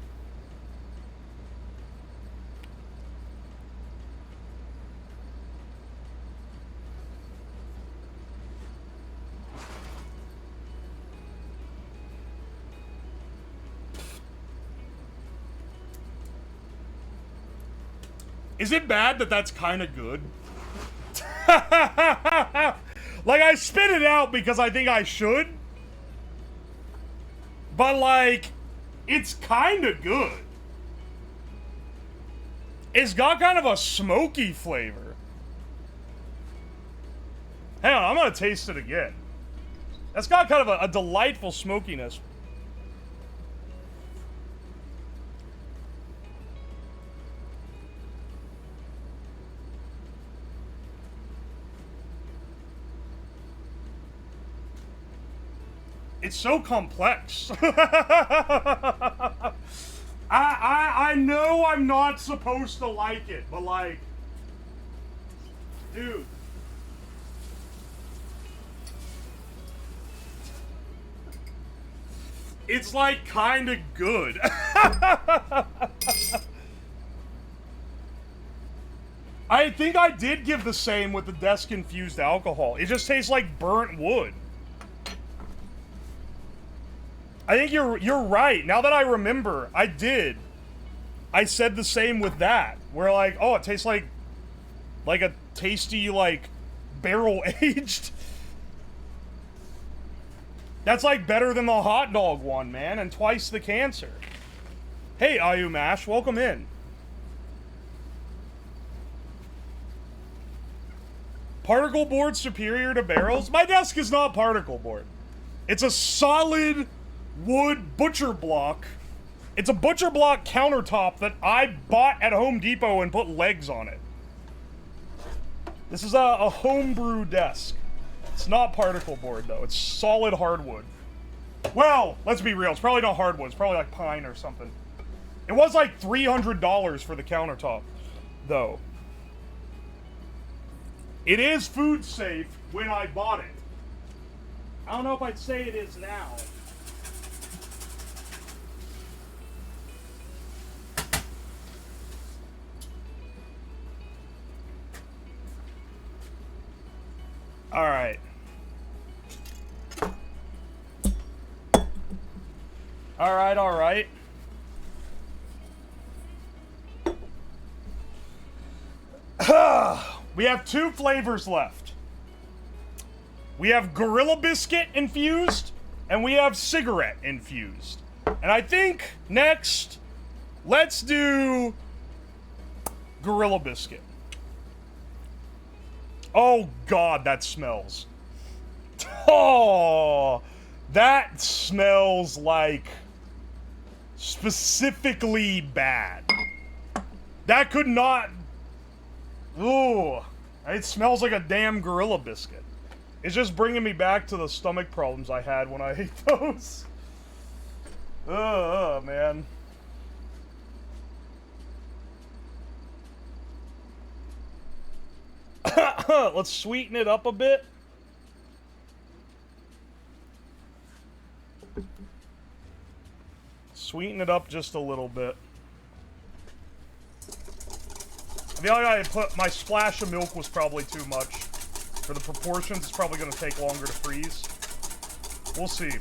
Is it bad that that's kind of good? Like, I spit it out because I think I should. But, like, it's kind of good. It's got kind of a smoky flavor. Hang on, I'm gonna taste it again. That's got kind of a delightful smokiness. It's so complex. I know I'm not supposed to like it, but like, dude. It's like kind of good. I think I did give the same with the desk infused alcohol. It just tastes like burnt wood. I think you're right. Now that I remember, I did. I said the same with that. Where like, oh, it tastes like a tasty, like, barrel aged. That's like better than the hot dog one, man, and twice the cancer. Hey, Ayu Mash, welcome in. Particle board superior to barrels? My desk is not particle board. It's a solid wood butcher block. It's a butcher block countertop that I bought at Home Depot and put legs on it. This is a homebrew desk. It's not particle board though. It's solid hardwood. Well, let's be real. It's probably not hardwood. It's probably like pine or something. It was like $300 for the countertop, though. It is food safe when I bought it. I don't know if I'd say it is now. All right. All right, all right. We have 2 flavors left. We have Gorilla Biscuit infused, and we have cigarette infused. And I think next, let's do Gorilla Biscuit. Oh God, that smells. Oh, that smells like specifically bad. That could not. Ooh, it smells like a damn Gorilla Biscuit. It's just bringing me back to the stomach problems I had when I ate those. Man. Let's sweeten it up a bit. Sweeten it up just a little bit. I feel like I put my splash of milk was probably too much. For the proportions, it's probably going to take longer to freeze. We'll see.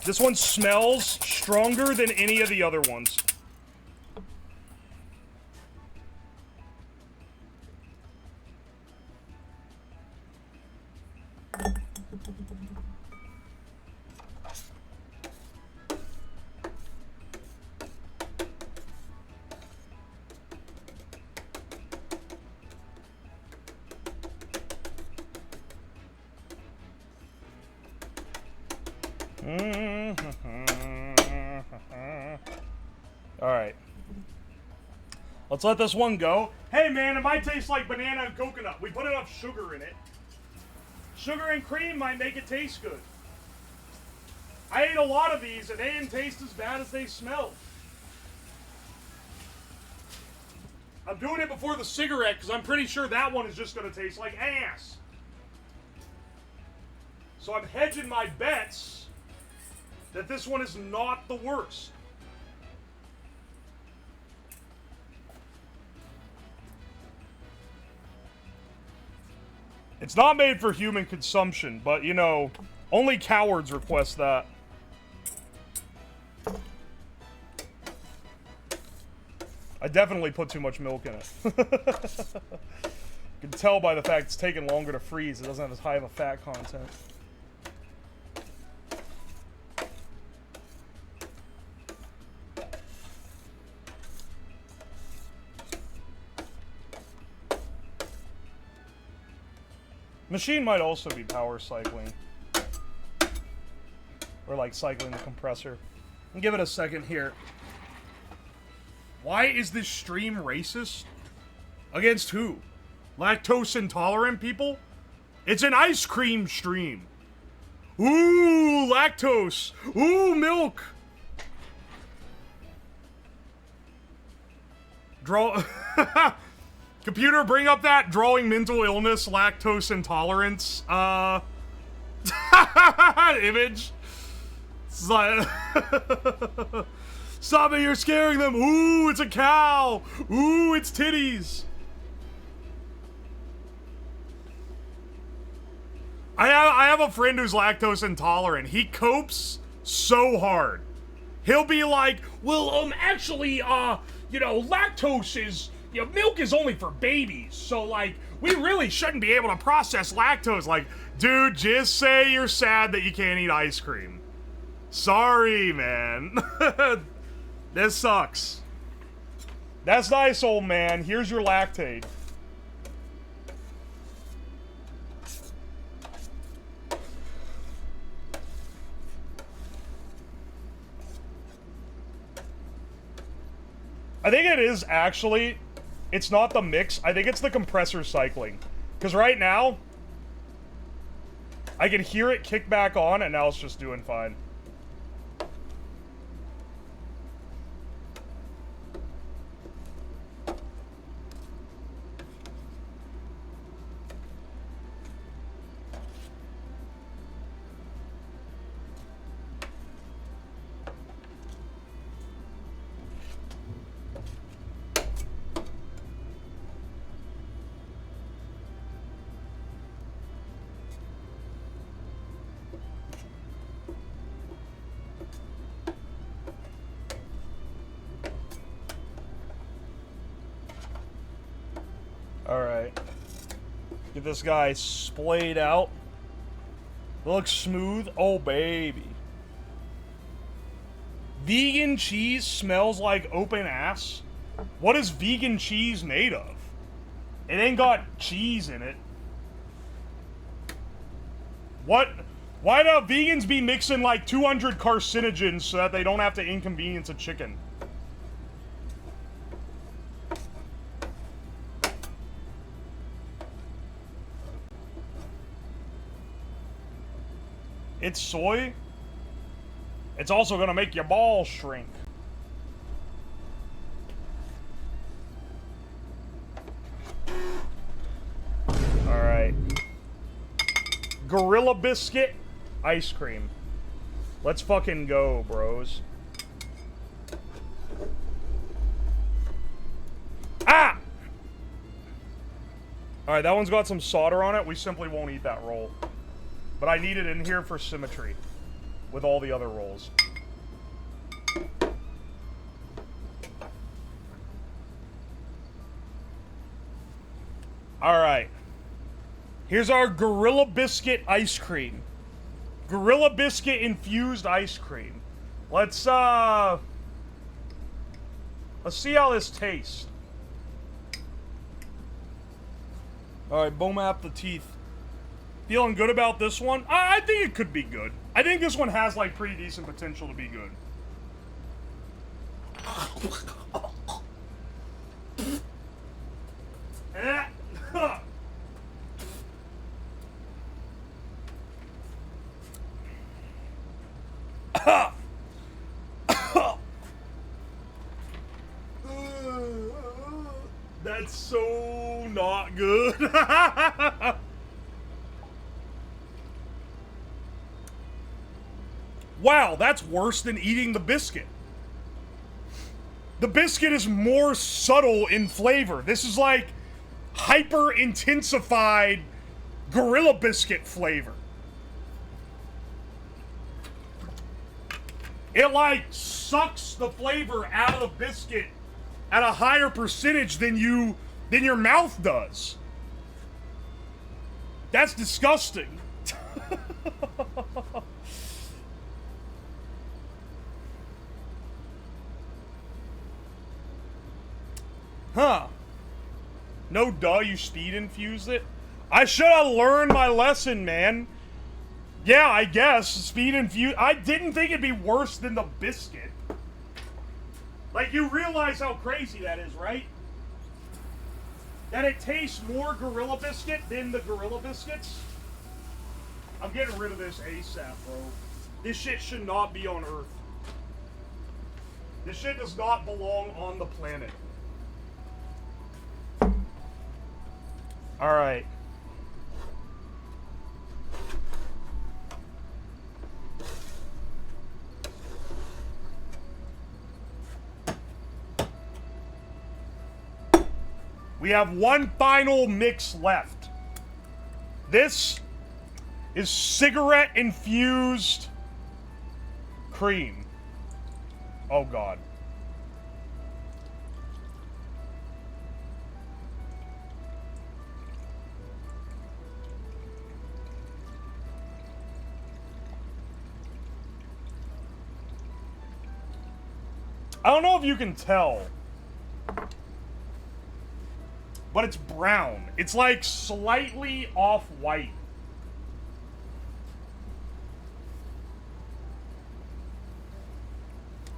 This one smells stronger than any of the other ones. Alright. Let's let this one go. Hey man, it might taste like banana and coconut. We put enough sugar in it. Sugar and cream might make it taste good. I ate a lot of these and they didn't taste as bad as they smelled. I'm doing it before the cigarette because I'm pretty sure that one is just going to taste like ass. So I'm hedging my bets that this one is not the worst. It's not made for human consumption, but, you know, only cowards request that. I definitely put too much milk in it. You can tell by the fact it's taking longer to freeze. It doesn't have as high of a fat content. Machine might also be power cycling. Or like cycling the compressor. And give it a second here. Why is this stream racist? Against who? Lactose intolerant people? It's an ice cream stream. Ooh, lactose. Ooh, milk. Draw. Computer, bring up that drawing mental illness, lactose intolerance, image. It's like, stop it, you're scaring them. Ooh, it's a cow. Ooh, it's titties. I have a friend who's lactose intolerant. He copes so hard. He'll be like, well, actually, you know, lactose is, you know, milk is only for babies. So, like, we really shouldn't be able to process lactose. Like, dude, just say you're sad that you can't eat ice cream. Sorry, man. This sucks. That's nice, old man. Here's your lactate. I think it is actually, it's not the mix, I think it's the compressor cycling. Because right now, I can hear it kick back on and now it's just doing fine. Alright. Get this guy splayed out. Looks smooth. Oh, baby. Vegan cheese smells like open ass? What is vegan cheese made of? It ain't got cheese in it. What? Why do vegans be mixing like 200 carcinogens so that they don't have to inconvenience a chicken? It's soy. It's also gonna make your balls shrink. Alright. Gorilla Biscuit ice cream. Let's fucking go, bros. Ah! Alright, that one's got some solder on it. We simply won't eat that roll. But I need it in here for symmetry with all the other rolls. Alright. Here's our Gorilla Biscuit ice cream. Gorilla Biscuit infused ice cream. Let's see how this tastes. Alright, boom up the teeth. Feeling good about this one? I think it could be good. I think this one has, like, pretty decent potential to be good. That's so not good. Wow, that's worse than eating the biscuit. The biscuit is more subtle in flavor. This is like hyper-intensified Gorilla Biscuit flavor. It like sucks the flavor out of the biscuit at a higher percentage than your mouth does. That's disgusting. Huh. No duh, you speed infused it? I should have learned my lesson, man. Yeah, I guess. Speed infuse. I didn't think it'd be worse than the biscuit. Like, you realize how crazy that is, right? That it tastes more Gorilla Biscuit than the Gorilla Biscuits? I'm getting rid of this ASAP, bro. This shit should not be on Earth. This shit does not belong on the planet. Alright. We have one final mix left. This is cigarette-infused cream. Oh, God. I don't know if you can tell, but it's brown. It's like slightly off-white.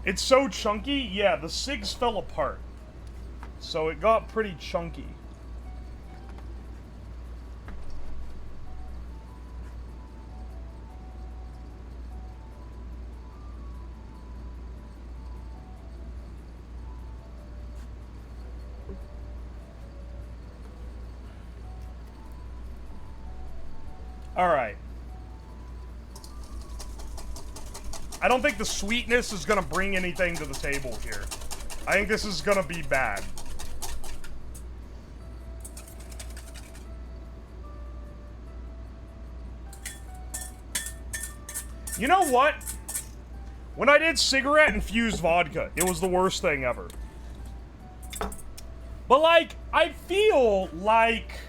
It's so chunky. Yeah, the cigs fell apart. So it got pretty chunky. Alright. I don't think the sweetness is gonna bring anything to the table here. I think this is gonna be bad. You know what? When I did cigarette-infused vodka, it was the worst thing ever. But, like, I feel like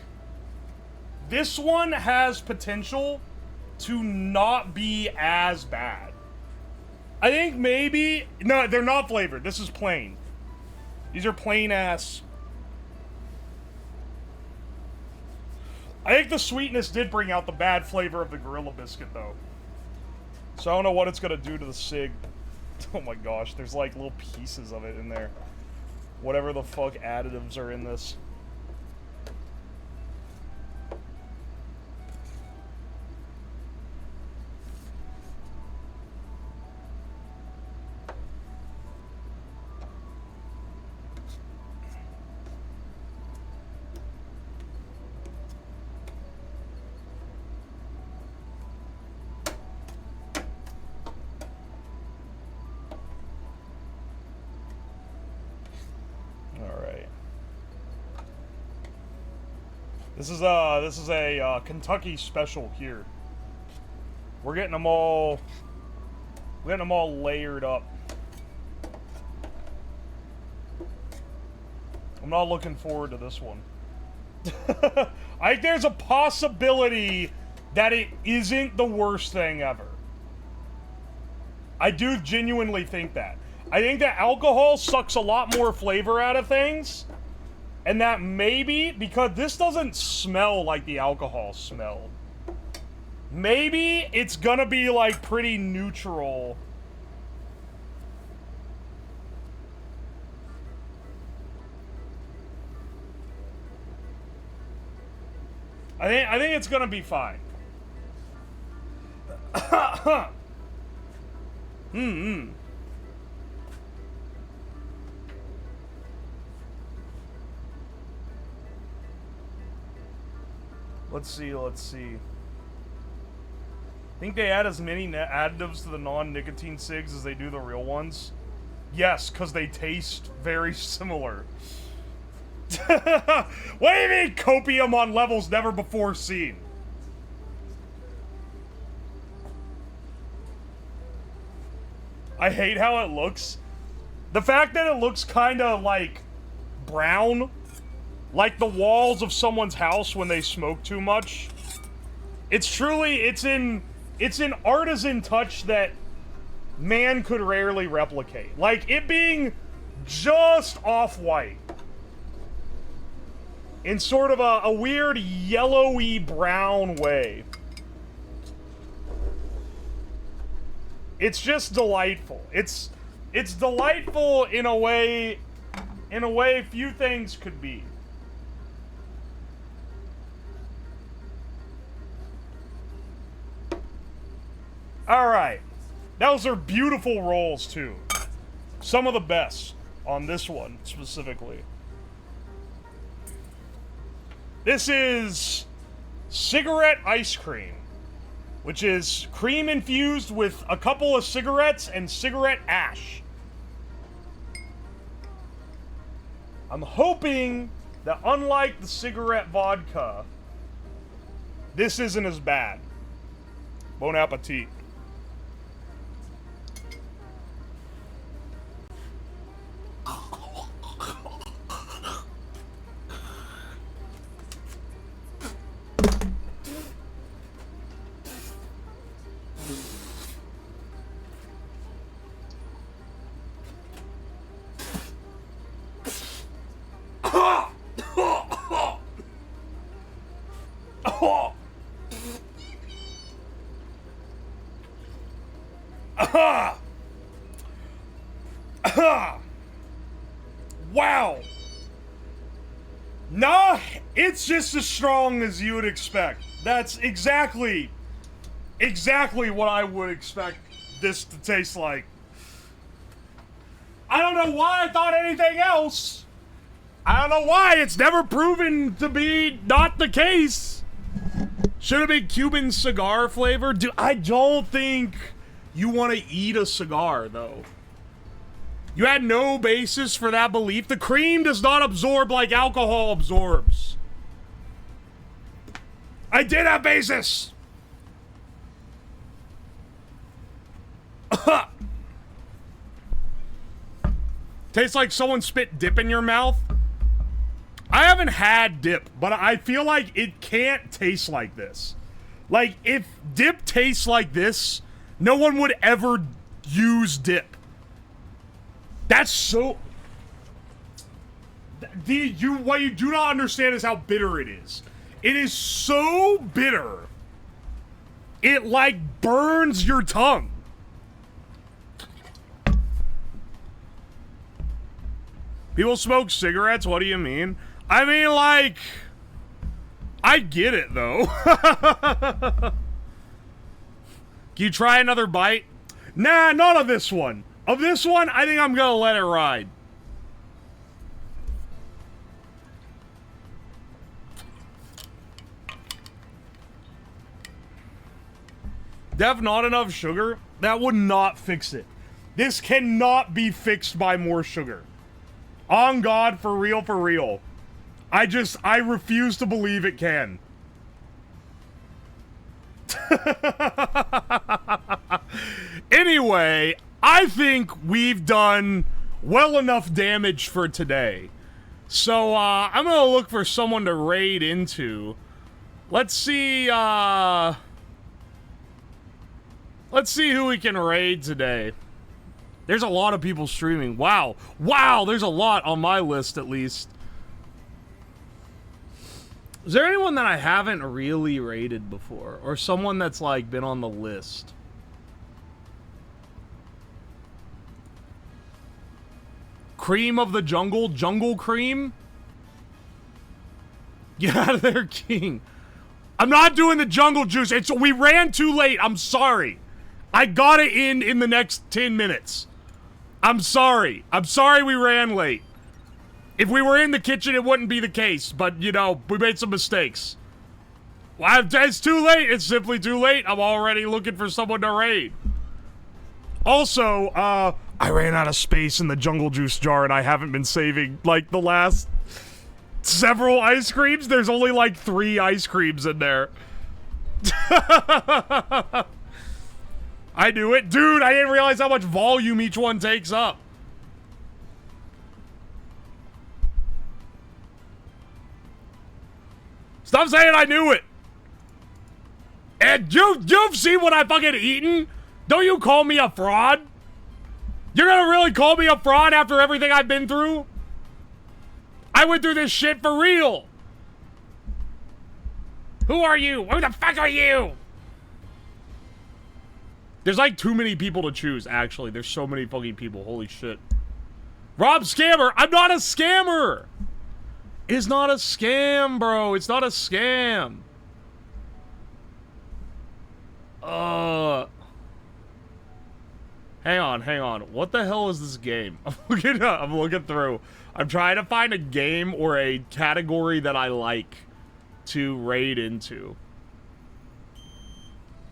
this one has potential to not be as bad. I think maybe... No, they're not flavored. This is plain. These are plain-ass... I think the sweetness did bring out the bad flavor of the Gorilla Biscuit, though. So I don't know what it's gonna do to the cig. Oh my gosh, there's like little pieces of it in there. Whatever the fuck additives are in this. This is a Kentucky special here. We're getting them all layered up. I'm not looking forward to this one. I think there's a possibility that it isn't the worst thing ever. I do genuinely think that. I think that alcohol sucks a lot more flavor out of things. And that maybe, because this doesn't smell like the alcohol smelled, maybe it's gonna be, like, pretty neutral. I think it's gonna be fine. Let's see. Think they add as many additives to the non-nicotine cigs as they do the real ones? Yes, because they taste very similar. What do you mean copium on levels never before seen? I hate how it looks. The fact that it looks kind of like brown, like the walls of someone's house when they smoke too much. It's truly, it's an artisan touch that man could rarely replicate. Like, it being just off-white. In sort of a weird yellowy brown way. It's just delightful. It's delightful in a way few things could be. Alright. Those are beautiful rolls, too. Some of the best on this one, specifically. This is cigarette ice cream, which is cream infused with a couple of cigarettes and cigarette ash. I'm hoping that unlike the cigarette vodka, this isn't as bad. Bon appetit. Wow. Nah, it's just as strong as you would expect. That's exactly what I would expect this to taste like. I don't know why I thought anything else. I don't know why. It's never proven to be not the case. Should have been Cuban cigar flavor. Dude, I don't think you want to eat a cigar, though. You had no basis for that belief. The cream does not absorb like alcohol absorbs. I did have basis. Tastes like someone spit dip in your mouth. I haven't had dip, but I feel like it can't taste like this. Like, if dip tastes like this, no one would ever use dip. That's so... What you do not understand is how bitter it is. It is so bitter. It, like, burns your tongue. People smoke cigarettes? What do you mean? I mean, like... I get it, though. Can you try another bite? Nah, not of this one. Of this one, I think I'm gonna let it ride. Def, not enough sugar? That would not fix it. This cannot be fixed by more sugar. On God, for real, for real. I refuse to believe it can. Anyway, I think we've done well enough damage for today. So, I'm gonna look for someone to raid into. Let's see who we can raid today. There's a lot of people streaming. Wow. Wow, there's a lot on my list, at least. Is there anyone that I haven't really raided before? Or someone that's, like, been on the list? Cream of the jungle? Jungle cream? Get out of there, King. I'm not doing the jungle juice. We ran too late. I'm sorry. I got it in the next 10 minutes. I'm sorry. I'm sorry we ran late. If we were in the kitchen, it wouldn't be the case. But, you know, we made some mistakes. Well, it's too late. It's simply too late. I'm already looking for someone to raid. Also, I ran out of space in the jungle juice jar, and I haven't been saving, like, the last several ice creams. There's only, like, 3 ice creams in there. I knew it. Dude, I didn't realize how much volume each one takes up. Stop saying I knew it. And you've seen what I fucking eaten? Don't you call me a fraud? You're gonna really call me a fraud after everything I've been through? I went through this shit for real. Who are you? Who the fuck are you? There's like too many people to choose, actually. There's so many fucking people. Holy shit. Rob Scammer. I'm not a scammer. It's not a scam, bro. It's not a scam. Hang on. What the hell is this game? I'm looking through. I'm trying to find a game or a category that I like to raid into.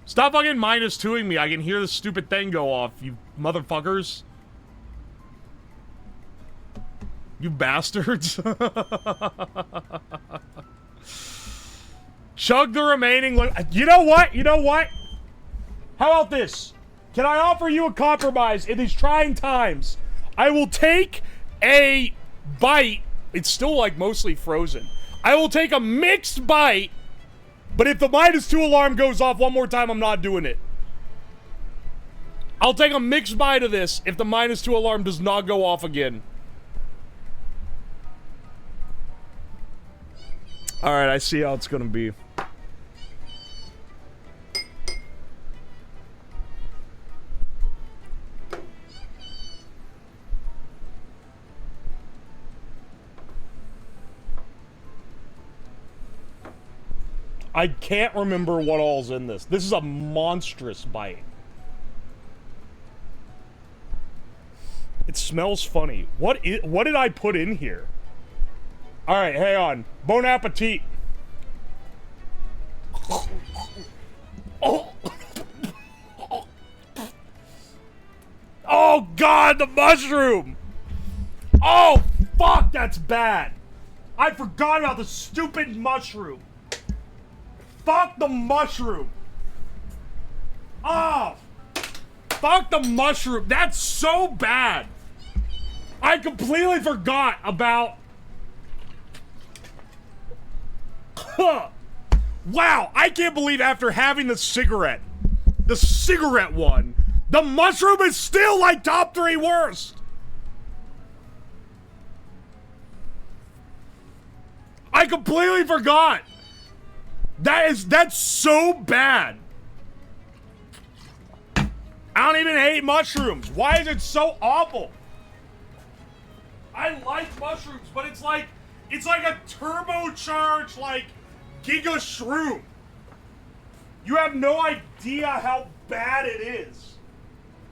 Stop fucking -2ing me. I can hear the stupid thing go off, you motherfuckers. You bastards. Chug the remaining... You know what? You know what? How about this? Can I offer you a compromise in these trying times? I will take a bite. It's still, like, mostly frozen. I will take a mixed bite, but if the -2 alarm goes off one more time, I'm not doing it. I'll take a mixed bite of this if the -2 alarm does not go off again. Alright, I see how it's gonna be. I can't remember what all's in this. This is a monstrous bite. It smells funny. What did I put in here? Alright, hang on. Bon appetit. Oh. Oh god, the mushroom! Oh, fuck, that's bad. I forgot about the stupid mushroom. Fuck the mushroom. Oh. Fuck the mushroom. That's so bad. I completely forgot about... Wow, I can't believe after having the cigarette one, the mushroom is still like top 3 worst. I completely forgot. That's so bad. I don't even hate mushrooms. Why is it so awful? I like mushrooms, but it's like a turbocharged, like, Giga Shroom. You have no idea how bad it is.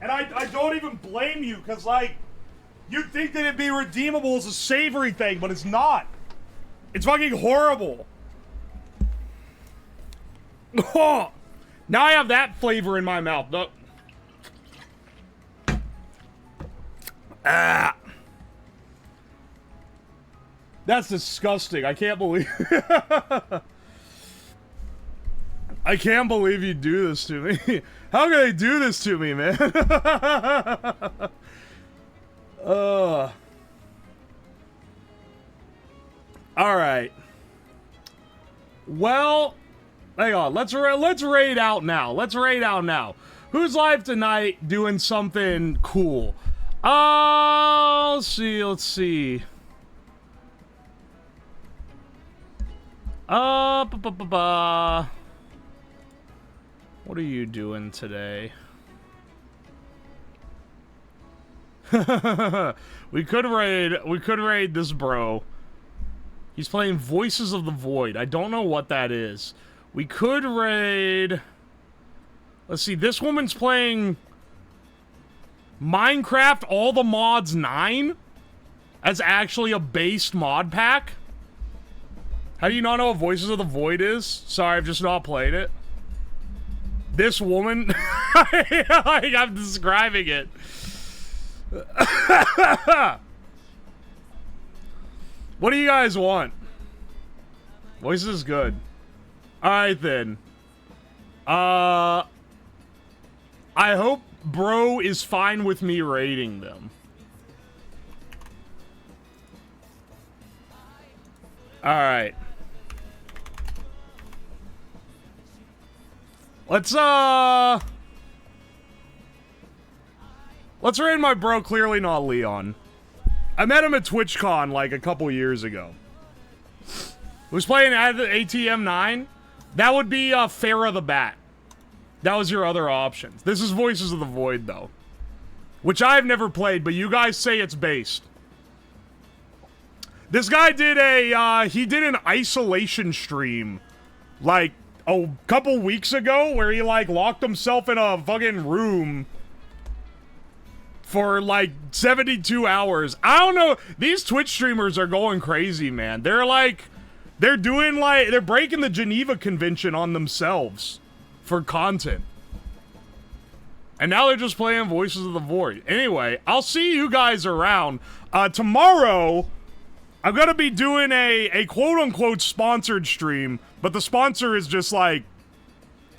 And I don't even blame you, because, like, you'd think that it'd be redeemable as a savory thing, but it's not. It's fucking horrible. Oh, now I have that flavor in my mouth. No. Ah. That's disgusting. I can't believe... I can't believe you do this to me. How can they do this to me, man? Alright. Well... Hang on, let's raid out now. Let's raid out now. Who's live tonight doing something cool? Let's see. What are you doing today? We could raid this bro. He's playing Voices of the Void. I don't know what that is. We could raid... Let's see, this woman's playing... Minecraft All the Mods 9? As actually a based mod pack? How do you not know what Voices of the Void is? Sorry, I've just not played it. This woman... like, I'm describing it. What do you guys want? Voices is good. Alright then. I hope bro is fine with me raiding them. Alright. Let's raid my bro, clearly not Leon. I met him at TwitchCon like a couple years ago. Who's playing at the ATM 9? That would be Farrah the Bat. That was your other options. This is Voices of the Void though, which I've never played, but you guys say it's based. This guy did he did an isolation stream like a couple weeks ago where he like locked himself in a fucking room for like 72 hours. I don't know. These Twitch streamers are going crazy, man. They're breaking the Geneva Convention on themselves for content. And now they're just playing Voices of the Void. Anyway, I'll see you guys around. Tomorrow, I'm gonna be doing a quote-unquote sponsored stream, but the sponsor is just like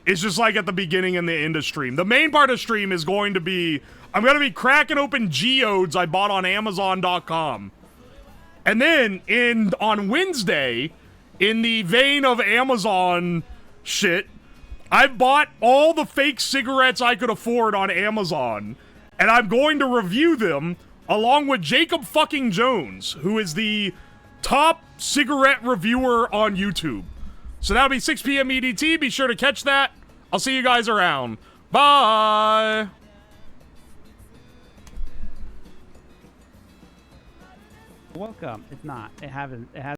at the beginning and the end of stream. The main part of stream is going to be, I'm gonna be cracking open geodes I bought on Amazon.com. And then, on Wednesday, in the vein of Amazon shit, I bought all the fake cigarettes I could afford on Amazon, and I'm going to review them along with Jacob fucking Jones, who is the top cigarette reviewer on YouTube. So that'll be 6 p.m. EDT. Be sure to catch that. I'll see you guys around. Bye! Welcome. It's not. It hasn't. It has.